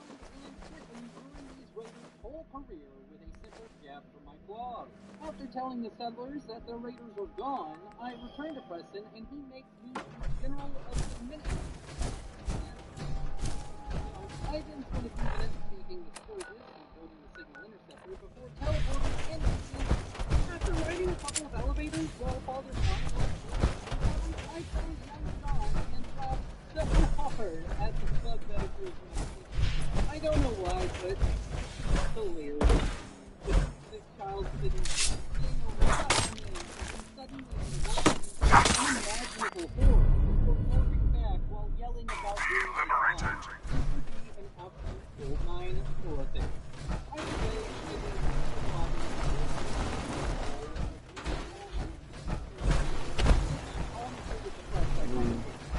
and quickly ruin these raiders' whole career with a simple jab from my claws. After telling the settlers that the raiders are gone, I return to Preston, and he makes me the general of the Minutemen. I then spend a few minutes speaking with soldiers and building the signal interceptor before teleporting in. After riding a couple of elevators while Father John was I found young John and laughed so hard at the bug that occurs in my team. I don't know why, but it's hilarious. This child sitting over at me and suddenly unimaginable horror before morphing back while yelling about being liberated. This would be an absolute goldmine for a thing. Either way, it is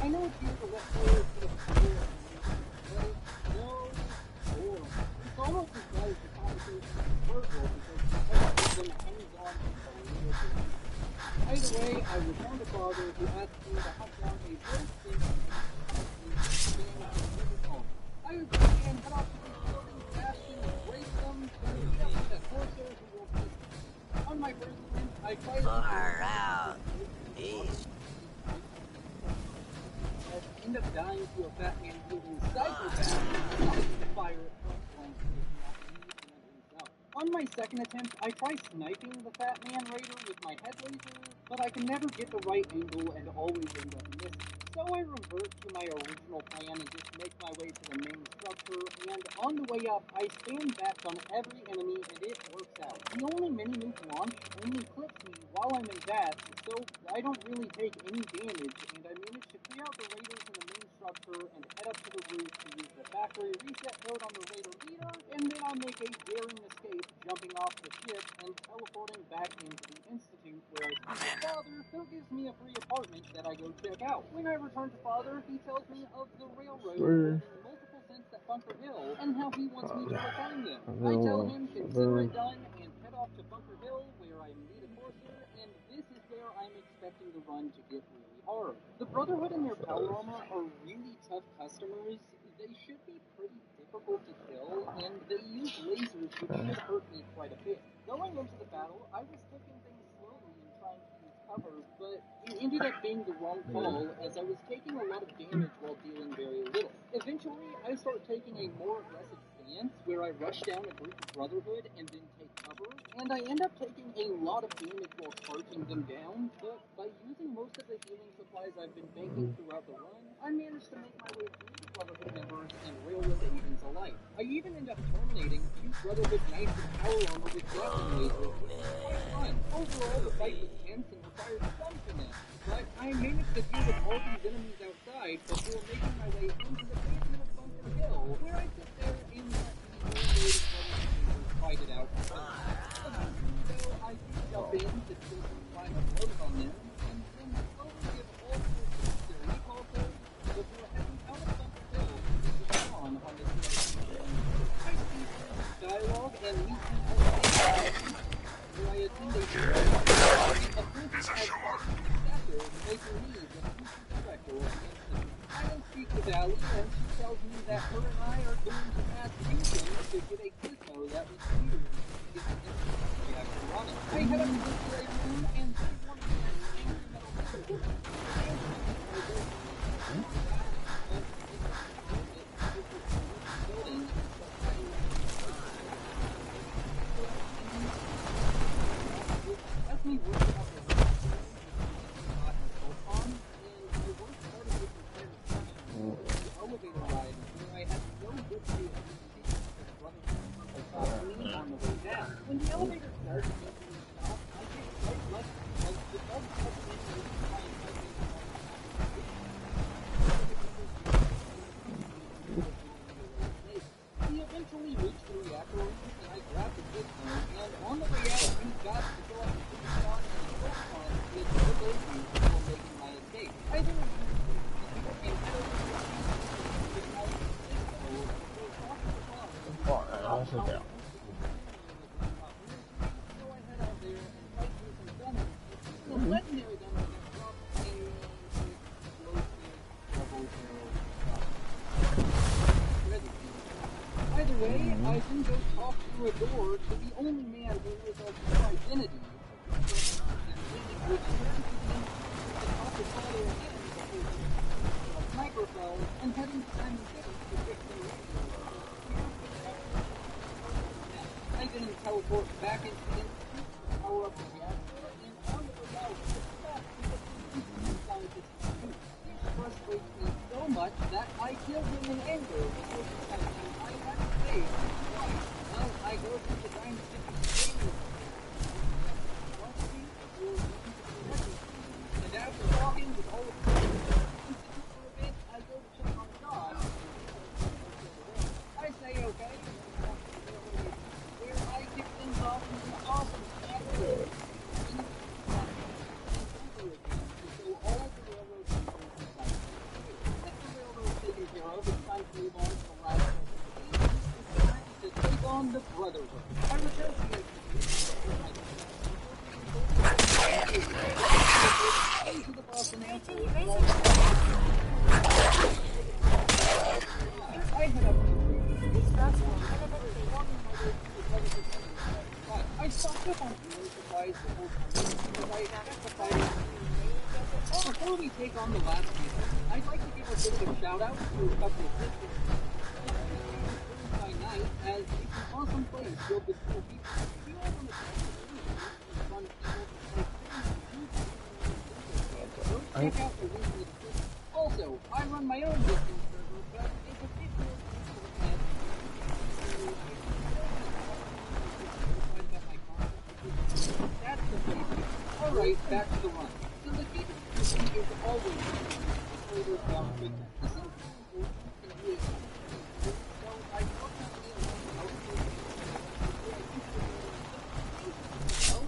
I know it's here to let players put a score on the but no score. It's almost as bad as the conversation is verbal because most of them hangs on to a little bit. Either way, I return to Father, who asks me to hunt down a very thing I would and head off to these buildings, bastions, raid them, and the Corsairs who will be. On my first attempt, I quietly far out. End up dying to a fat man wielding psychopath fire at point blank himself. On my second attempt, I try sniping the fat man raider with my head laser, but I can never get the right angle and always end up missing. So I revert to my original plan and just make my way to the main structure, and on the way up, I stand back on every enemy, and it works out. The only mini-nuke launch only clips me while I'm in VATS, so I don't really take any damage, and I manage to clear out the raiders in the main structure and head up to the roof to use the factory reset code on the raider leader, and then I make a daring escape, jumping off the ship and teleporting back into the Institute, where I speak to Father, who gives me a free apartment that I go check out. When I return to Father, he tells me of the railroad holding multiple cents at Bunker Hill and how he wants me to return them. I tell him consider it done and head off to Bunker Hill, where I meet a Corsair, and this is where I'm expecting the run to get really hard. The Brotherhood and their power armor are really tough customers. They should be pretty difficult to kill, and they use lasers, which should hurt me quite a bit. Going into the battle, I was taking things slowly and trying to use cover, but it ended up being the wrong call, as I was taking a lot of damage while dealing very little. Eventually, I start taking a more aggressive stance, where I rush down a group of Brotherhood and then take cover, and I end up taking a lot of damage while charging them down, but by using most of the healing supplies I've been banking throughout the run, I managed to make my way through the Brotherhood members and Railroad agents alike. I even end up terminating a few Brotherhood Knights with power armor with grappling lasers, which was quite fun. Overall, the fight was tense and required some finesse, but I managed to deal with all these enemies outside before making my way into the basement of Bunker Hill, where I sit there and let the Railroad fight it out. Eventually, though, I did jump in to kill some final blows on them, and then slowly give all the necessary recall code before heading out of Bunker Hill to Sean on the CRT. I see dialogue and meet him where I attend a appointed as successor, making me the future director of the Institute. I then speak with Allie, and she tells me that her and I are going to Massachusetts to get a gizmo that was used to get the Institute reactor running. I head up to the trade room and see one of the angry metal figures. As we work up the elevator ride where I had no good view of the brother on the way down. When the elevator starts making me stop, I get quite lucky because the bug comes in and try and help me. We eventually reached the reactor room and I grabbed the gizmo, and on the way out we got to go up to the shot and the first one with no those views before making my escape. I then Either way, I then go talk through a door to the only man who knows our true identity. Microphone and heading to Simon Gibbons to fix the radio. I then teleport back into the Institute to power up the reactor, and on the way out, this frustrates me so much that I kill him in anger because I had to say twice. Well, I go through the dynasty and after talking with all of the Institute for a bit, I go to check on John. I say okay, where I kick things off with an awesome snap to show all of the railroad people inside. With the railroad taken care of, it's time to move on to the last it's time to take on the Brotherhood. I return to the I stocked up on healing supplies the whole time because I expect the fighting. Before we take on the last mission, I'd like to give a bit of a shout out to a couple of listeners. By night, as it's an awesome place filled with cool people. If you all want to fun people, check out the link in the description. Also, I run my own Discord server, but it's a bit more that's the place. Alright, back to the run. So the key to the system is always further down quicker. This is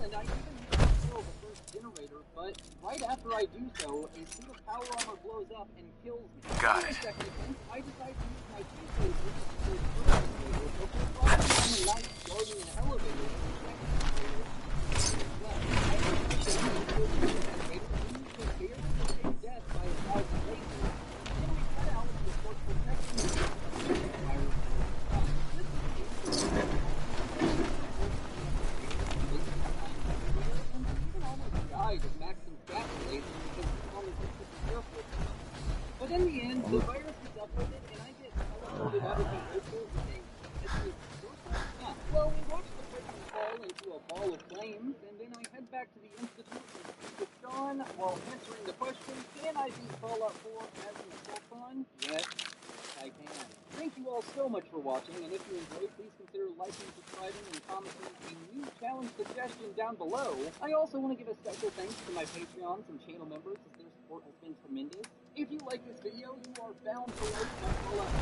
and I even kill the first generator, but right after I do so, a suit of power armor blows up and kills me. Got it. I decide to use my two phases to before crossing on the night guarding an elevator. Death by a thousand lasers. Then we cut out to report protection. Of Maxim's gas lasers because it's only careful. But in the end, the virus is uploaded and I get teleported out of the airport saying, well, we watched the person fall into a ball of flames, and then I head back to the Institute and speak with Sean while answering the question, can I beat Fallout 4 as an assault run? Yes, I can. Thank you all so much for watching, and if you enjoyed, please consider liking, subscribing, and commenting a new challenge suggestion down below. I also want to give a special thanks to my Patreons and channel members as their support has been tremendous. If you like this video, you are bound to like my Fallout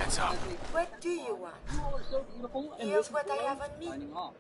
4. Heads up. What do you want? You all are so beautiful, and Here's this is what I Roy have on me. signing off.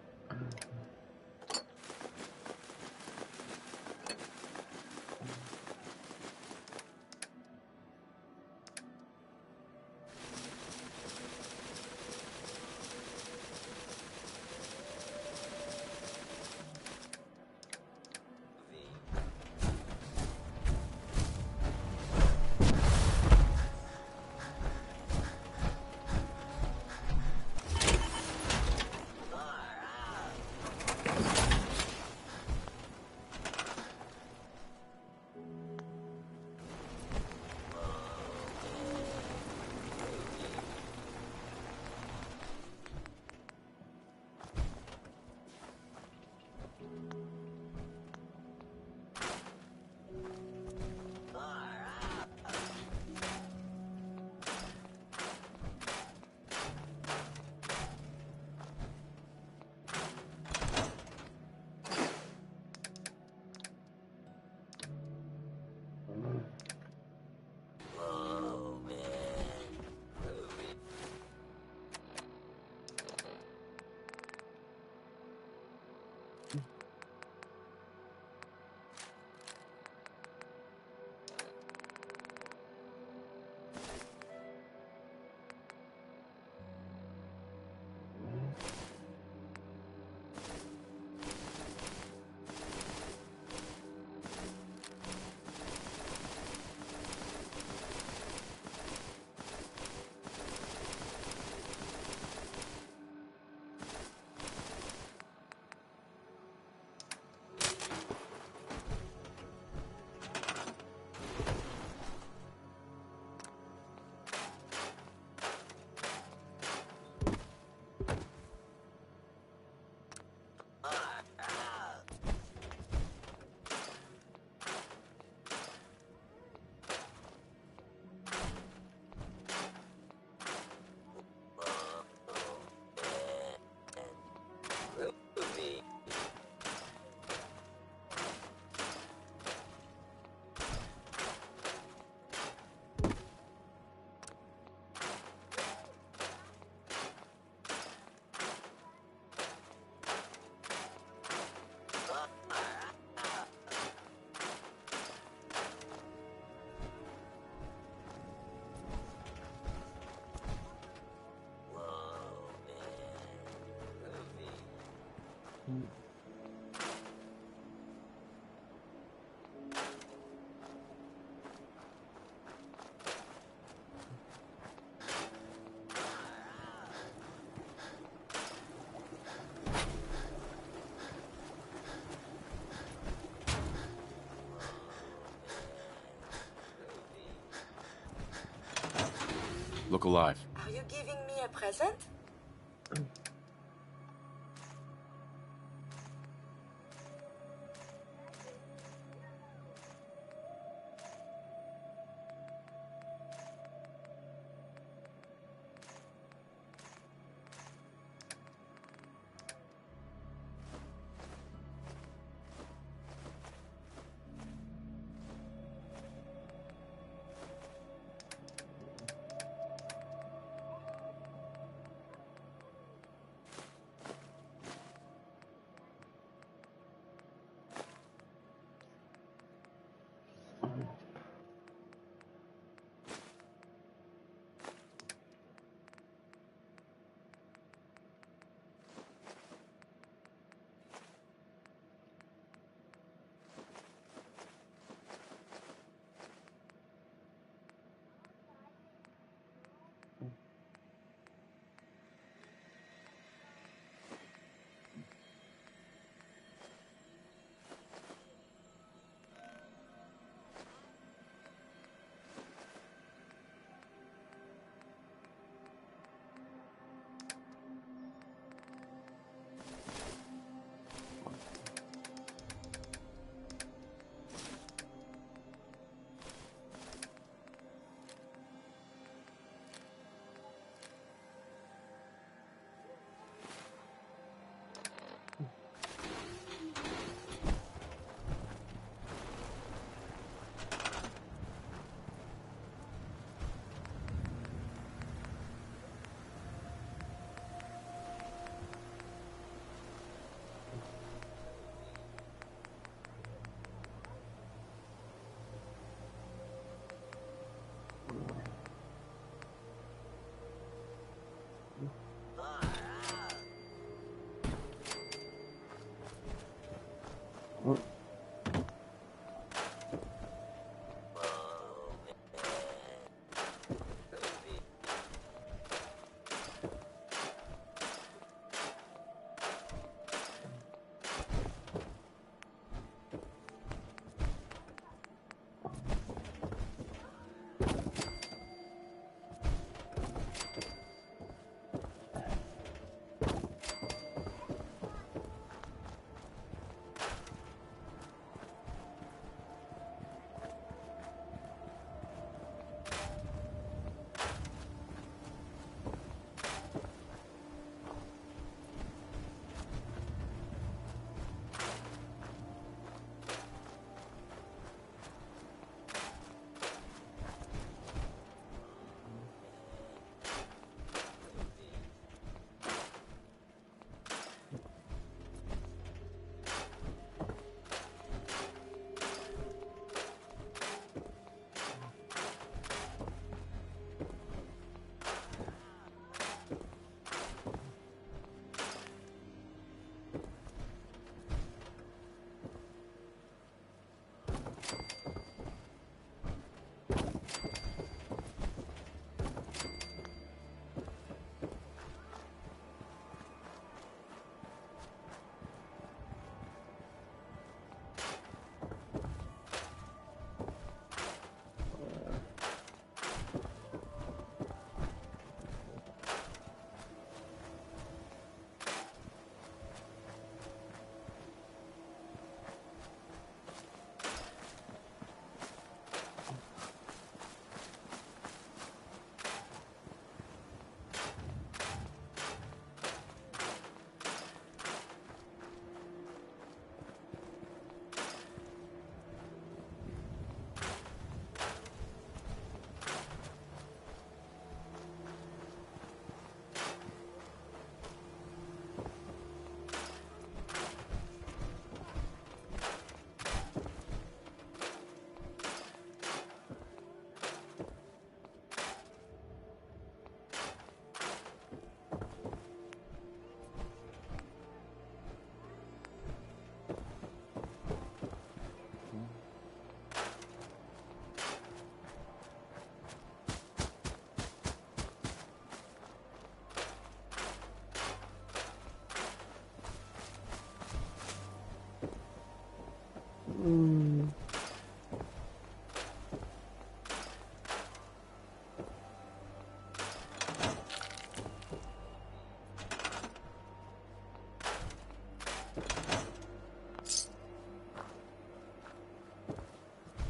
Look alive. Are you giving me a present?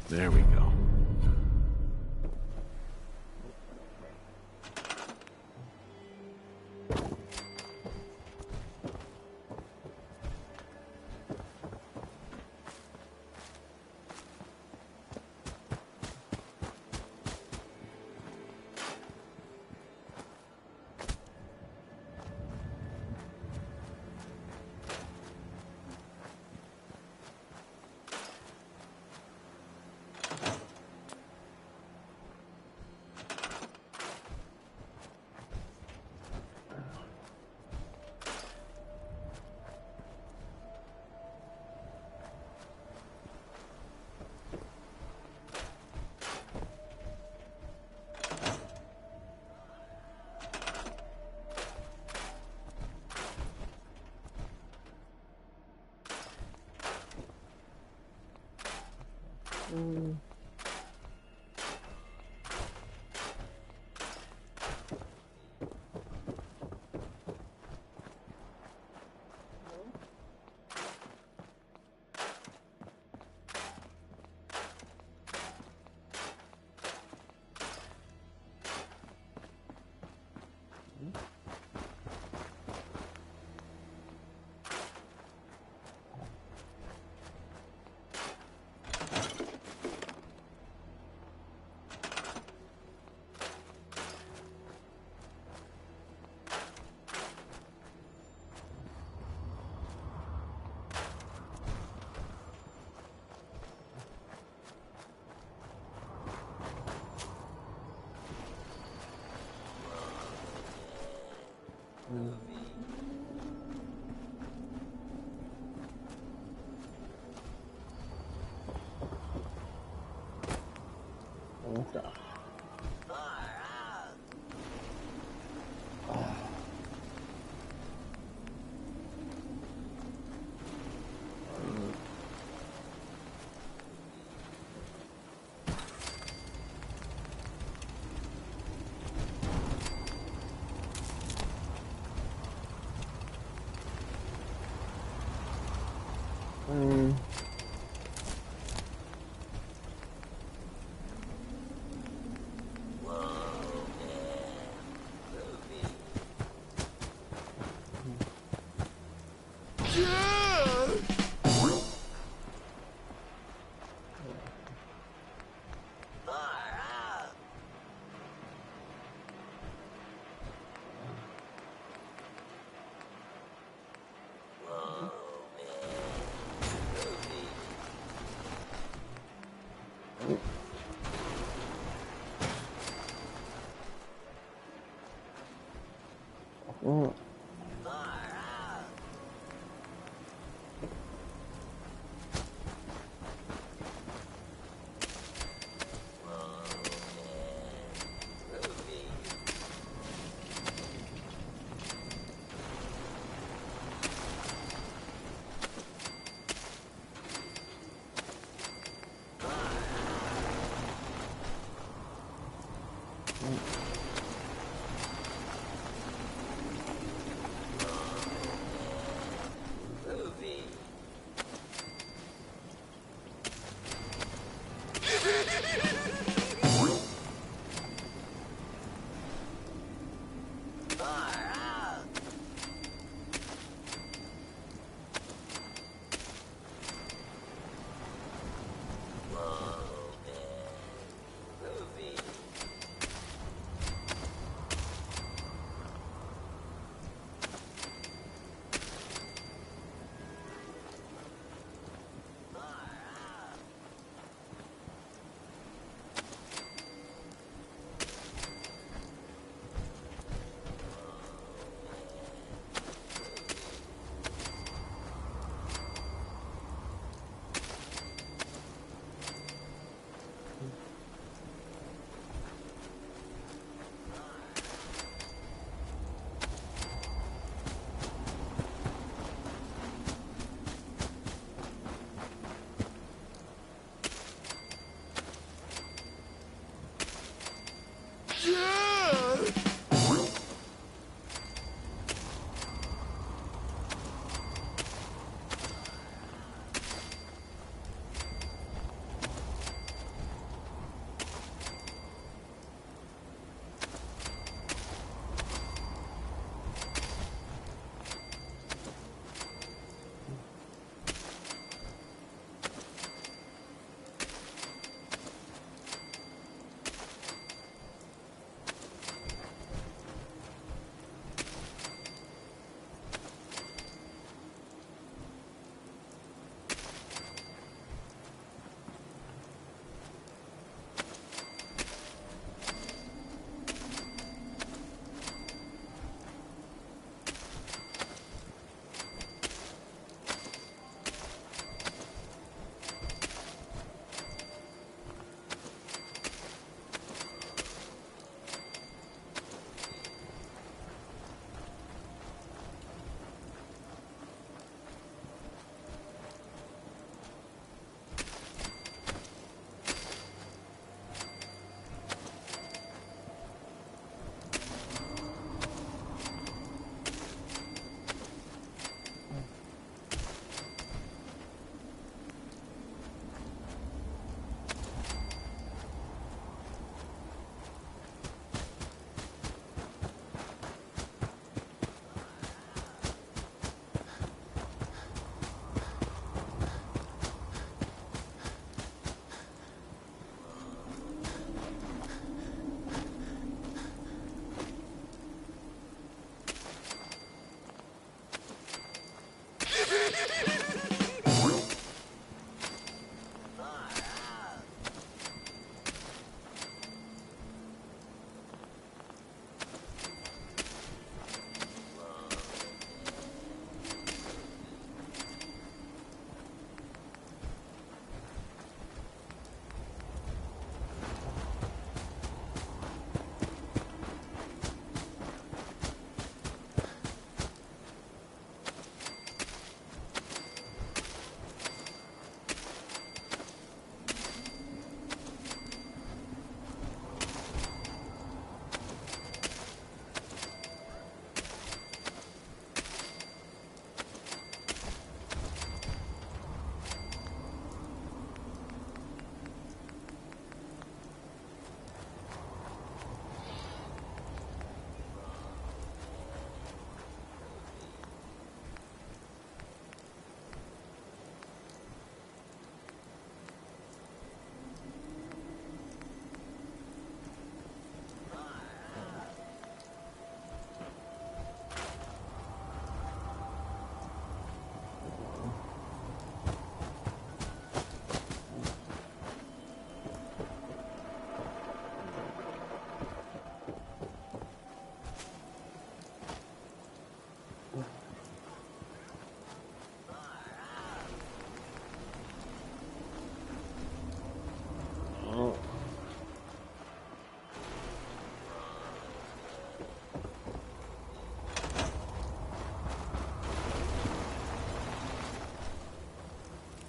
There we go.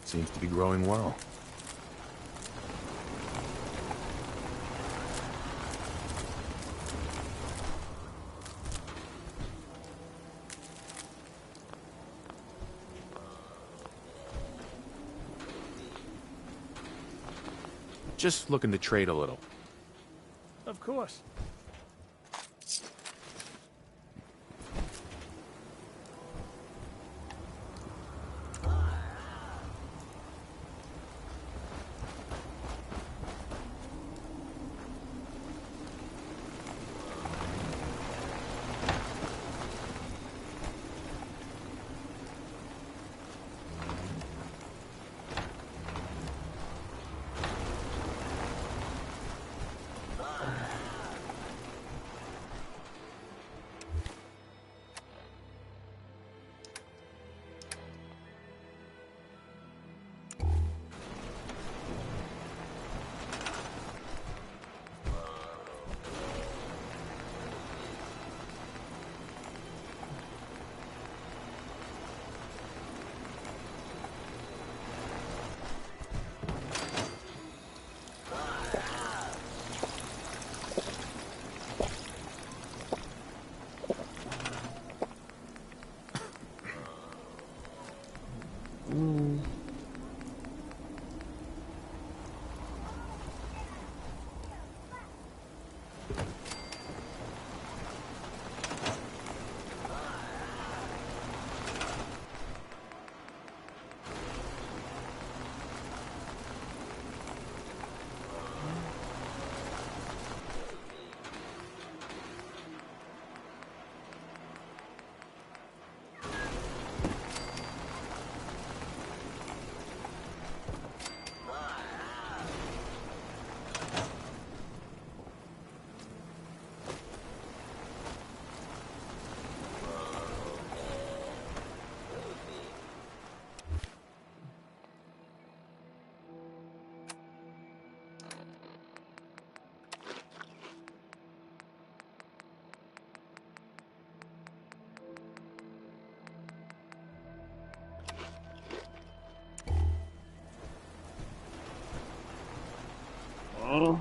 Seems to be growing well. Just looking to trade a little. Of course. Oh.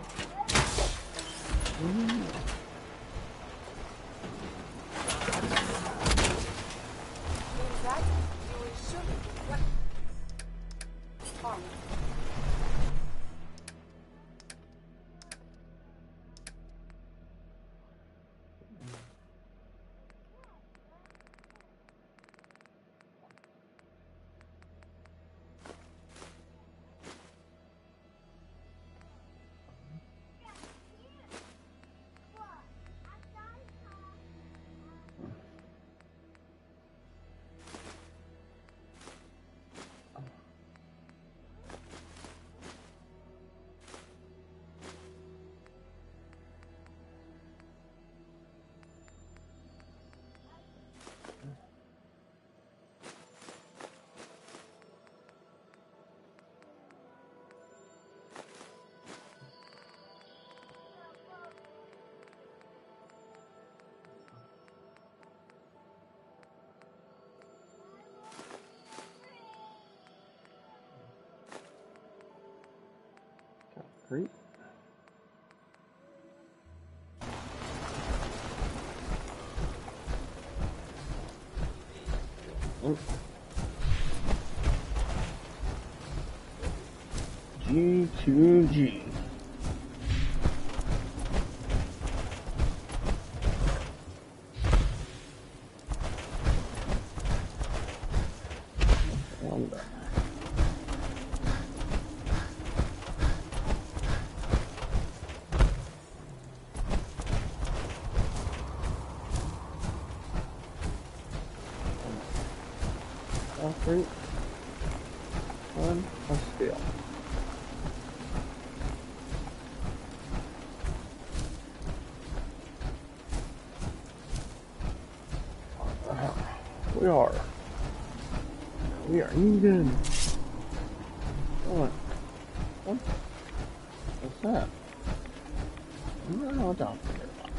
Great. Oh. G2G. Fruit, one, a steel. We are even. What? What's that? I don't know what I'm thinking about.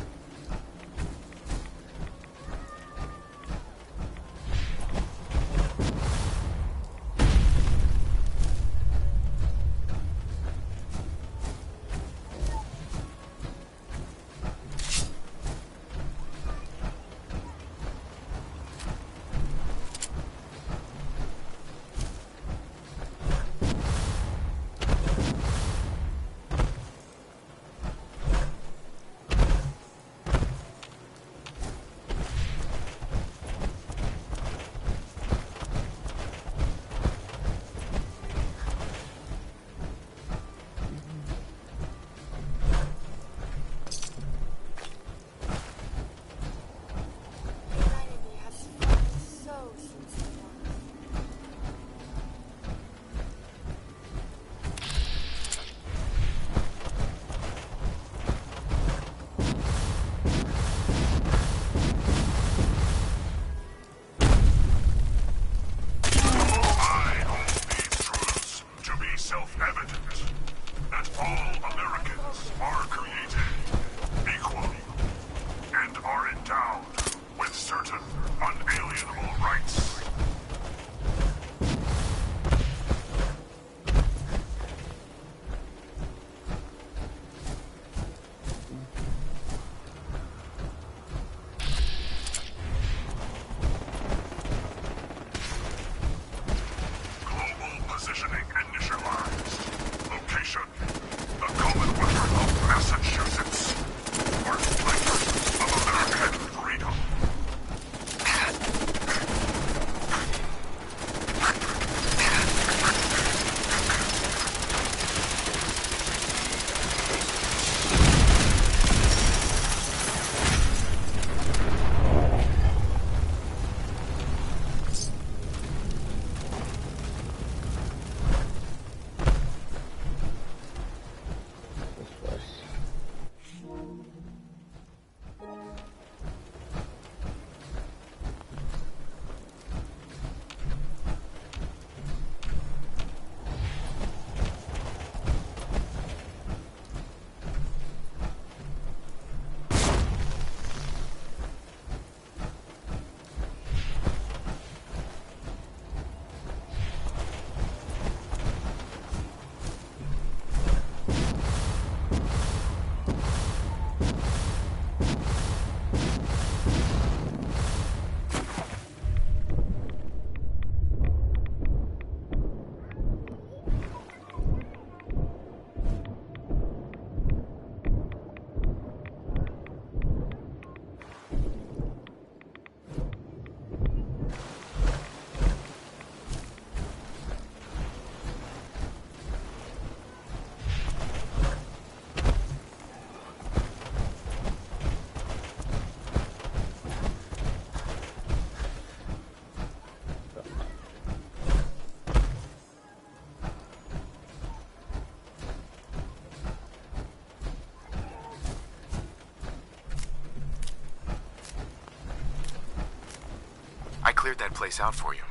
cleared that place out for you.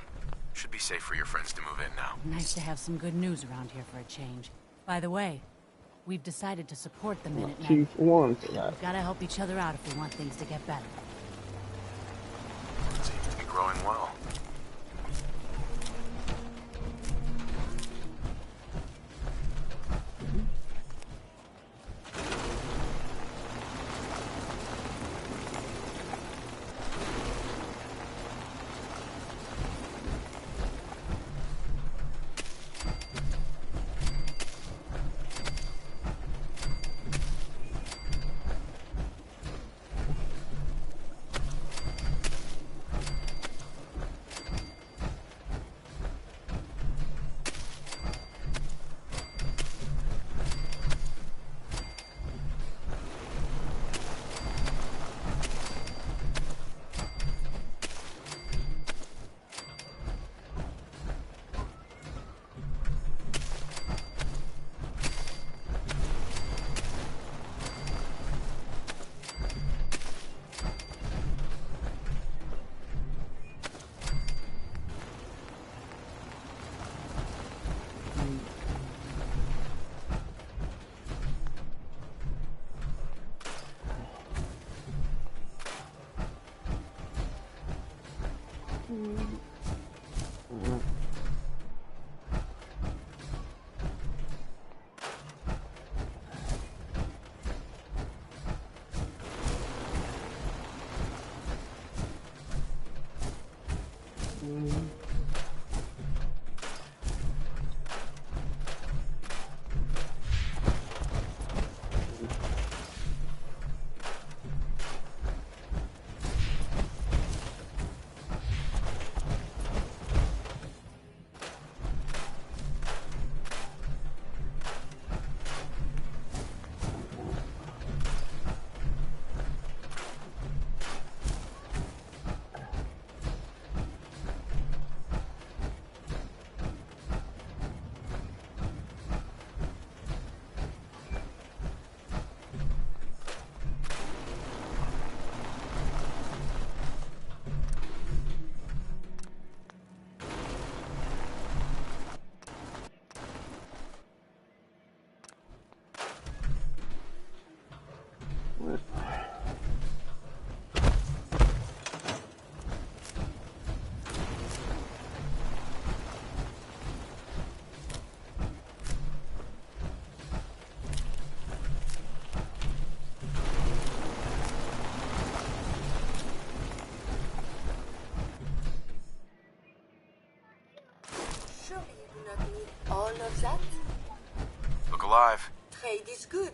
Should be safe for your friends to move in now. Nice to have some good news around here for a change. By the way, we've decided to support the Minutemen. Chief warned for that. We've got to help each other out if we want things to get better. Seems to be growing well. All of that? Look alive. Trade is good.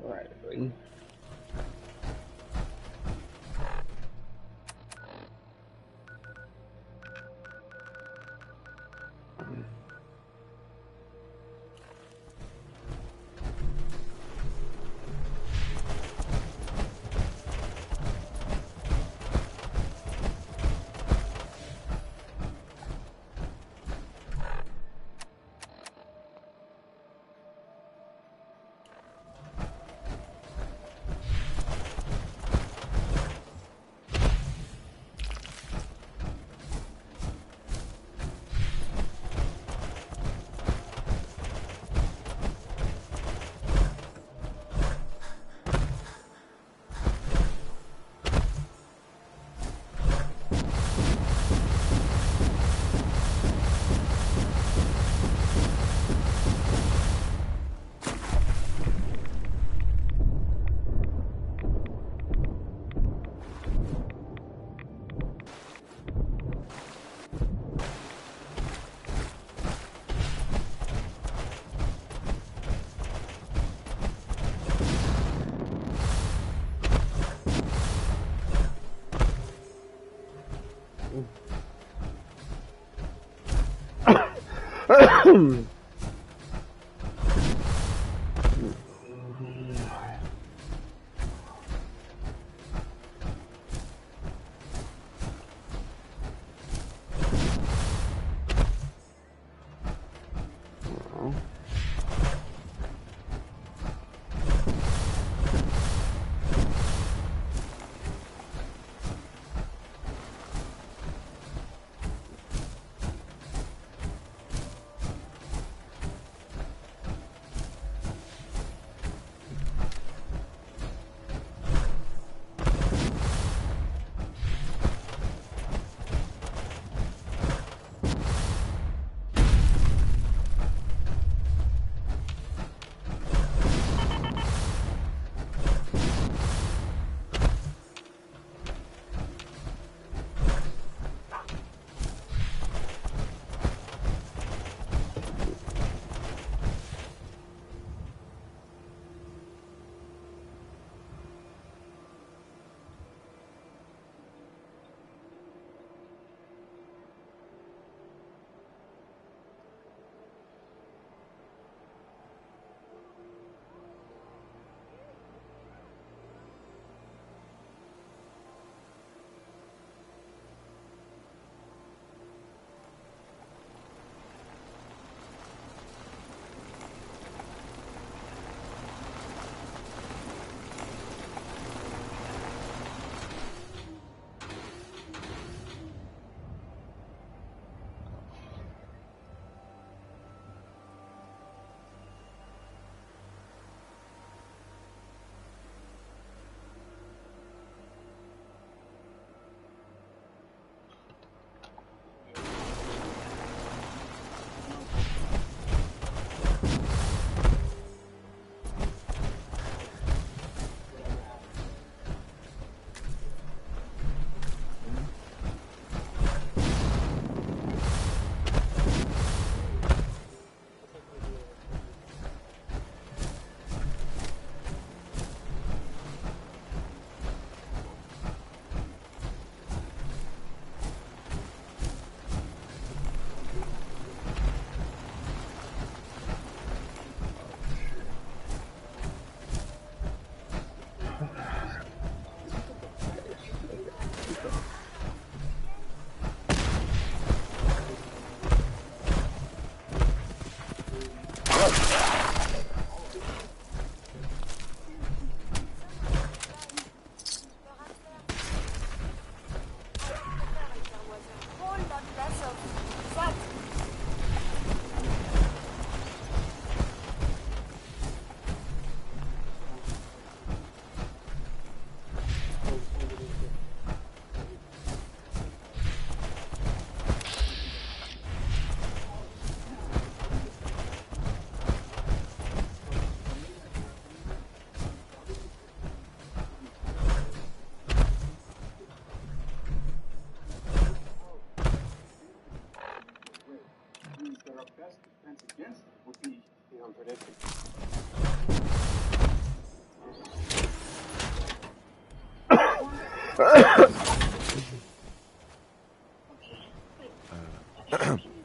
Right.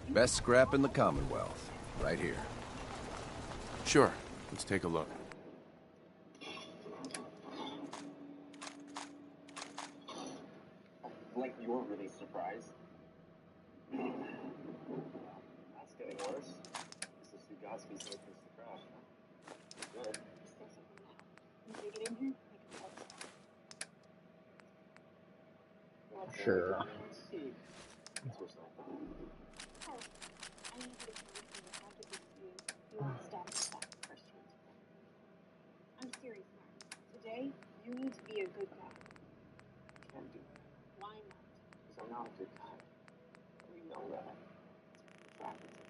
Best scrap in the Commonwealth, right here. Sure, let's take a look. Like you're really surprised. That's getting worse. This is Sugatsky's latest to crash. Good. Take it in here. Sure. Let's see. What's your stuff? Oh, I need you to promise me that after this year, you won't stop at the first chance. I'm serious, Martin. Today, you need to be a good guy. I can't do that. Why not? Because I'm not a good guy. We know that. It's attracted to me.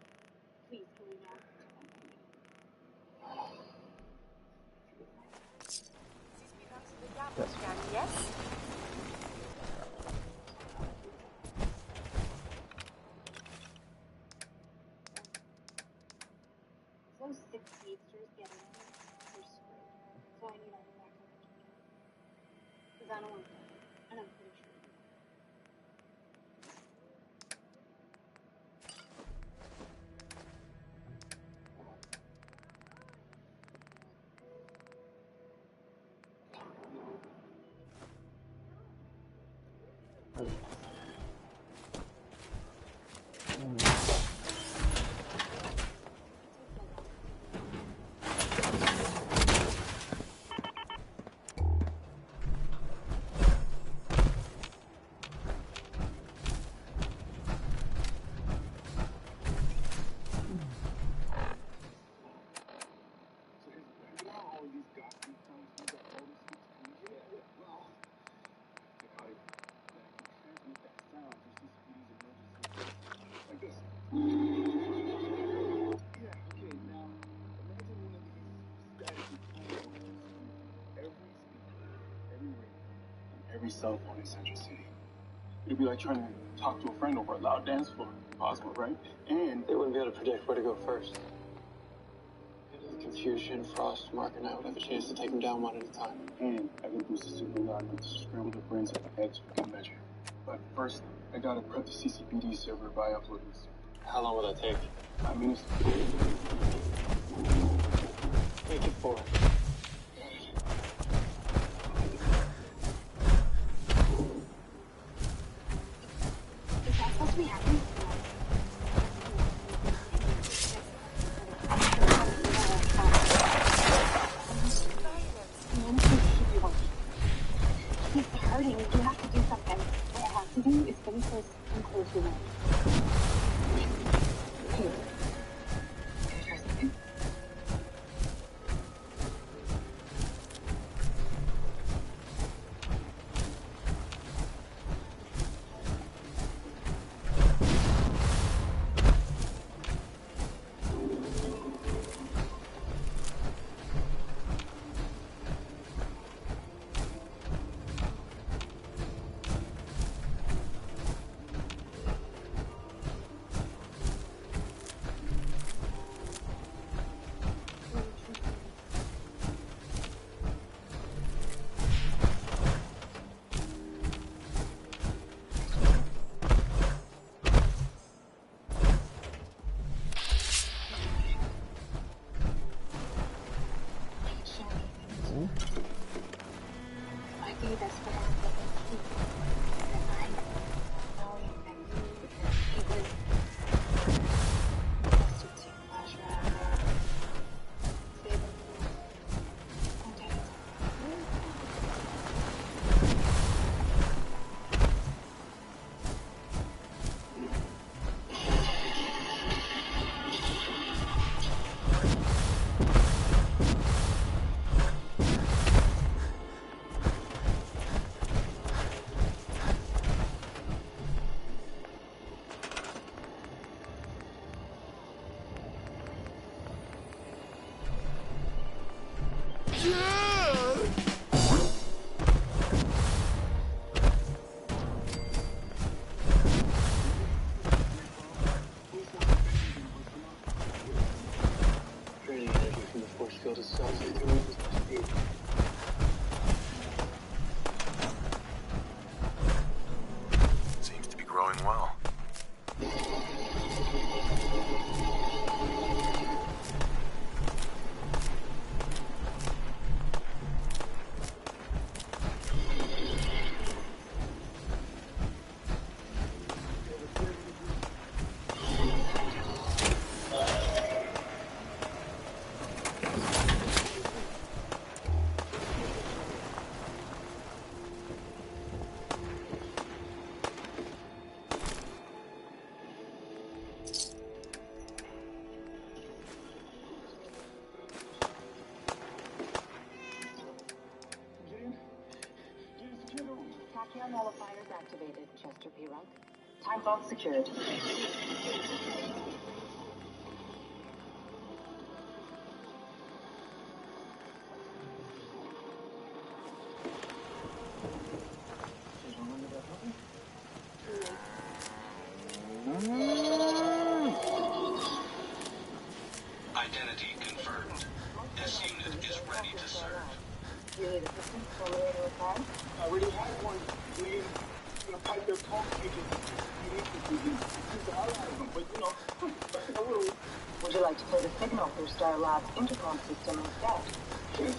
Please, can we not? This becomes the garbage can, yes? Those 6 speedsters get in here, they're screwed. So I need all the backup that you can. Because I don't want to die. And I'm pretty sure you will. Every cell phone in Central City. It'd be like trying to talk to a friend over a loud dance floor. Impossible, right? And they wouldn't be able to predict where to go first. The confusion, Frost, Mark, and I would have a chance to take them down one at a time. And I would use the signal loud enough to scramble their brains at the edge for good measure. But first, I gotta prep the CCPD server by uploading this. How long will that take? 5 minutes. Make it 4. Supposed to be happening. He's hurting. You have to do something. What I have to do is finish this and close your mouth. Hey, can I try something? Seems to be growing well. Tachyon nullifiers activated, Chester P. Ruck. Time vault secured. Identity confirmed. This unit is ready to serve. You need assistance formulating a plan? I already had one. We gonna pipe their pump agent. But you know, a little. Would you like to play the signal through Star Lab's intercom system instead? Yes,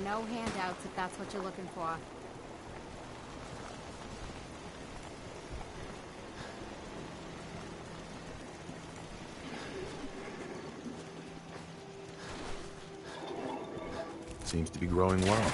No handouts if that's what you're looking for. Seems to be growing well.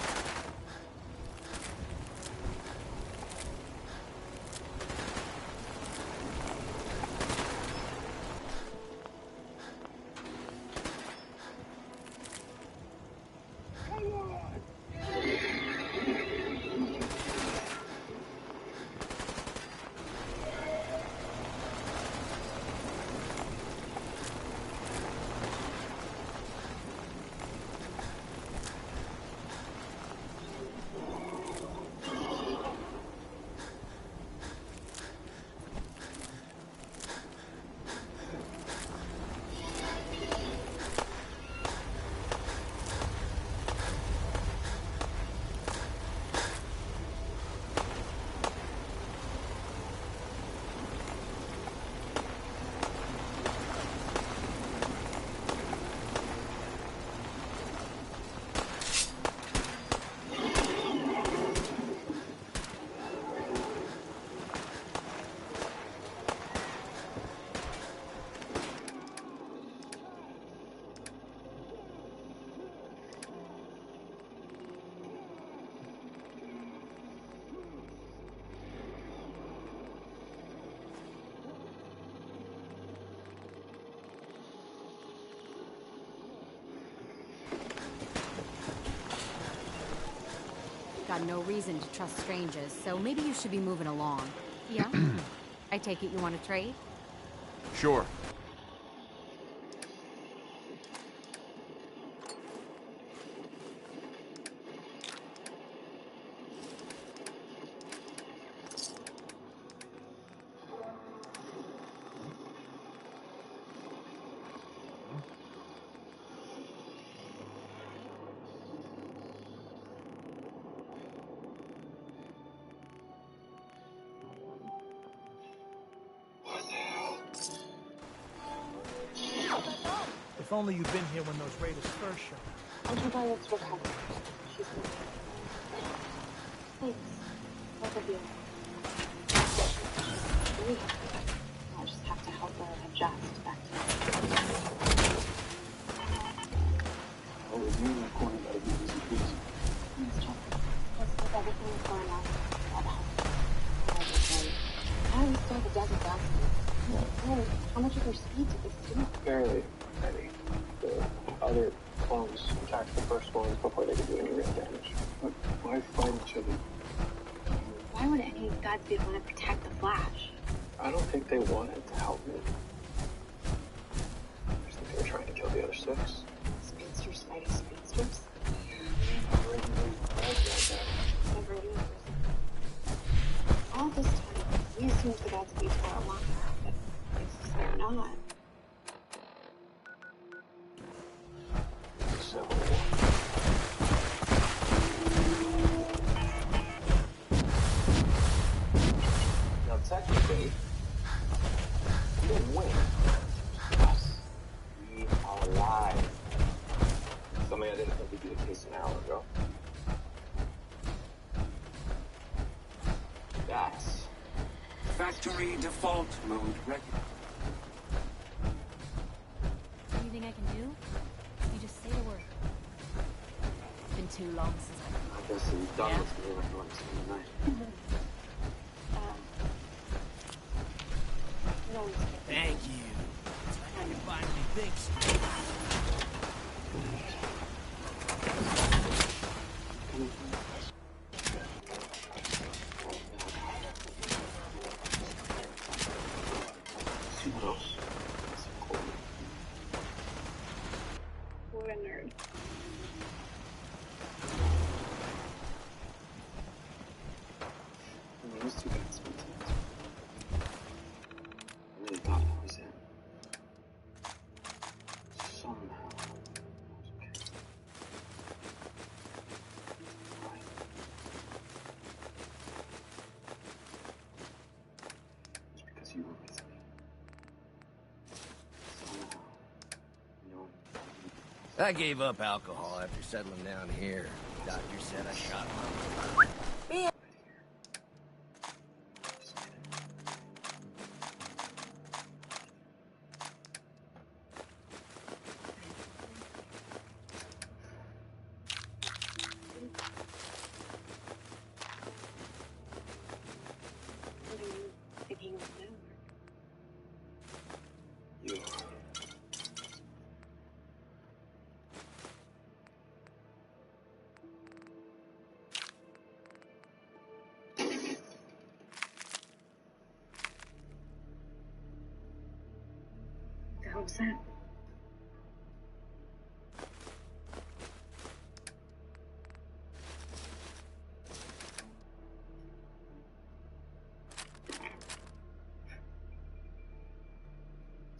Got no reason to trust strangers, so maybe you should be moving along. Yeah? I take it you want to trade? Sure. If only you'd been here when those raiders first showed up. Antibiotics were covered. She's good. Thanks. Both of you. I'll just have to help her adjust back to Oh, with you in the corner, that'll be easy peasy. Thanks, John. Plus, with everything that's going on, all the help. I was going to desert last week. Oh, how much of their speed did this do? Barely any. The other clones attacked the first ones before they could do any real damage. But why fight each other? Why would any Godspeed want to protect the Flash? I don't think they wanted to help me. I just think they were trying to kill the other six. Speedsters fighting speedsters? Never knew. All this time, we assumed the Godspeeds were alive, but it's they're not. So... Now, technically, we didn't win. Us. We are alive. Something I didn't think would be the case an hour ago. That's Factory default mode record. Anything I can do? You just say the word. It's been too long since I guess he's done with me like once in the night. No one's Thank you. I can finally think straight. What a nerd. Those two got some things. I really thought I was in. Somehow. I was okay. Why? It's because you were with me. Somehow. No. I gave up alcohol after settling down here. Doctor said I shot him. What are you thinking of now? You. The hell was that?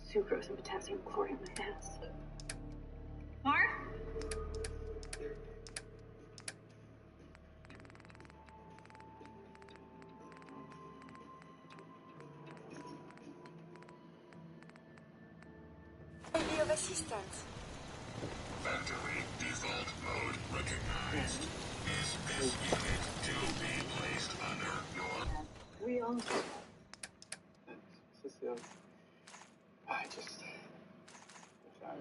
Sucrose and potassium chloride in my fast. Mark? Be of assistance. Factory default mode recognized. Is this unit to be placed under your... We all Cecile, I was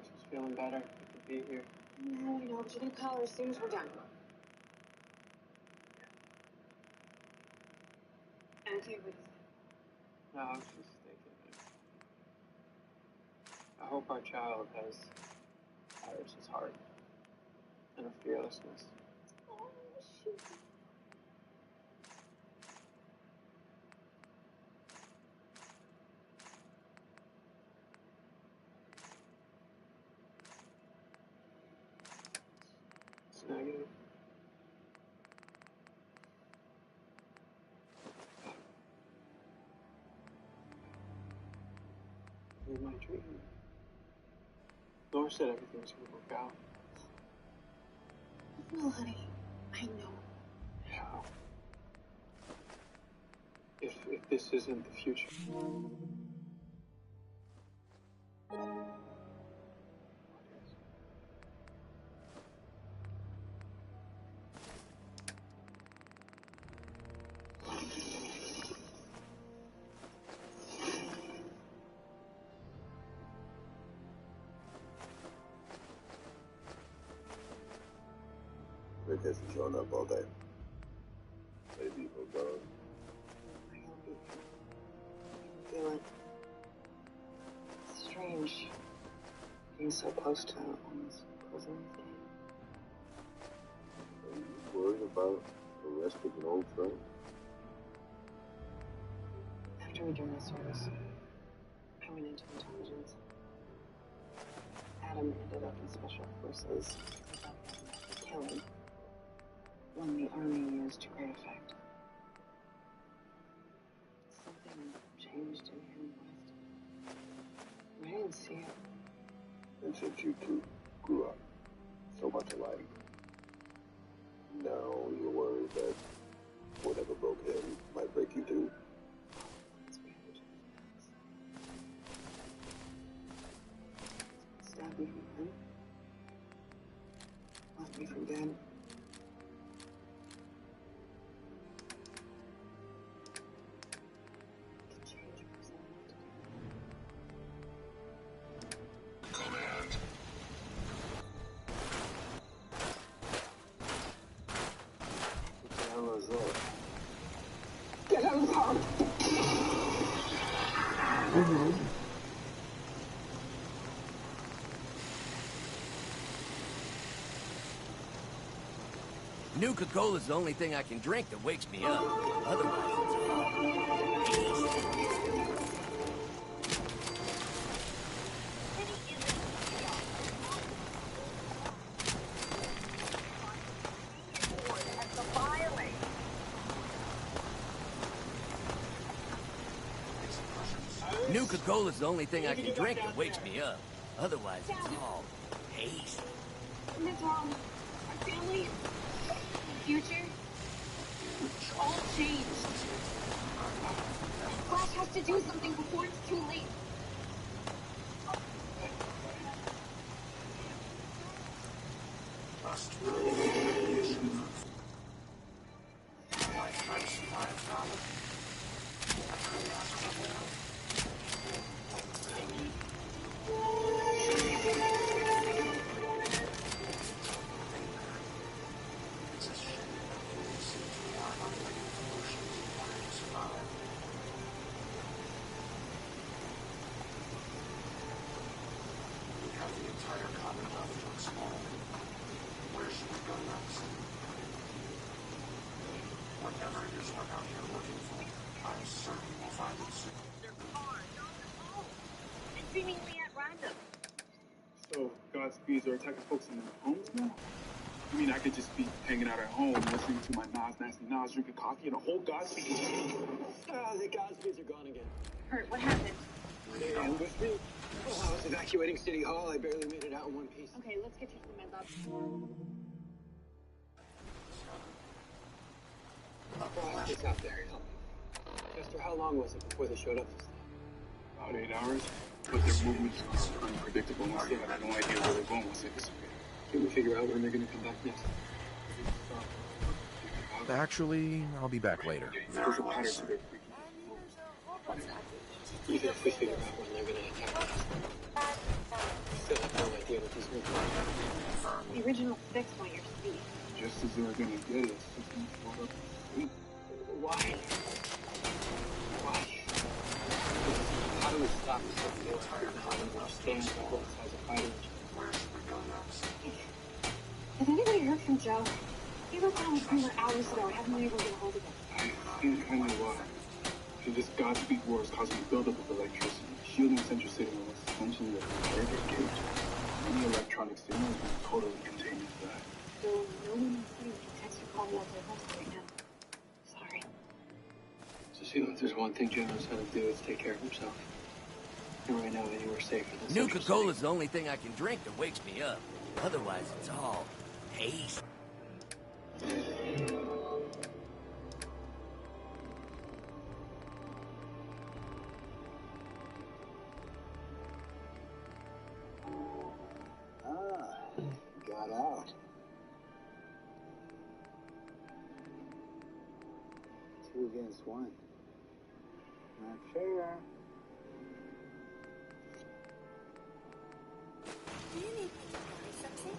just feeling better to be here. No, I know, but you're gonna call her as soon as we're done. Okay, what is it? No, I was just thinking. I hope our child has Iris's heart and her fearlessness. Oh, shoot. It's negative. We might treat him. Laura said everything was going to work out. Well, honey, I know. Yeah. If this isn't the future. Rick hasn't shown up all day. Maybe he'll go. Do it. Getting so close to almost President's Day. Are you worried about arresting an old friend? After we joined the service, I went into intelligence. Adam ended up in special forces killing one the army used to great effect. Something changed in him, West. I didn't see it. And since you two grew up so much alike, now you're worried that whatever broke him might break you too? Stop me from him. Left me from Ben. To change myself. Command. What the hell is that? Get out of the car! Nuka-Cola's the only thing I can drink that wakes me up. Otherwise, it's Nuka-Cola's the only thing I can drink that wakes me up. Otherwise, it's all haste. Miss Tom, our family, our future, it's all changed. Flash has to do something before it's too late. So, Godspeeds are attacking folks in their homes now? You mean I could just be hanging out at home, listening to my Nasty Nas, drinking coffee, and a whole Godspeed? The Godspeeds are gone again. Hurt, what happened? They ambushed me. Oh, I was evacuating City Hall. I barely made it out in one piece. Okay, let's get you to the med lab. It's out there. Jester, how long was it before they showed up? About 8 hours. But their movements are unpredictable, and I still have no idea where they're going once they disappear. Can we figure out when they're going to come back next? Actually, I'll be back later. There's a pattern to their Even if we figure out when they're going to attack us, still have no idea what these movements are. The original 6 want your speed. Just as they were going to get us. Why? Why? How do we stop this? How do we understand both sides of fighting? Has anybody heard from Joe? He wrote down his number hours ago. I haven't been able to get a hold of him. I think I know why. So this Godspeed war is causing a buildup of electricity, shielding Central City with essentially a barrier cage. Any electronic signal is totally contained into that. So no one in the city can text or call me out their house right now. Sorry. So, Sheila, if there's one thing Joe knows how to do, it's take care of himself. And right now, anywhere safer than Nuka-Cola's the only thing I can drink that wakes me up. Otherwise, it's all haste. Got out. 2 against 1. Not fair. Do you need me to buy something?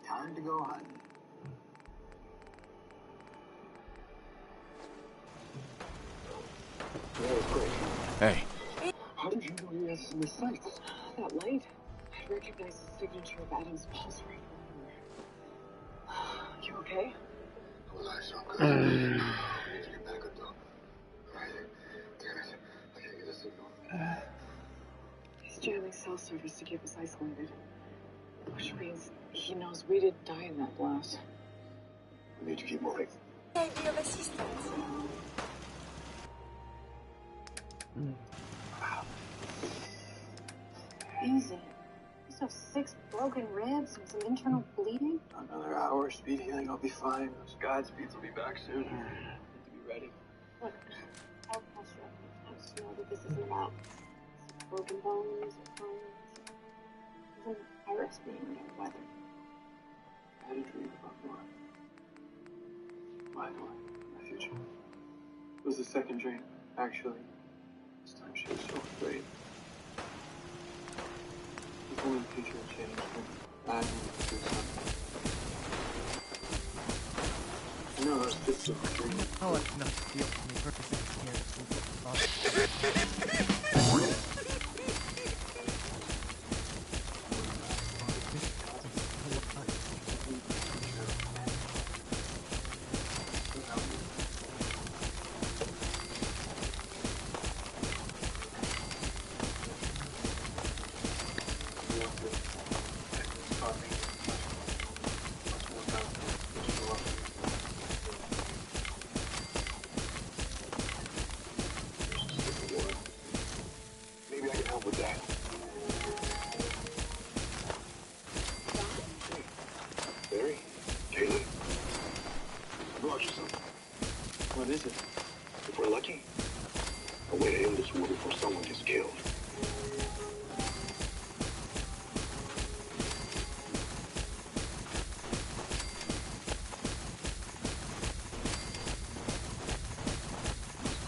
Time to go hunting. Hey. How did you know he has us in the sights? That light, I recognize the signature of Adam's pulse rate. You okay? Those eyes sound good. We need to get back up, though. Alright. Damn it. I can't get a signal. He's jamming cell service to keep us isolated. Which means he knows we didn't die in that blast. We need to keep moving. Easy. You still have 6 broken ribs and some internal bleeding? Another hour, speed healing, I'll be fine. Those Godspeeds will be back soon. Need to be ready. Look, I'll pass you up. I just know that this isn't about some broken bones or bones. Even pirates being under the weather. I had a dream about Nora. My Nora, my future. It was the second dream, actually. This time she was so afraid. If only the future had changed, then I needed to do something. I know it's just a dream. Oh, it's not a deal for me. Purpose Maybe I can help with that. Barry? Caitlin? I brought you something. What is it? If we're lucky, a way to end this war before someone gets killed.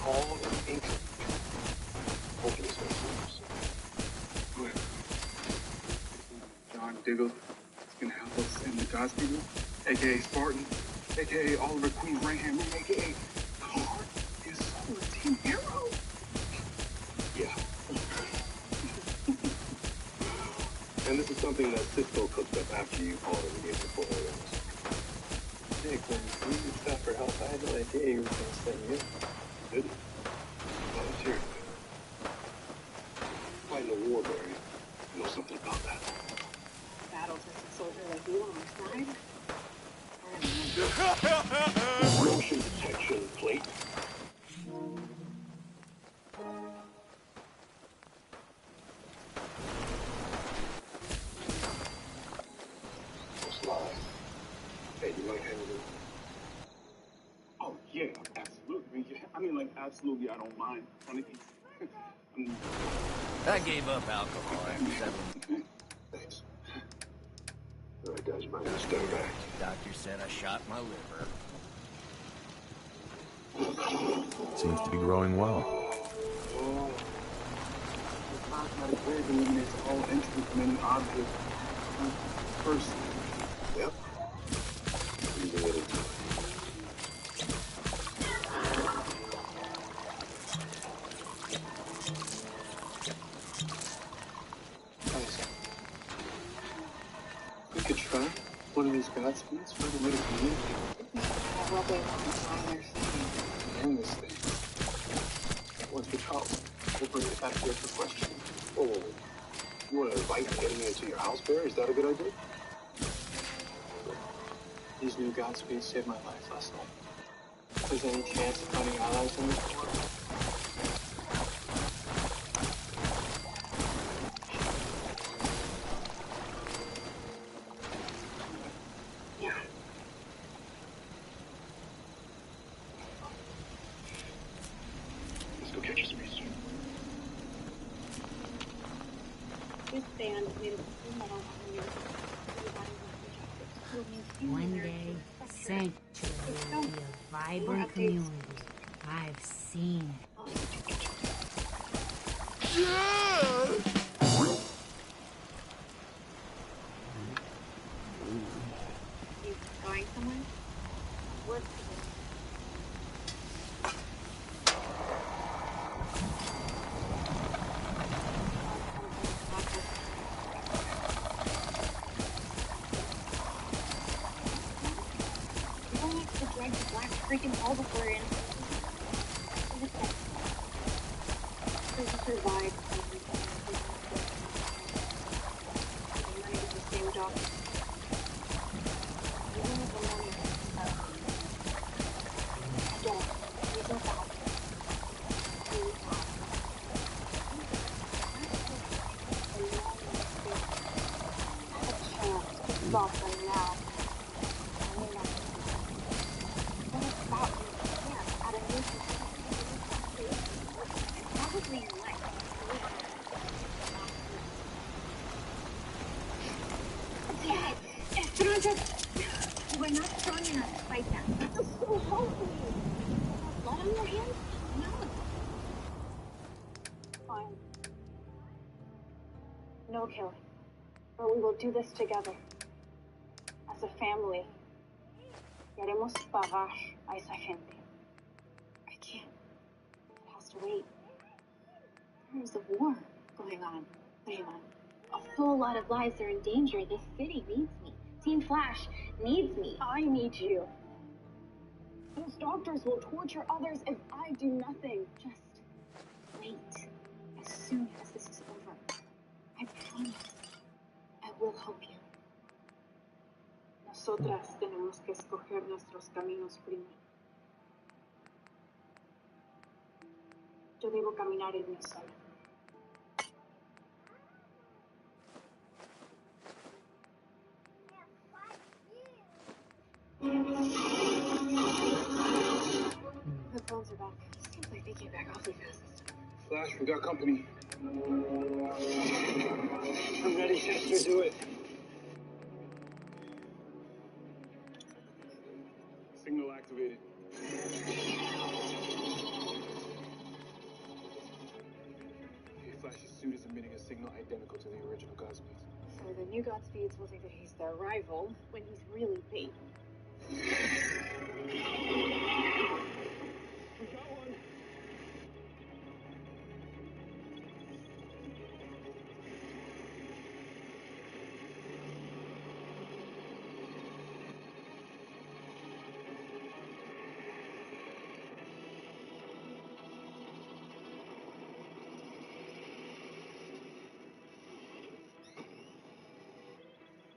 All an ancient. Hopefully this makes sense. Good. John Diggle is gonna help us in the Godspeed War, aka Spartan, aka Oliver Queen's right hand man, aka the heart and soul of Team Hero. Yeah. And this is something that Cisco cooked up after you called him and gave the full orders. Dick, when we reached out for help, I had no idea you were gonna send you. Did he? Volunteered. Fighting a war, Barry. You know something about that. Battle-tested soldier like you on the side? Motion detection plate. What's live? Hey, you like having it? Oh yeah, absolutely. I mean, like, absolutely, I don't mind. Honestly, I gave up alcohol after 7. Thanks. All right, guys, you might want to stay back. Doctor said I shot my liver. Seems to be growing well. oh, the automatic wave eliminates all entry from any object. First, Yep. Using it in time. we could try one of these Godspeeds for the way to communicate. What they want is why they're fighting. End this thing. Once we talk, we'll bring it back here for questioning. Whoa, whoa, whoa. You want to invite the enemy into your house, Barry? Is that a good idea? These new Godspeeds saved my life last night. If there's any chance of finding allies in this war, Let's go catch a space suit. This band made a metal One day, Sanctuary will be a vibrant community. I've seen it. You going somewhere? Work to do. red to black freaking puzzle for in. To survive everything. The money is the same job. Even with the money, I get it. These are bad. Really bad. Stop them now. I may not. What about you? Yeah, at a new probably your life. Dad, we're not strong enough to fight them. So help me. Blood on your hands? No. Fine. No killing. But we will do this together. As a family. Queremos pagar a esa gente. I can't. It has to wait. There is a war going on. Raymond. A whole lot of lives are in danger. This city needs me. Team Flash needs me. I need you. Those doctors will torture others if I do nothing. Just wait. As soon as this is over, I promise I will help you. Nosotras tenemos que escoger nuestros caminos primero. Yo debo caminar en mi sola. The phones are back. Seems like they came back awfully fast this time. Flash, we got company. I'm ready, Jester, do it. Signal activated. Hey, Flash's suit is emitting a signal identical to the original Godspeed's. So the new Godspeeds will think that he's their rival when he's really bait. We got one.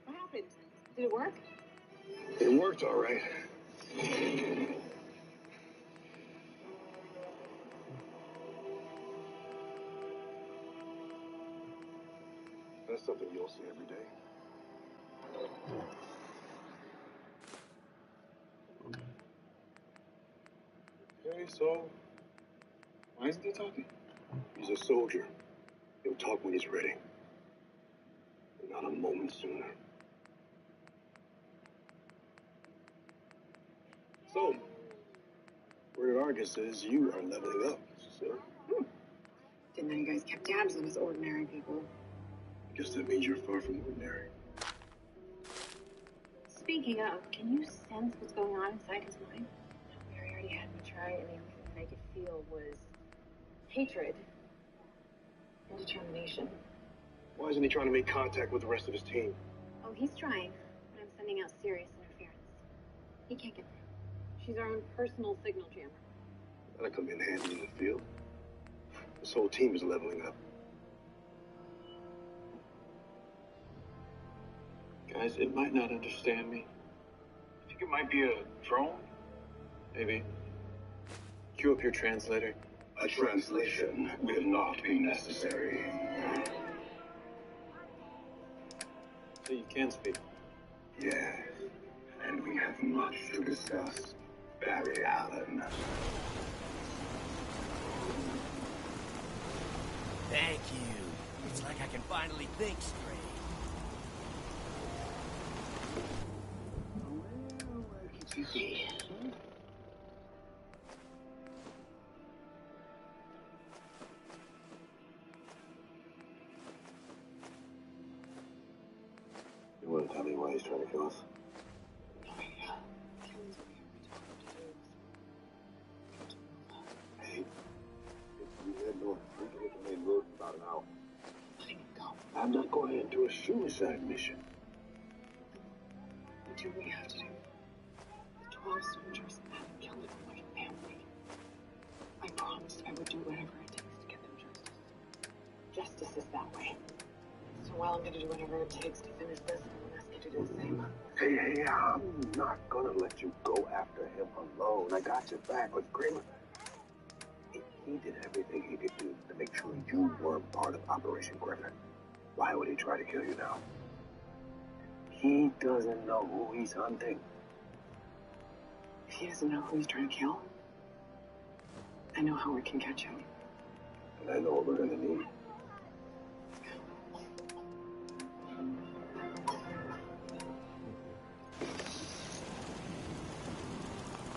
What happened? Did it work? It worked all right. That's something you'll see every day. Okay, so why isn't he talking? He's a soldier. He'll talk when he's ready. Not a moment sooner. So, word at Argus says you are leveling up, sir. Didn't know you guys kept tabs on us ordinary people. Guess that means you're far from ordinary. Speaking of, can you sense what's going on inside his mind? Barry already had me try, and the only thing I could feel was hatred and determination. Why isn't he trying to make contact with the rest of his team? Oh, he's trying, but I'm sending out serious interference. He can't get through. She's our own personal signal jammer. That'll come in handy in the field. This whole team is leveling up. Guys, it might not understand me. I think it might be a drone. Maybe. Cue up your translator. A translation will not be necessary. So you can speak. Yes, and we have much to discuss. Barry Allen. Thank you. It's like I can finally think straight. You want to tell me why he's trying to kill us? Hey, if you head north, we can hit the main road in about an hour. Letting him go. I'm not going into a suicide mission. Do what we have to do. The 12 lost trust in that and killed my family. I promised I would do whatever it takes to get them justice. Justice is that way. So while I'm gonna do whatever it takes to finish this, I'm gonna ask you to do the same. Hey, I'm not gonna let you go after him alone. I got your back, but Kramer, he did everything he could do to make sure you weren't part of Operation Griffin. Why would he try to kill you now? He doesn't know who he's hunting. If he doesn't know who he's trying to kill, I know how we can catch him. And I know what we're gonna need.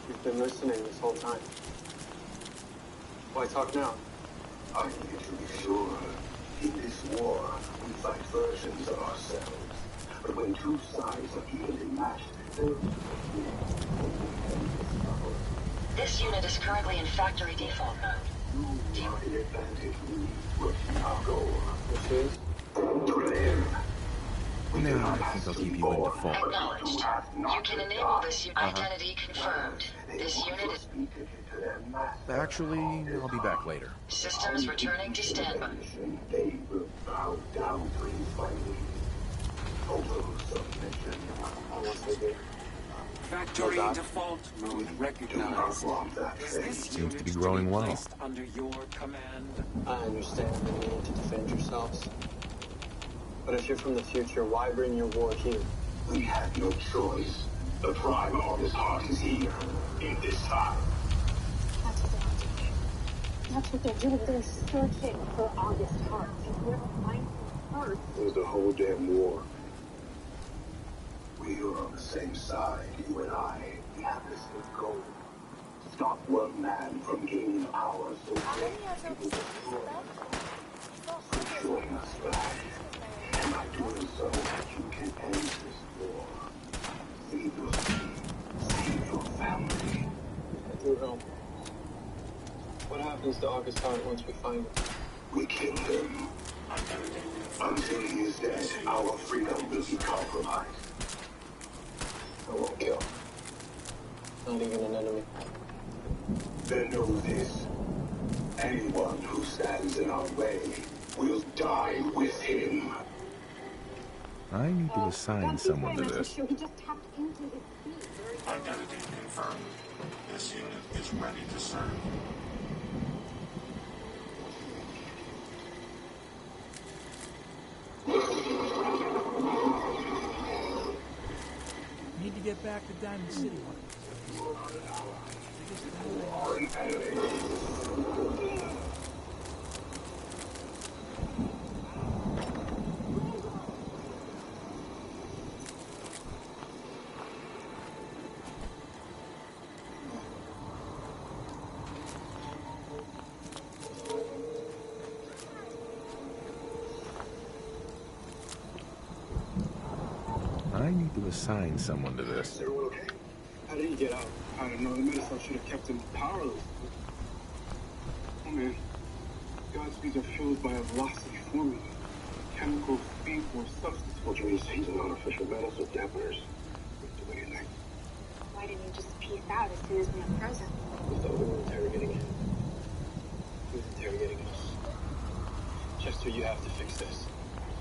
You've been listening this whole time. Why talk now? I need to be sure. In this war, we fight versions of ourselves. But when two sides are evenly matched, This unit is currently in factory default mode. the advantage we would our goal. Which is? Nah, I think I'll keep you in default. Acknowledged. You can enable this unit. Identity confirmed. This unit is... Actually, I'll be back later. Systems returning to standby. They will bow down to you finally. Total submission. Unless they do. Factory default mode recognized. Seems to be growing well. Placed under your command. I understand the need to defend yourselves. But if you're from the future, why bring your war here? We have no choice. The prime August heart is here. In this time. That's what they're doing. They're searching for August heart. And where to find him first. There's the whole damn war. We are on the same side, you and I. We have the same goal. Stop one man from gaining power so great he will destroy us. Join us back. And by doing so, you can end this war. Save your team. Save your family. Through home. What happens to August Heart once we find him? We kill him. Until he is dead, our freedom will be compromised. I won't kill. Not even an enemy. Then know this. Anyone who stands in our way will die with him. I need to assign someone to this. He just tapped into his feet. Identity confirmed. This unit is ready to serve. Need to get back to Diamond City. I need to assign someone to this. Is everyone okay? How did he get out? I don't know. The medicine should have kept him powerless. Oh man. Godspeeds are fueled by a velocity formula. Chemical FO4 substance. Which means he's an artificial medicine dampeners. What do you think? Why didn't you just peace out as soon as we went frozen? We thought we were interrogating him. He was interrogating us. Jester, you have to fix this.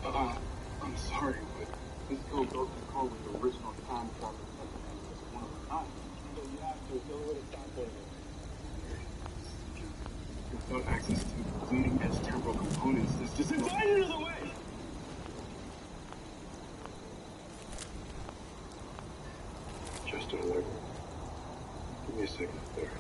I'm sorry, but this code goes to code with the original time travel as one of a kind. So you have to know what it's not going to be. Without access to leading edge temporal components, there's just invite into the way! Just a lever. Give me a second there.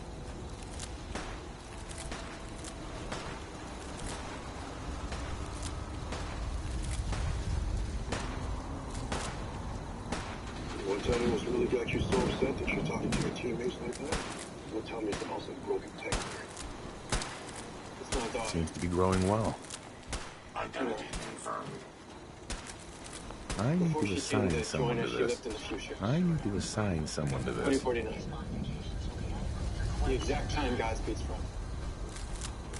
You want to tell me what's really got you so upset that you're talking to your teammates like that? Don't tell me it's the most broken tech. It's my daughter. Seems to be growing well. Identity confirmed. I need to assign someone to this. I need to assign someone to this. 2049. The exact time Godspeed's from.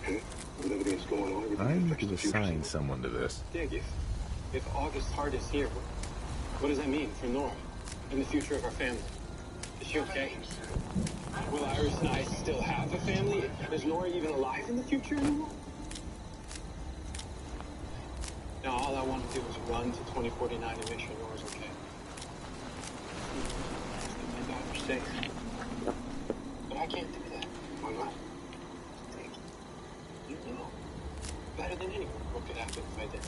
Okay, with everything that's going on, I need to assign someone to this. Dig, if August Heart is here, what does that mean for Nora and the future of our family? Is she okay? Will Iris and I still have a family? Is Nora even alive in the future anymore? No, all I want to do is run to 2049 and make sure Nora's okay. My daughter's safe. But I can't do that. Why not? You know better than anyone what could happen if I did.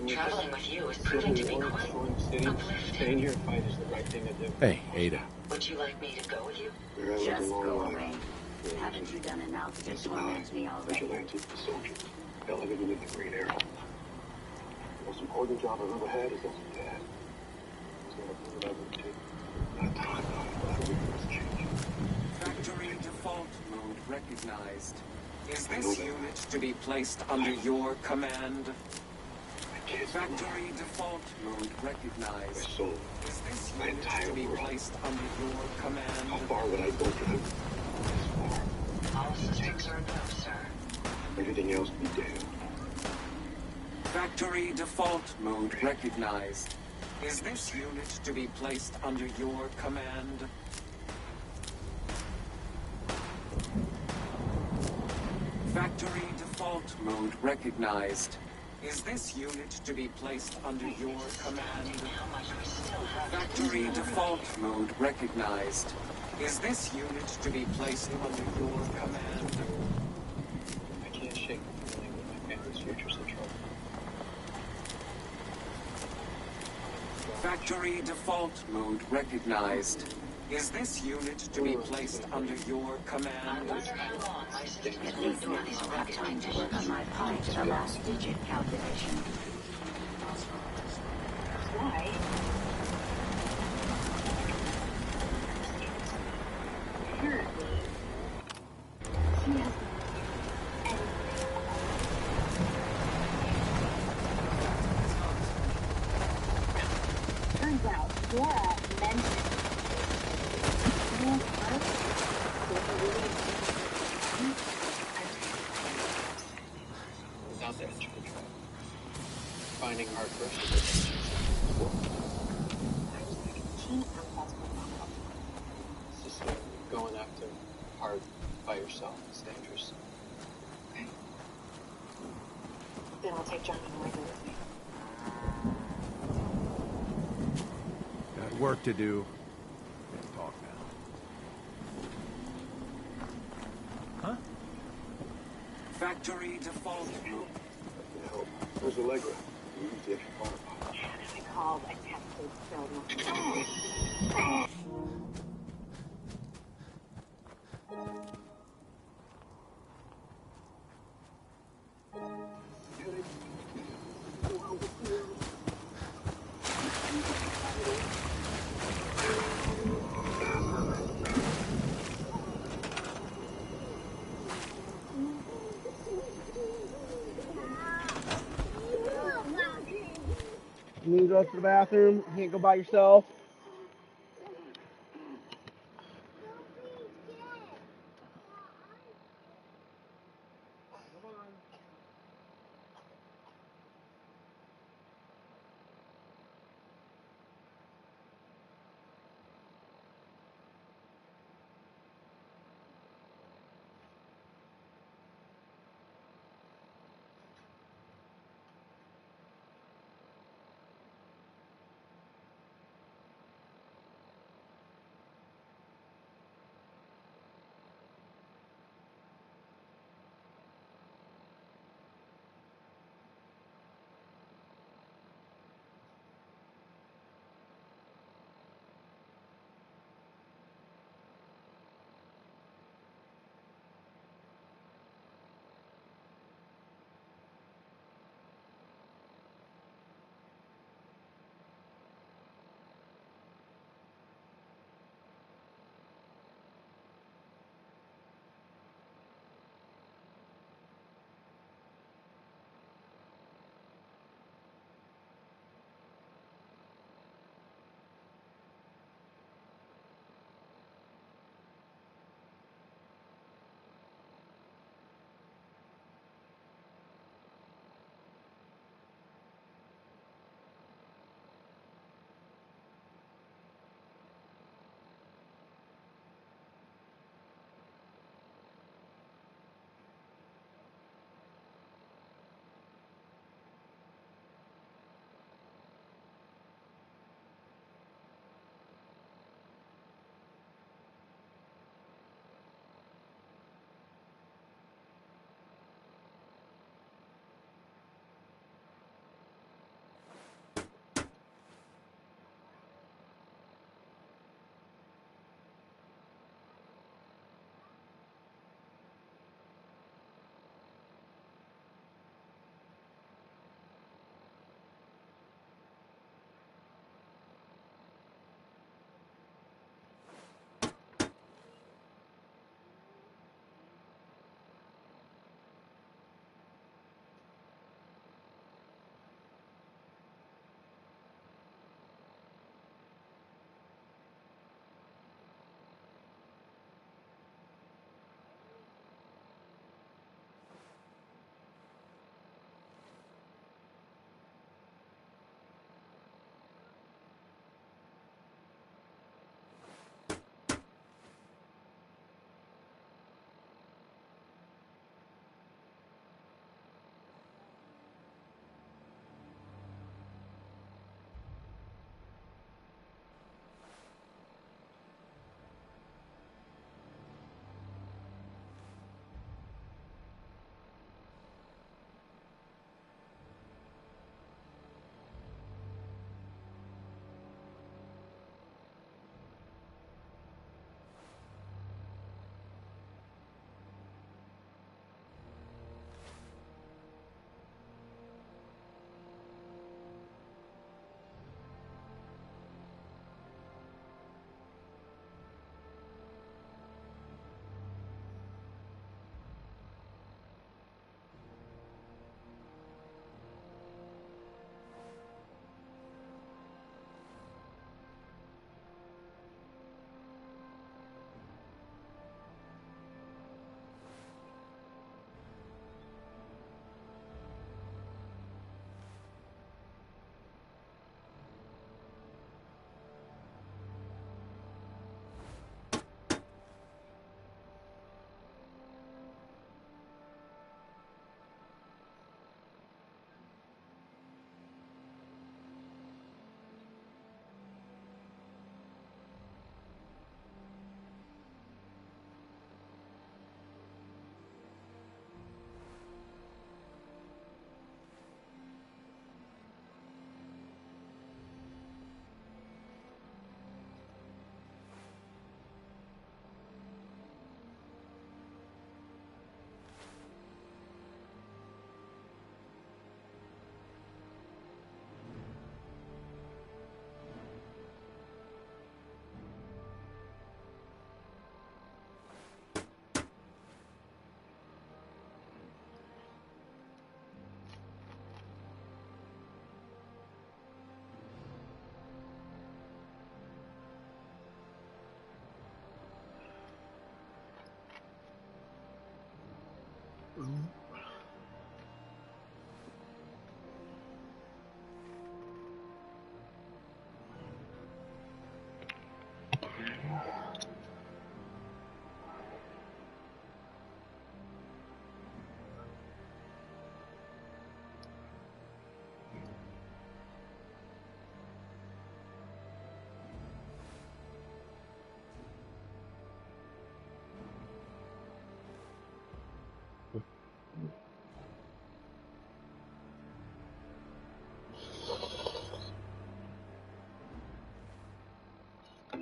Traveling with you is proving to be quite uplifting. Staying here and fight is the right thing to do. Hey, Ada. Would you like me to go with you? Just go away. Haven't you done enough to torment me already? Vigilante, soldier, elevated with the Green Arrow. The most important job I've ever had is as a dad. It's not what I would do. Not time, but a rigorous change. Factory default mode recognized. Is this unit to be placed under your command? Factory default mode recognized. My soul, Is this my unit entire to be world. placed under your command? How far would I go for him? This far. All systems are go, sir. Everything else be damned. Factory default mode recognized. Is this unit to be placed under your command? Factory default mode recognized. Is this unit to be placed under your command? Factory default mode recognized. Is this unit to be placed under your command? I can't shake the feeling that my family's future's in trouble. Factory default mode recognized. Is this unit to be placed under your command? At least now I'll have time to work on my pi to the last digit calculation. Why? Apparently, she has turns out Dora mentioned Without that inch control. Finding hard pressure. Sister, going after hard by yourself is dangerous. Okay. Then I'll take John and Morgan with me. Got work to do. Can't talk now. Huh? Factory default mode. Where's Allegra? You used the extra firepower. I called. I tested. So You need to go to the bathroom. You can't go by yourself.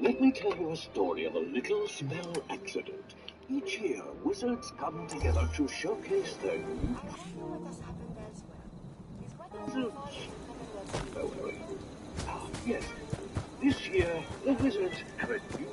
Let me tell you a story of a little spell accident. Each year, wizards come together to showcase their new... Yes. This year, the wizards have a new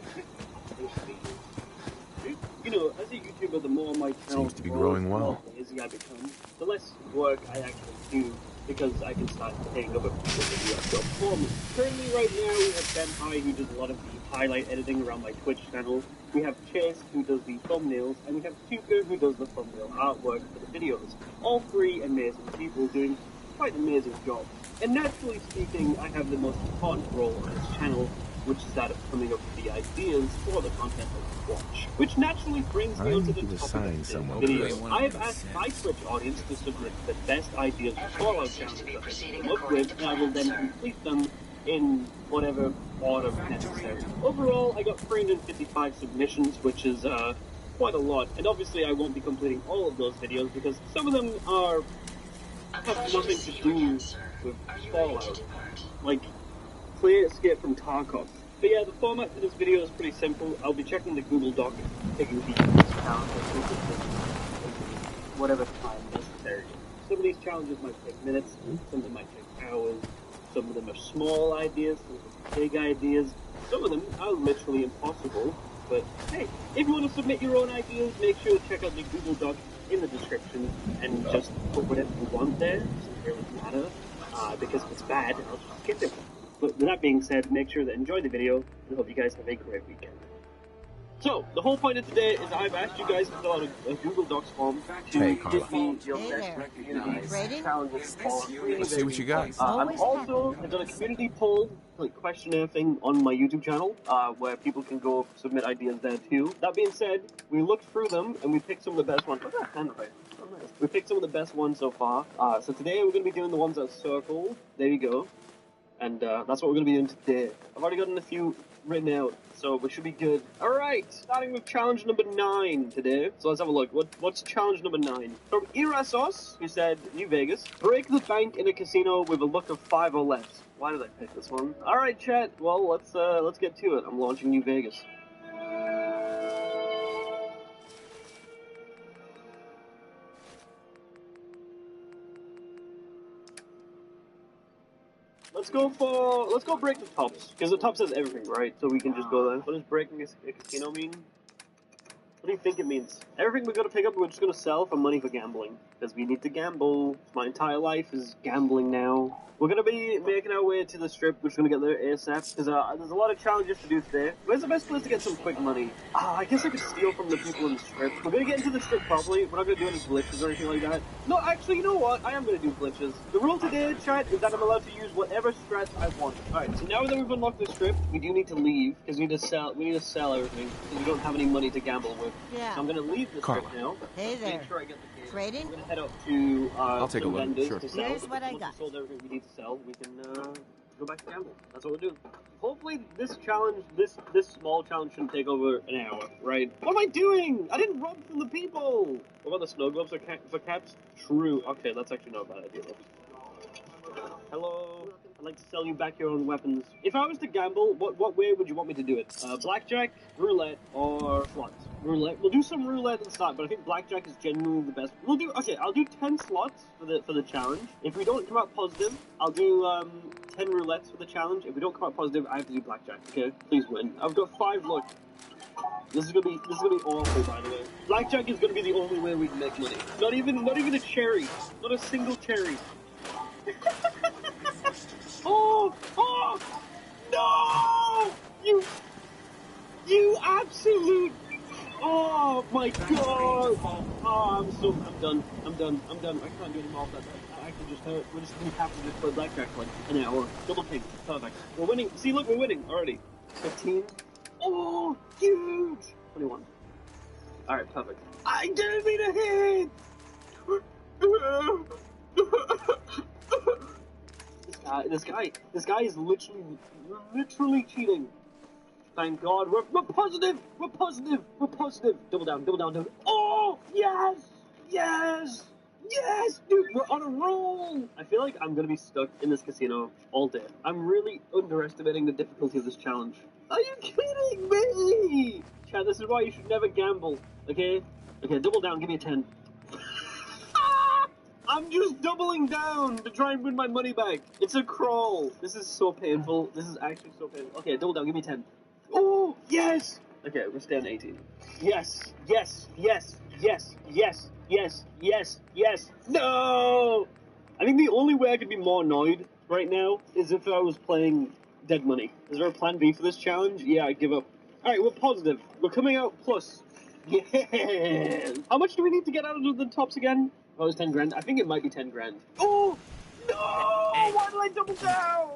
You know, as a YouTuber, the more my channel Seems to be growing well. the more lazy I become, the less work I actually do, because I can start taking over people's videos. So for me, currently right now, we have Ben High, who does a lot of the highlight editing around my Twitch channel. We have Chase, who does the thumbnails, and we have Tuka, who does the thumbnail artwork for the videos. All three amazing people doing quite an amazing job. And naturally speaking, I have the most important role on this channel, which is that of coming up with the ideas for the content that we watch. Which naturally brings me onto the topic of this video. I have asked my Twitch audience to submit the best ideas for Fallout challenges that they come up with, and I will then complete them in whatever order necessary. Overall, I got 355 submissions, which is quite a lot. And obviously I won't be completing all of those videos because some of them have nothing to do with Fallout. Like, Clear Escape from Tarkov. But yeah, the format for this video is pretty simple. I'll be checking the Google Doc, taking the challenges, whatever time necessary. Some of these challenges might take minutes, some of them might take hours, some of them are small ideas, some of them are big ideas, some of them are literally impossible. But hey, if you want to submit your own ideas, make sure to check out the Google Doc in the description and just put whatever you want there. It doesn't really matter, because if it's bad, I'll just skip it. But with that being said, make sure to enjoy the video, and hope you guys have a great weekend. So, the whole point of today is I've asked you guys to fill out a Google Docs form to give me your best community challenges for free. Let's see what you got. I'm also have done a community poll, like questionnaire thing on my YouTube channel, where people can go submit ideas there too. That being said, we looked through them and we picked some of the best ones. Look at that handwriting. Oh, nice. We picked some of the best ones so far. So today we're going to be doing the ones that are circled. There you go. And that's what we're going to be doing today. I've already gotten a few written out, so we should be good. Alright, starting with challenge number 9 today. So let's have a look. What's challenge number 9? From Irasos, who said, New Vegas. Break the bank in a casino with a look of 5 or less. Why did I pick this one? Alright, chat. Well, let's get to it. I'm launching New Vegas. Let's go break the tops, because the top says everything, right? So we can just go there. What does breaking a casino mean? What do you think it means? Everything we're going to pick up, we're just going to sell for money for gambling. Because we need to gamble. My entire life is gambling now. We're going to be making our way to the strip. We're just going to get there ASAP. Because there's a lot of challenges to do today. Where's the best place to get some quick money? I guess I could steal from the people in the strip. We're going to get into the strip properly. We're not going to do any glitches or anything like that. No, actually, you know what? I am going to do glitches. The rule today, chat, is that I'm allowed to use whatever strats I want. Alright, so now that we've unlocked the strip, we do need to leave. Because we need to sell everything. Because we don't have any money to gamble with. Yeah. So I'm going to leave the strip now. Hey there. Make sure I get the case. Trading? I'm going to head up to I'll take a look. Sure. to sell. Here's what I got. Once we sold everything we need to sell, we can go back to gamble. That's what we're doing. Hopefully this challenge, this small challenge shouldn't take over an hour, right? What am I doing? I didn't run from the people! What about the snow globes for caps? True. Okay, that's actually not a bad idea though. Hello. I'd like to sell you back your own weapons. If I was to gamble, what way would you want me to do it? Blackjack, roulette, or slots? Roulette. We'll do some roulette at the start, but I think blackjack is genuinely the best. I'll do 10 slots for the challenge. If we don't come out positive, I'll do 10 roulettes for the challenge. If we don't come out positive, I have to do blackjack. Okay, please win. I've got 5 luck. This is gonna be awful, by the way. Blackjack is gonna be the only way we can make money. Not even a cherry. Not a single cherry. Oh! No! You absolute Oh my god! Oh, I'm done. I can't do any more of that. I can just hurt. We have to just play blackjack for like an hour. Double king. Perfect. We're winning. See, look, we're winning already. 15. Oh, huge! 21. Alright, perfect. I didn't mean to hit! This guy is literally cheating. Thank God, we're positive! We're positive! Double down. Oh, yes! Yes, dude, we're on a roll! I feel like I'm gonna be stuck in this casino all day. I'm really underestimating the difficulty of this challenge. Are you kidding me? Chad, this is why you should never gamble, okay? Okay, double down, give me a 10. I'm just doubling down to try and win my money back. It's a crawl. This is so painful. This is actually so painful. Okay, double down, give me 10. Oh, yes! Okay, we're staying 18. Yes! No! I think the only way I could be more annoyed right now is if I was playing Dead Money. Is there a plan B for this challenge? Yeah, I give up. Alright, we're positive. We're coming out plus. Yeah! How much do we need to get out of the tops again? Oh, it was 10 grand. I think it might be 10 grand. Oh! No! Why did I double down?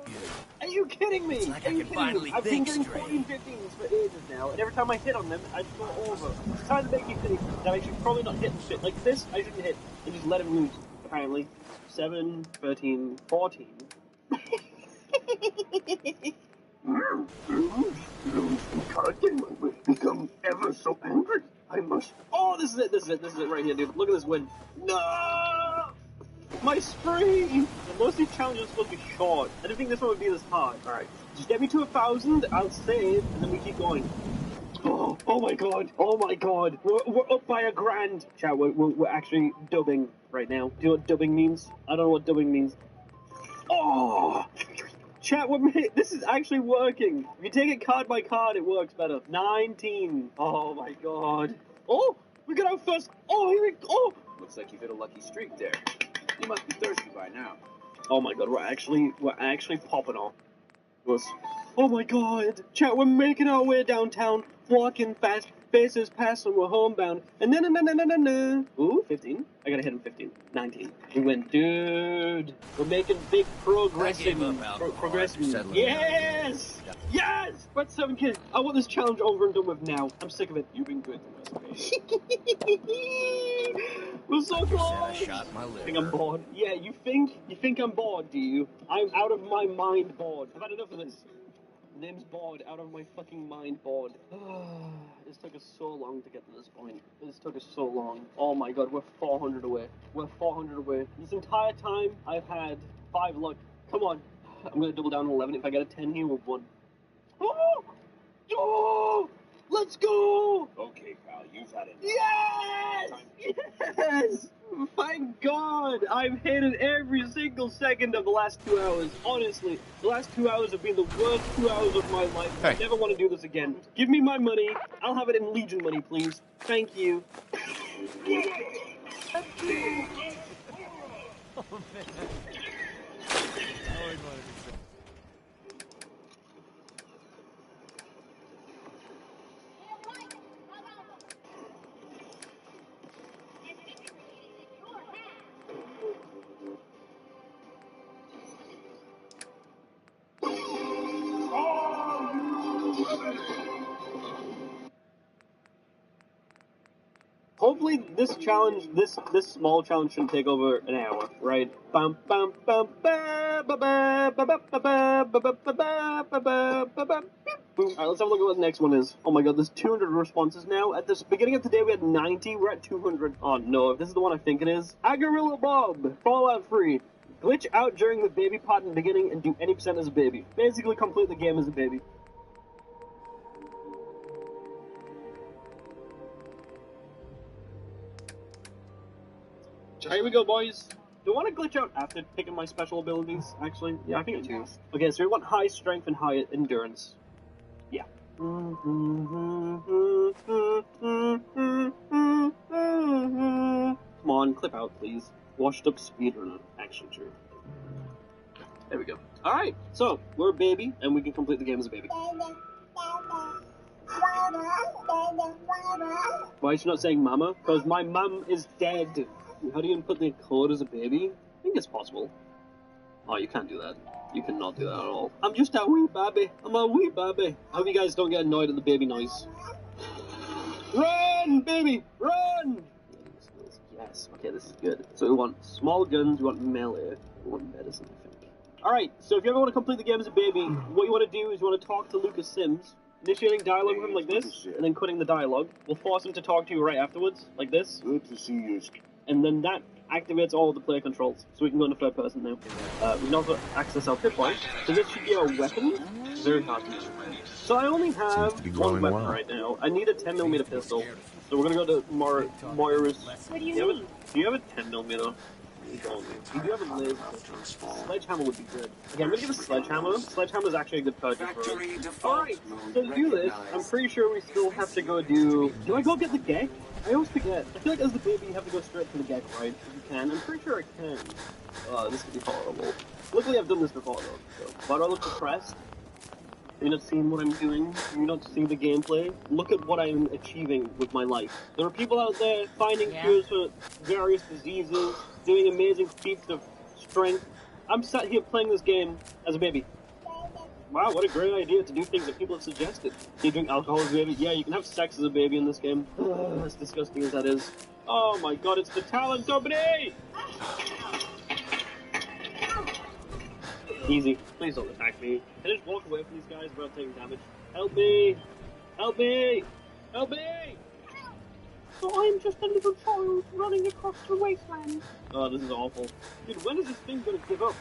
Are you kidding me? Like I can finally I've been think getting 14 straight. 15s for ages now, and every time I hit on them, I go over. It's trying to make you think that I should probably not hit shit like this. I shouldn't hit and just let him lose. Apparently, 7, 13, 14. I will become ever so angry. I must. Oh, this is it right here, dude. Look at this win. No! My spree! Most of these challenges are supposed to be short. I didn't think this one would be this hard. Alright, just get me to 1,000, I'll save, and then we keep going. Oh my god. We're up by $1,000. Chat, we're actually dubbing right now. Do you know what dubbing means? I don't know what dubbing means. Oh! Chat, this is actually working. If you take it card by card, it works better. 19. Oh my god. Oh! We got our first. Oh, here we go. Oh! Looks like you've hit a lucky streak there. You must be thirsty by now. Oh my god, we're actually popping off. Oh my god. Chat, we're making our way downtown, walking fast, faces past and we're homebound. And then, ooh, 15. I gotta hit him 15. 19. We win. Dude, we're making big progressing. Yes! Yes! But 7 kids. I want this challenge over and done with now. I'm sick of it. You've been good to us, We're so close! I shot my liver. Think I'm bored? Yeah, you think I'm bored, do you? I'm out of my mind bored. I've had enough of this. Name's bored, out of my fucking mind bored. This took us so long to get to this point. This took us so long. Oh my god, we're 400 away. We're 400 away. This entire time, I've had 5 luck. Come on. I'm gonna double down on 11. If I get a 10 here, we've won. Oh! Oh! Let's go! Okay, pal, you've had it. Yes! Yes! Thank God! I've hated every single second of the last 2 hours. Honestly, the last 2 hours have been the worst 2 hours of my life. Hey. I never want to do this again. Give me my money. I'll have it in Legion money, please. Thank you. Hopefully this challenge, this small challenge shouldn't take over an hour, right? Bum bum bum ba ba ba ba ba ba ba ba ba ba ba ba ba ba. Alright, let's have a look at what the next one is. Oh my god, there's 200 responses now. At the beginning of today we had 90, we're at 200. Oh no, if this is the one I think it is. Agarillo Bob, Fallout 3. Glitch out during the baby part in the beginning and do any percent as a baby. Basically complete the game as a baby. Here we go, boys. Do I want to glitch out after picking my special abilities, actually? Yeah, I think I do. Okay, so we want high strength and high endurance. Yeah. Come on, clip out, please. Washed up speedrunner. Actually true. There we go. Alright, so, we're a baby, and we can complete the game as a baby. Why is she not saying mama? Because my mum is dead. How do you input the code as a baby? I think it's possible. Oh, you can't do that. You cannot do that at all. I'm just a wee baby. I'm a wee baby. I hope you guys don't get annoyed at the baby noise. Run, baby! Run! Yes. Okay, this is good. So we want small guns, we want melee, we want medicine, I think. Alright, so if you ever want to complete the game as a baby, what you want to do is you want to talk to Lucas Sims, initiating dialogue with him like this, and then quitting the dialogue. We'll force him to talk to you right afterwards, like this. Good to see you. And then that activates all of the player controls, so we can go into third person now. We can also access our pip points, so this should be our weapon. Very hard to use. So I only have one weapon right now. I need a 10mm pistol. So we're gonna go to Moira's. What do you need? Do you have a 10mm? You do have a laser. Sledgehammer would be good. Okay, I'm gonna give a sledgehammer. Sledgehammer is actually a good purchase for us. Alright, so to do this, I'm pretty sure we still have to go do... Do I go get the Gek? I always forget. I feel like as the baby you have to go straight for the Gek, right? If you can. I'm pretty sure I can. This could be horrible. Luckily I've done this before though. So, why do I look depressed? Have you not seen what I'm doing? Have you not seen the gameplay? Look at what I'm achieving with my life. There are people out there finding cures for various diseases, doing amazing feats of strength. I'm sat here playing this game as a baby. Wow, what a great idea to do things that people have suggested. Can you drink alcohol as a baby? Yeah, you can have sex as a baby in this game. As disgusting as that is. Oh my god, it's the Talon Company! Easy. Please don't attack me. Can I just walk away from these guys without taking damage? Help me! Help me! Help me! So I'm just a little child running across the wasteland. Oh, this is awful. Dude, when is this thing gonna give up?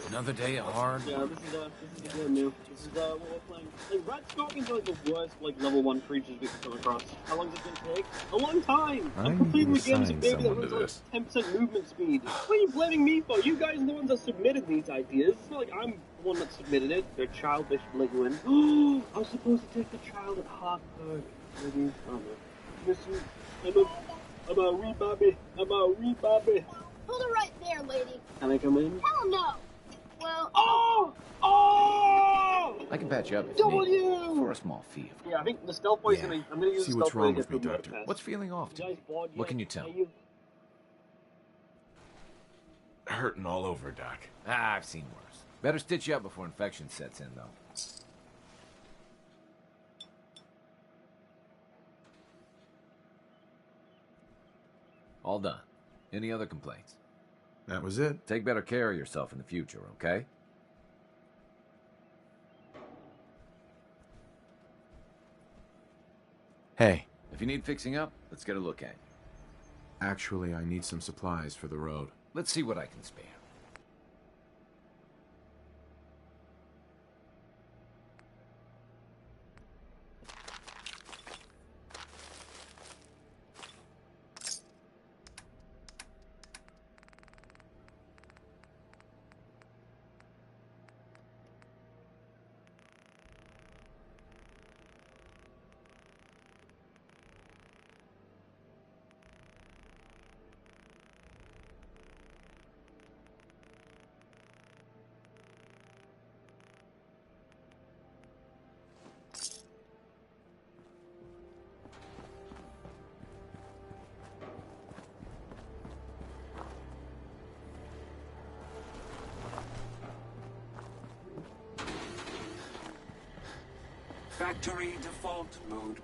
Another day of hard. Yeah, this is the game new. This is what we're playing. Like, rat scorpions are like the worst, like, level 1 creatures we can come across. How long is it gonna take? A long time! I'm completing the game as a baby that runs like 10% movement speed. What are you blaming me for? You guys are the ones that submitted these ideas. It's not like I'm the one that submitted it. They're a child, they should let you in. I was supposed to take the child at Hartberg. Maybe, I don't know. Listen, I'm a wee baby. I'm a wee baby. Hold it right there, lady. Can I come in? Hell no. Well... Oh! Oh! I can patch you up if you need, for a small fee. Yeah, I think the stealth boy's I'm gonna use See the what's stealth wrong boy with me, Doctor. What's feeling off to me? What can you tell? Hurting all over, Doc. Ah, I've seen worse. Better stitch you up before infection sets in, though. All done. Any other complaints? That was it. Take better care of yourself in the future, okay? Hey. If you need fixing up, let's get a look at it. Actually, I need some supplies for the road. Let's see what I can spare. Factory default mode.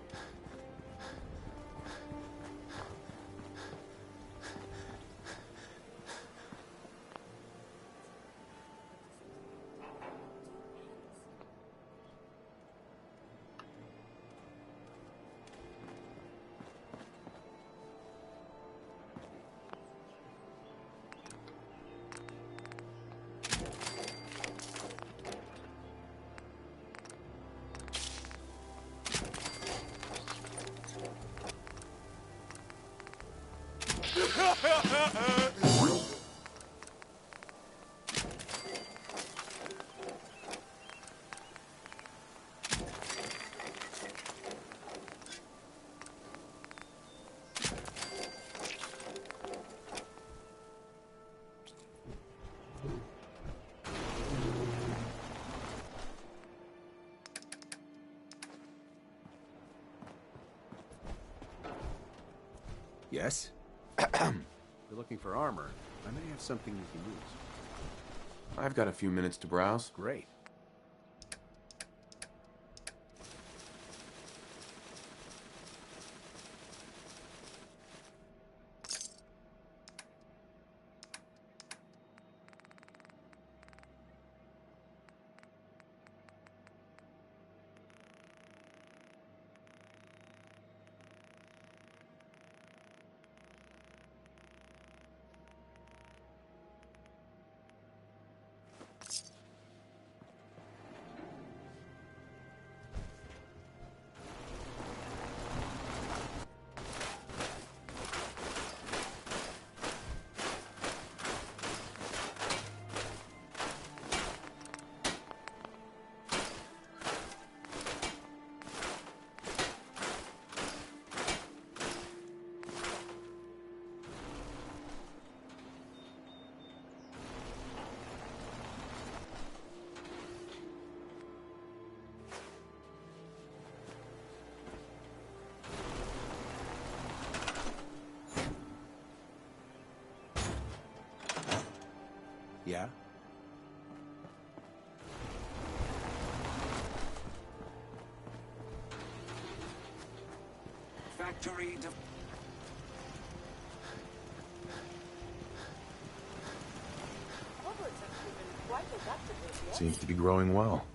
Yes? You're looking for armor. I may have something you can use. I've got a few minutes to browse. Great. Yeah? Factory Seems to be growing well.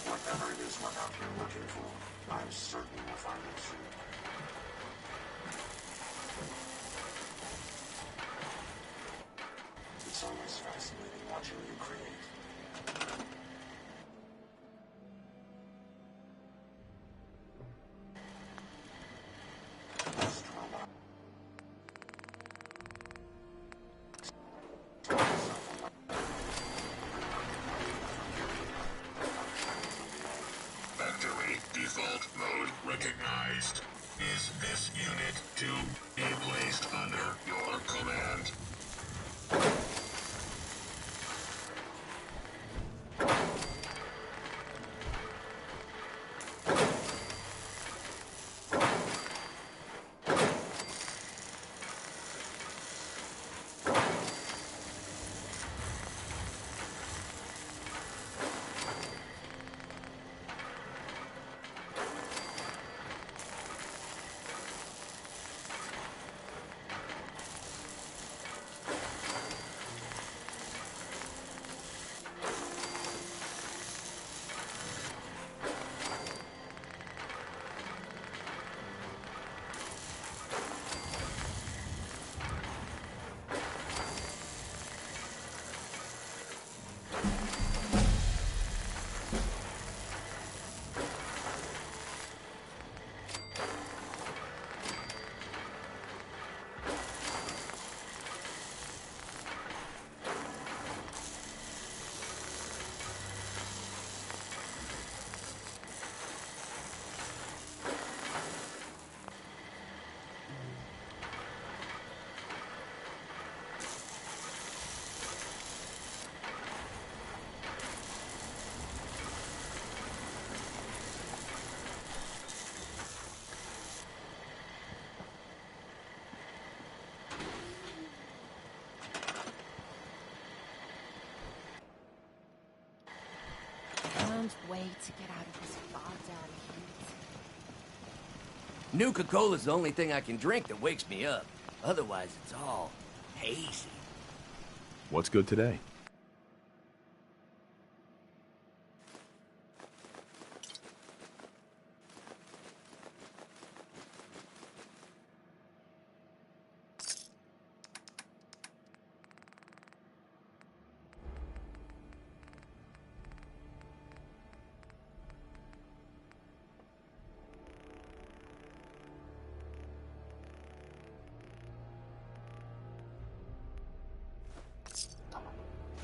Whatever it is we're out here looking for, I'm certain we'll find it soon. It's always fascinating watching you create. Factory default mode recognized. Is this unit to be placed under your command? wait to get out of this fogged out heat. Nuka-Cola's the only thing I can drink that wakes me up. Otherwise, it's all hazy. What's good today?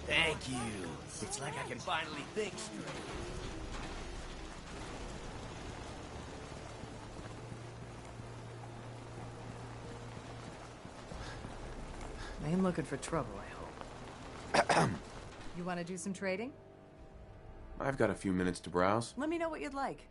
Thank you. It's like I can finally think straight. I ain't looking for trouble, I hope. You want to do some trading? I've got a few minutes to browse. Let me know what you'd like.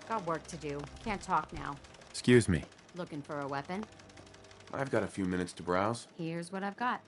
Got work to do. Can't talk now. Excuse me. Looking for a weapon? I've got a few minutes to browse. Here's what I've got.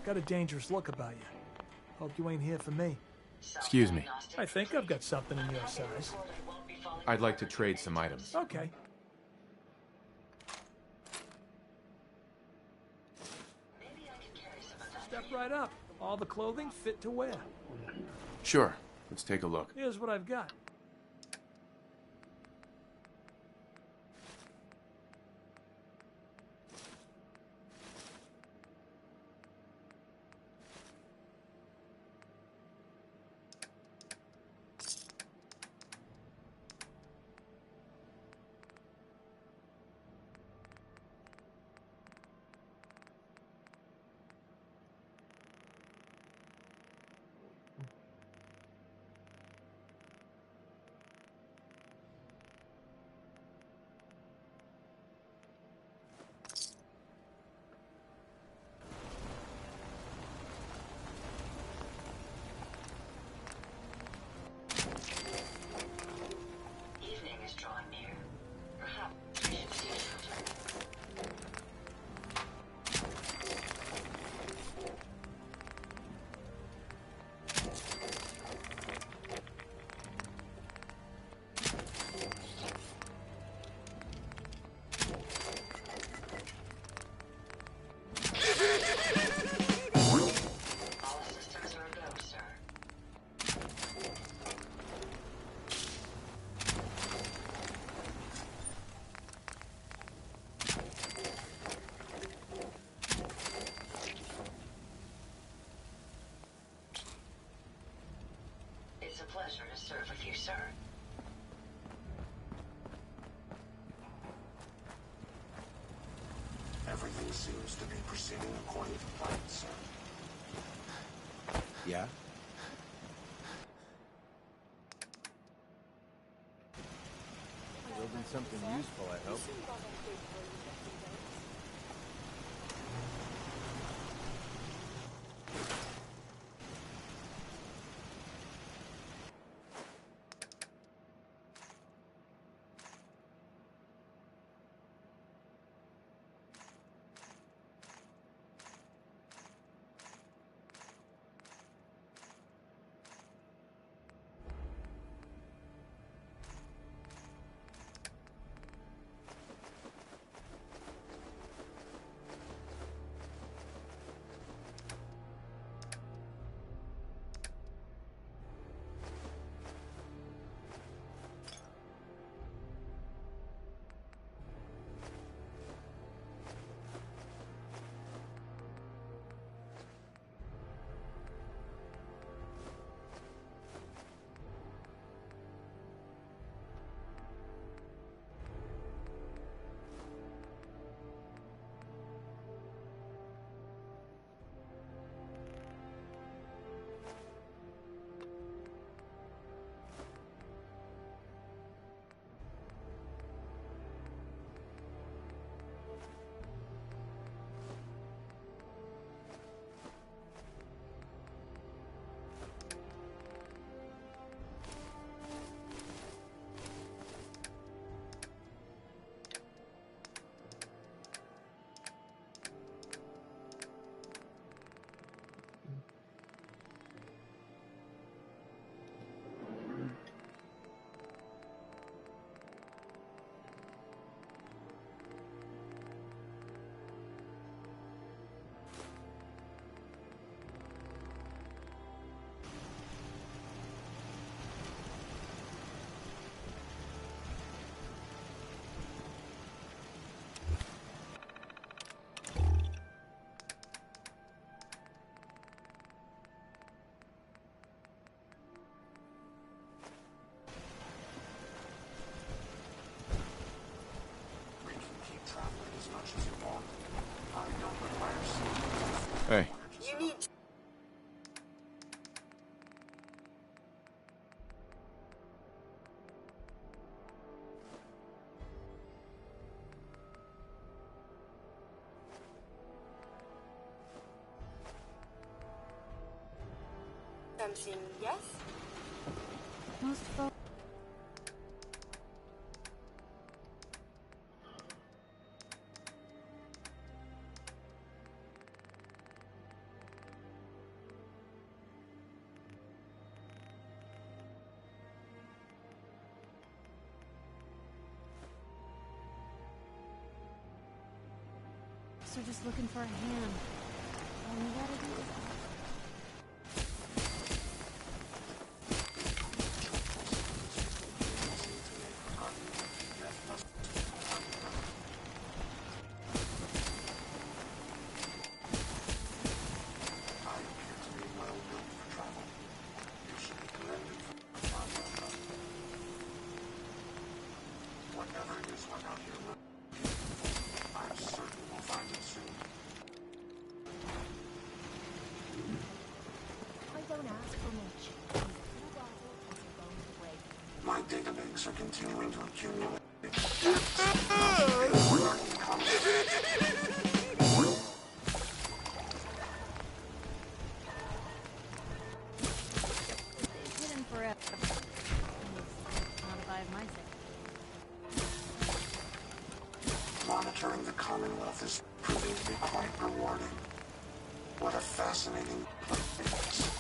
Got a dangerous look about you. Hope you ain't here for me. Excuse me. I think I've got something in your size. I'd like to trade some items. Okay. Step right up. All the clothing fit to wear. Sure. Let's take a look. Here's what I've got. It's a pleasure to serve with you, sir. Everything seems to be proceeding according to plan, sir. Yeah? Building something useful, I hope. something, yes? Most folks. Are just looking for a hand. All you gotta do is My database are continuing to accumulate. it's hidden forever. Not if I have my say. Monitoring the Commonwealth is proving to be quite rewarding. What a fascinating place.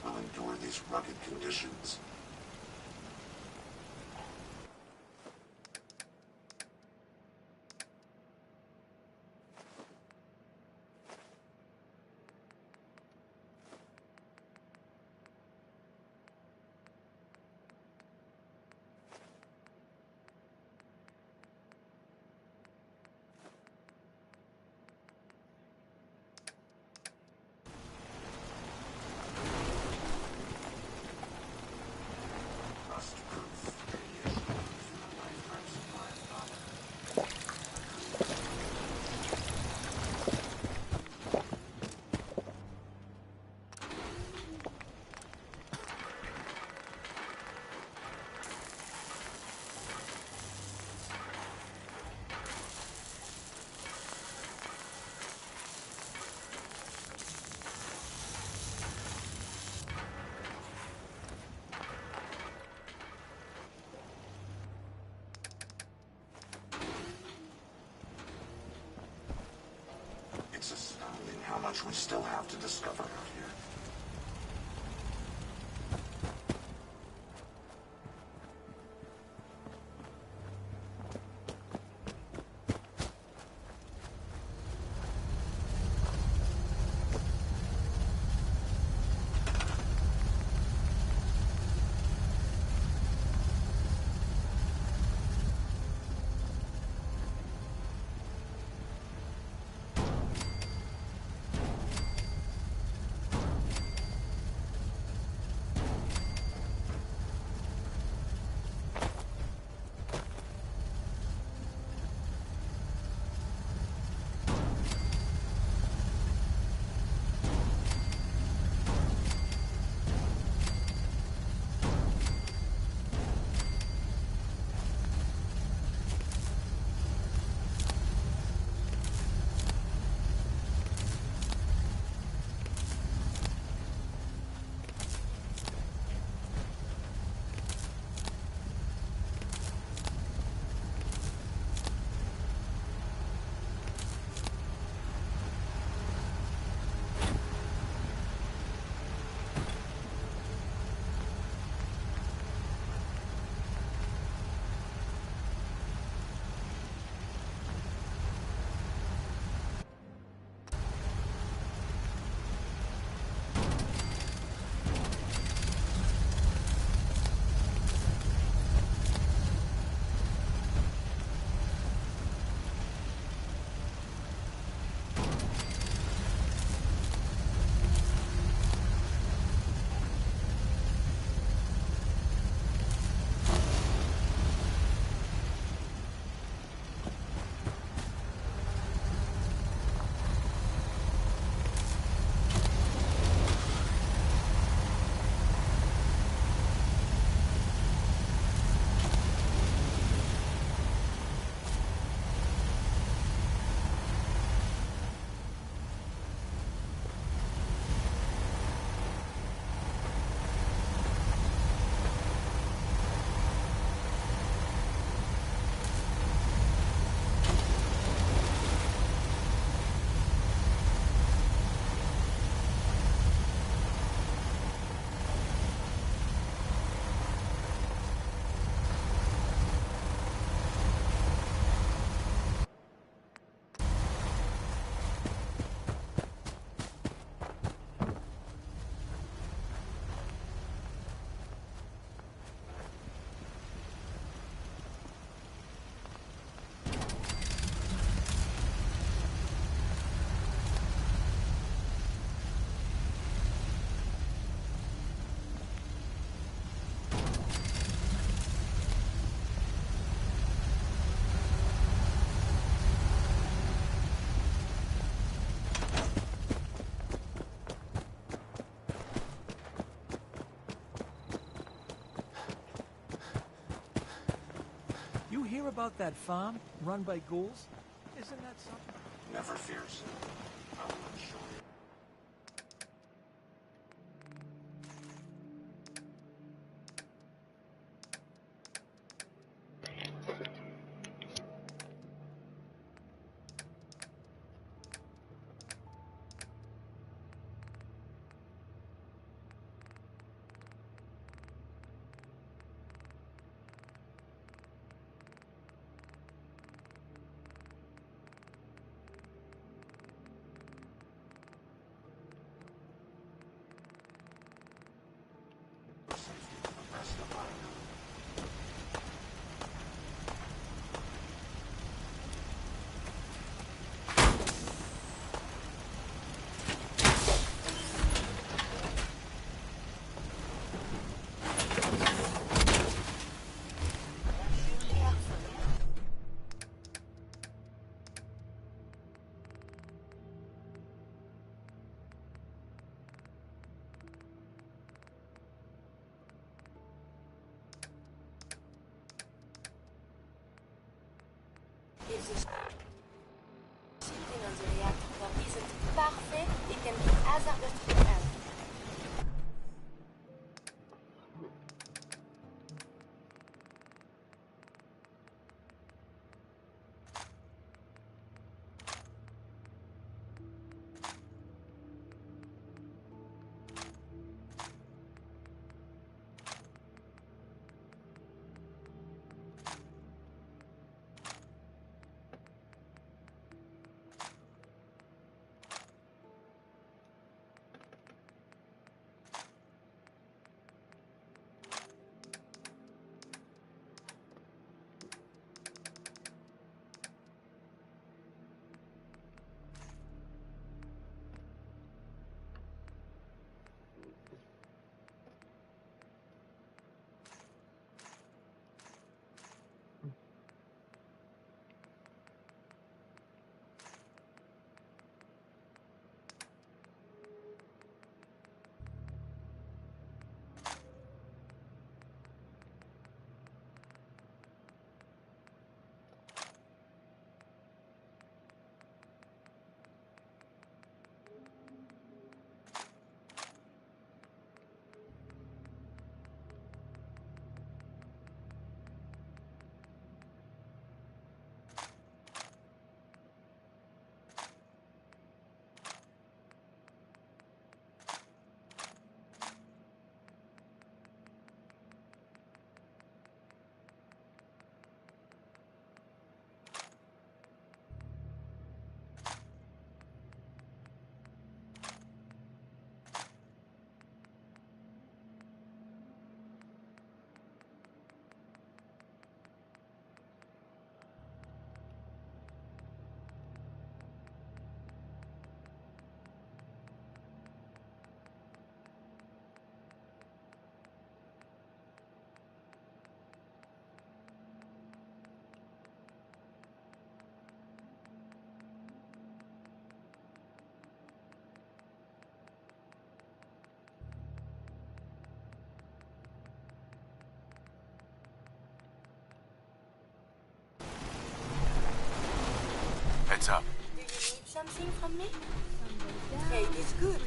Will endure these rugged conditions. It's astounding how much we still have to discover out here. hear about that farm run by ghouls? Isn't that something? Never fears. I will ensure you. If the shifting on the reactor isn't perfect, it can be hazardous to health. Heads up. Do you need something from me? Hey, it's good.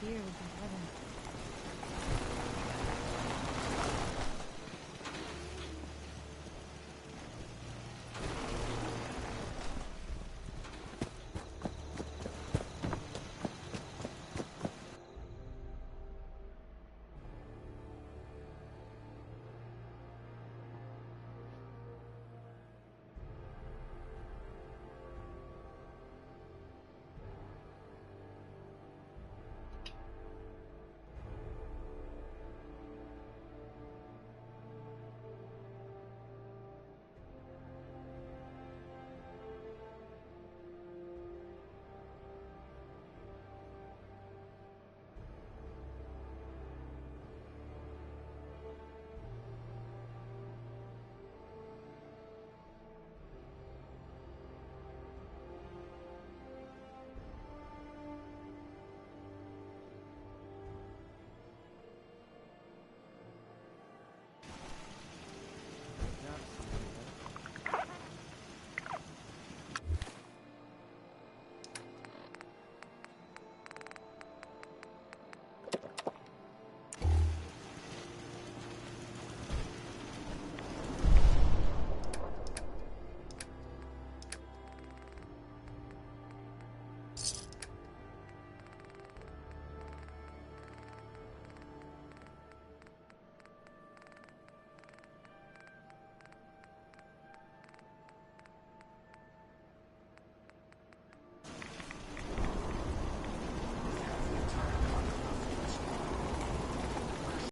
beer would be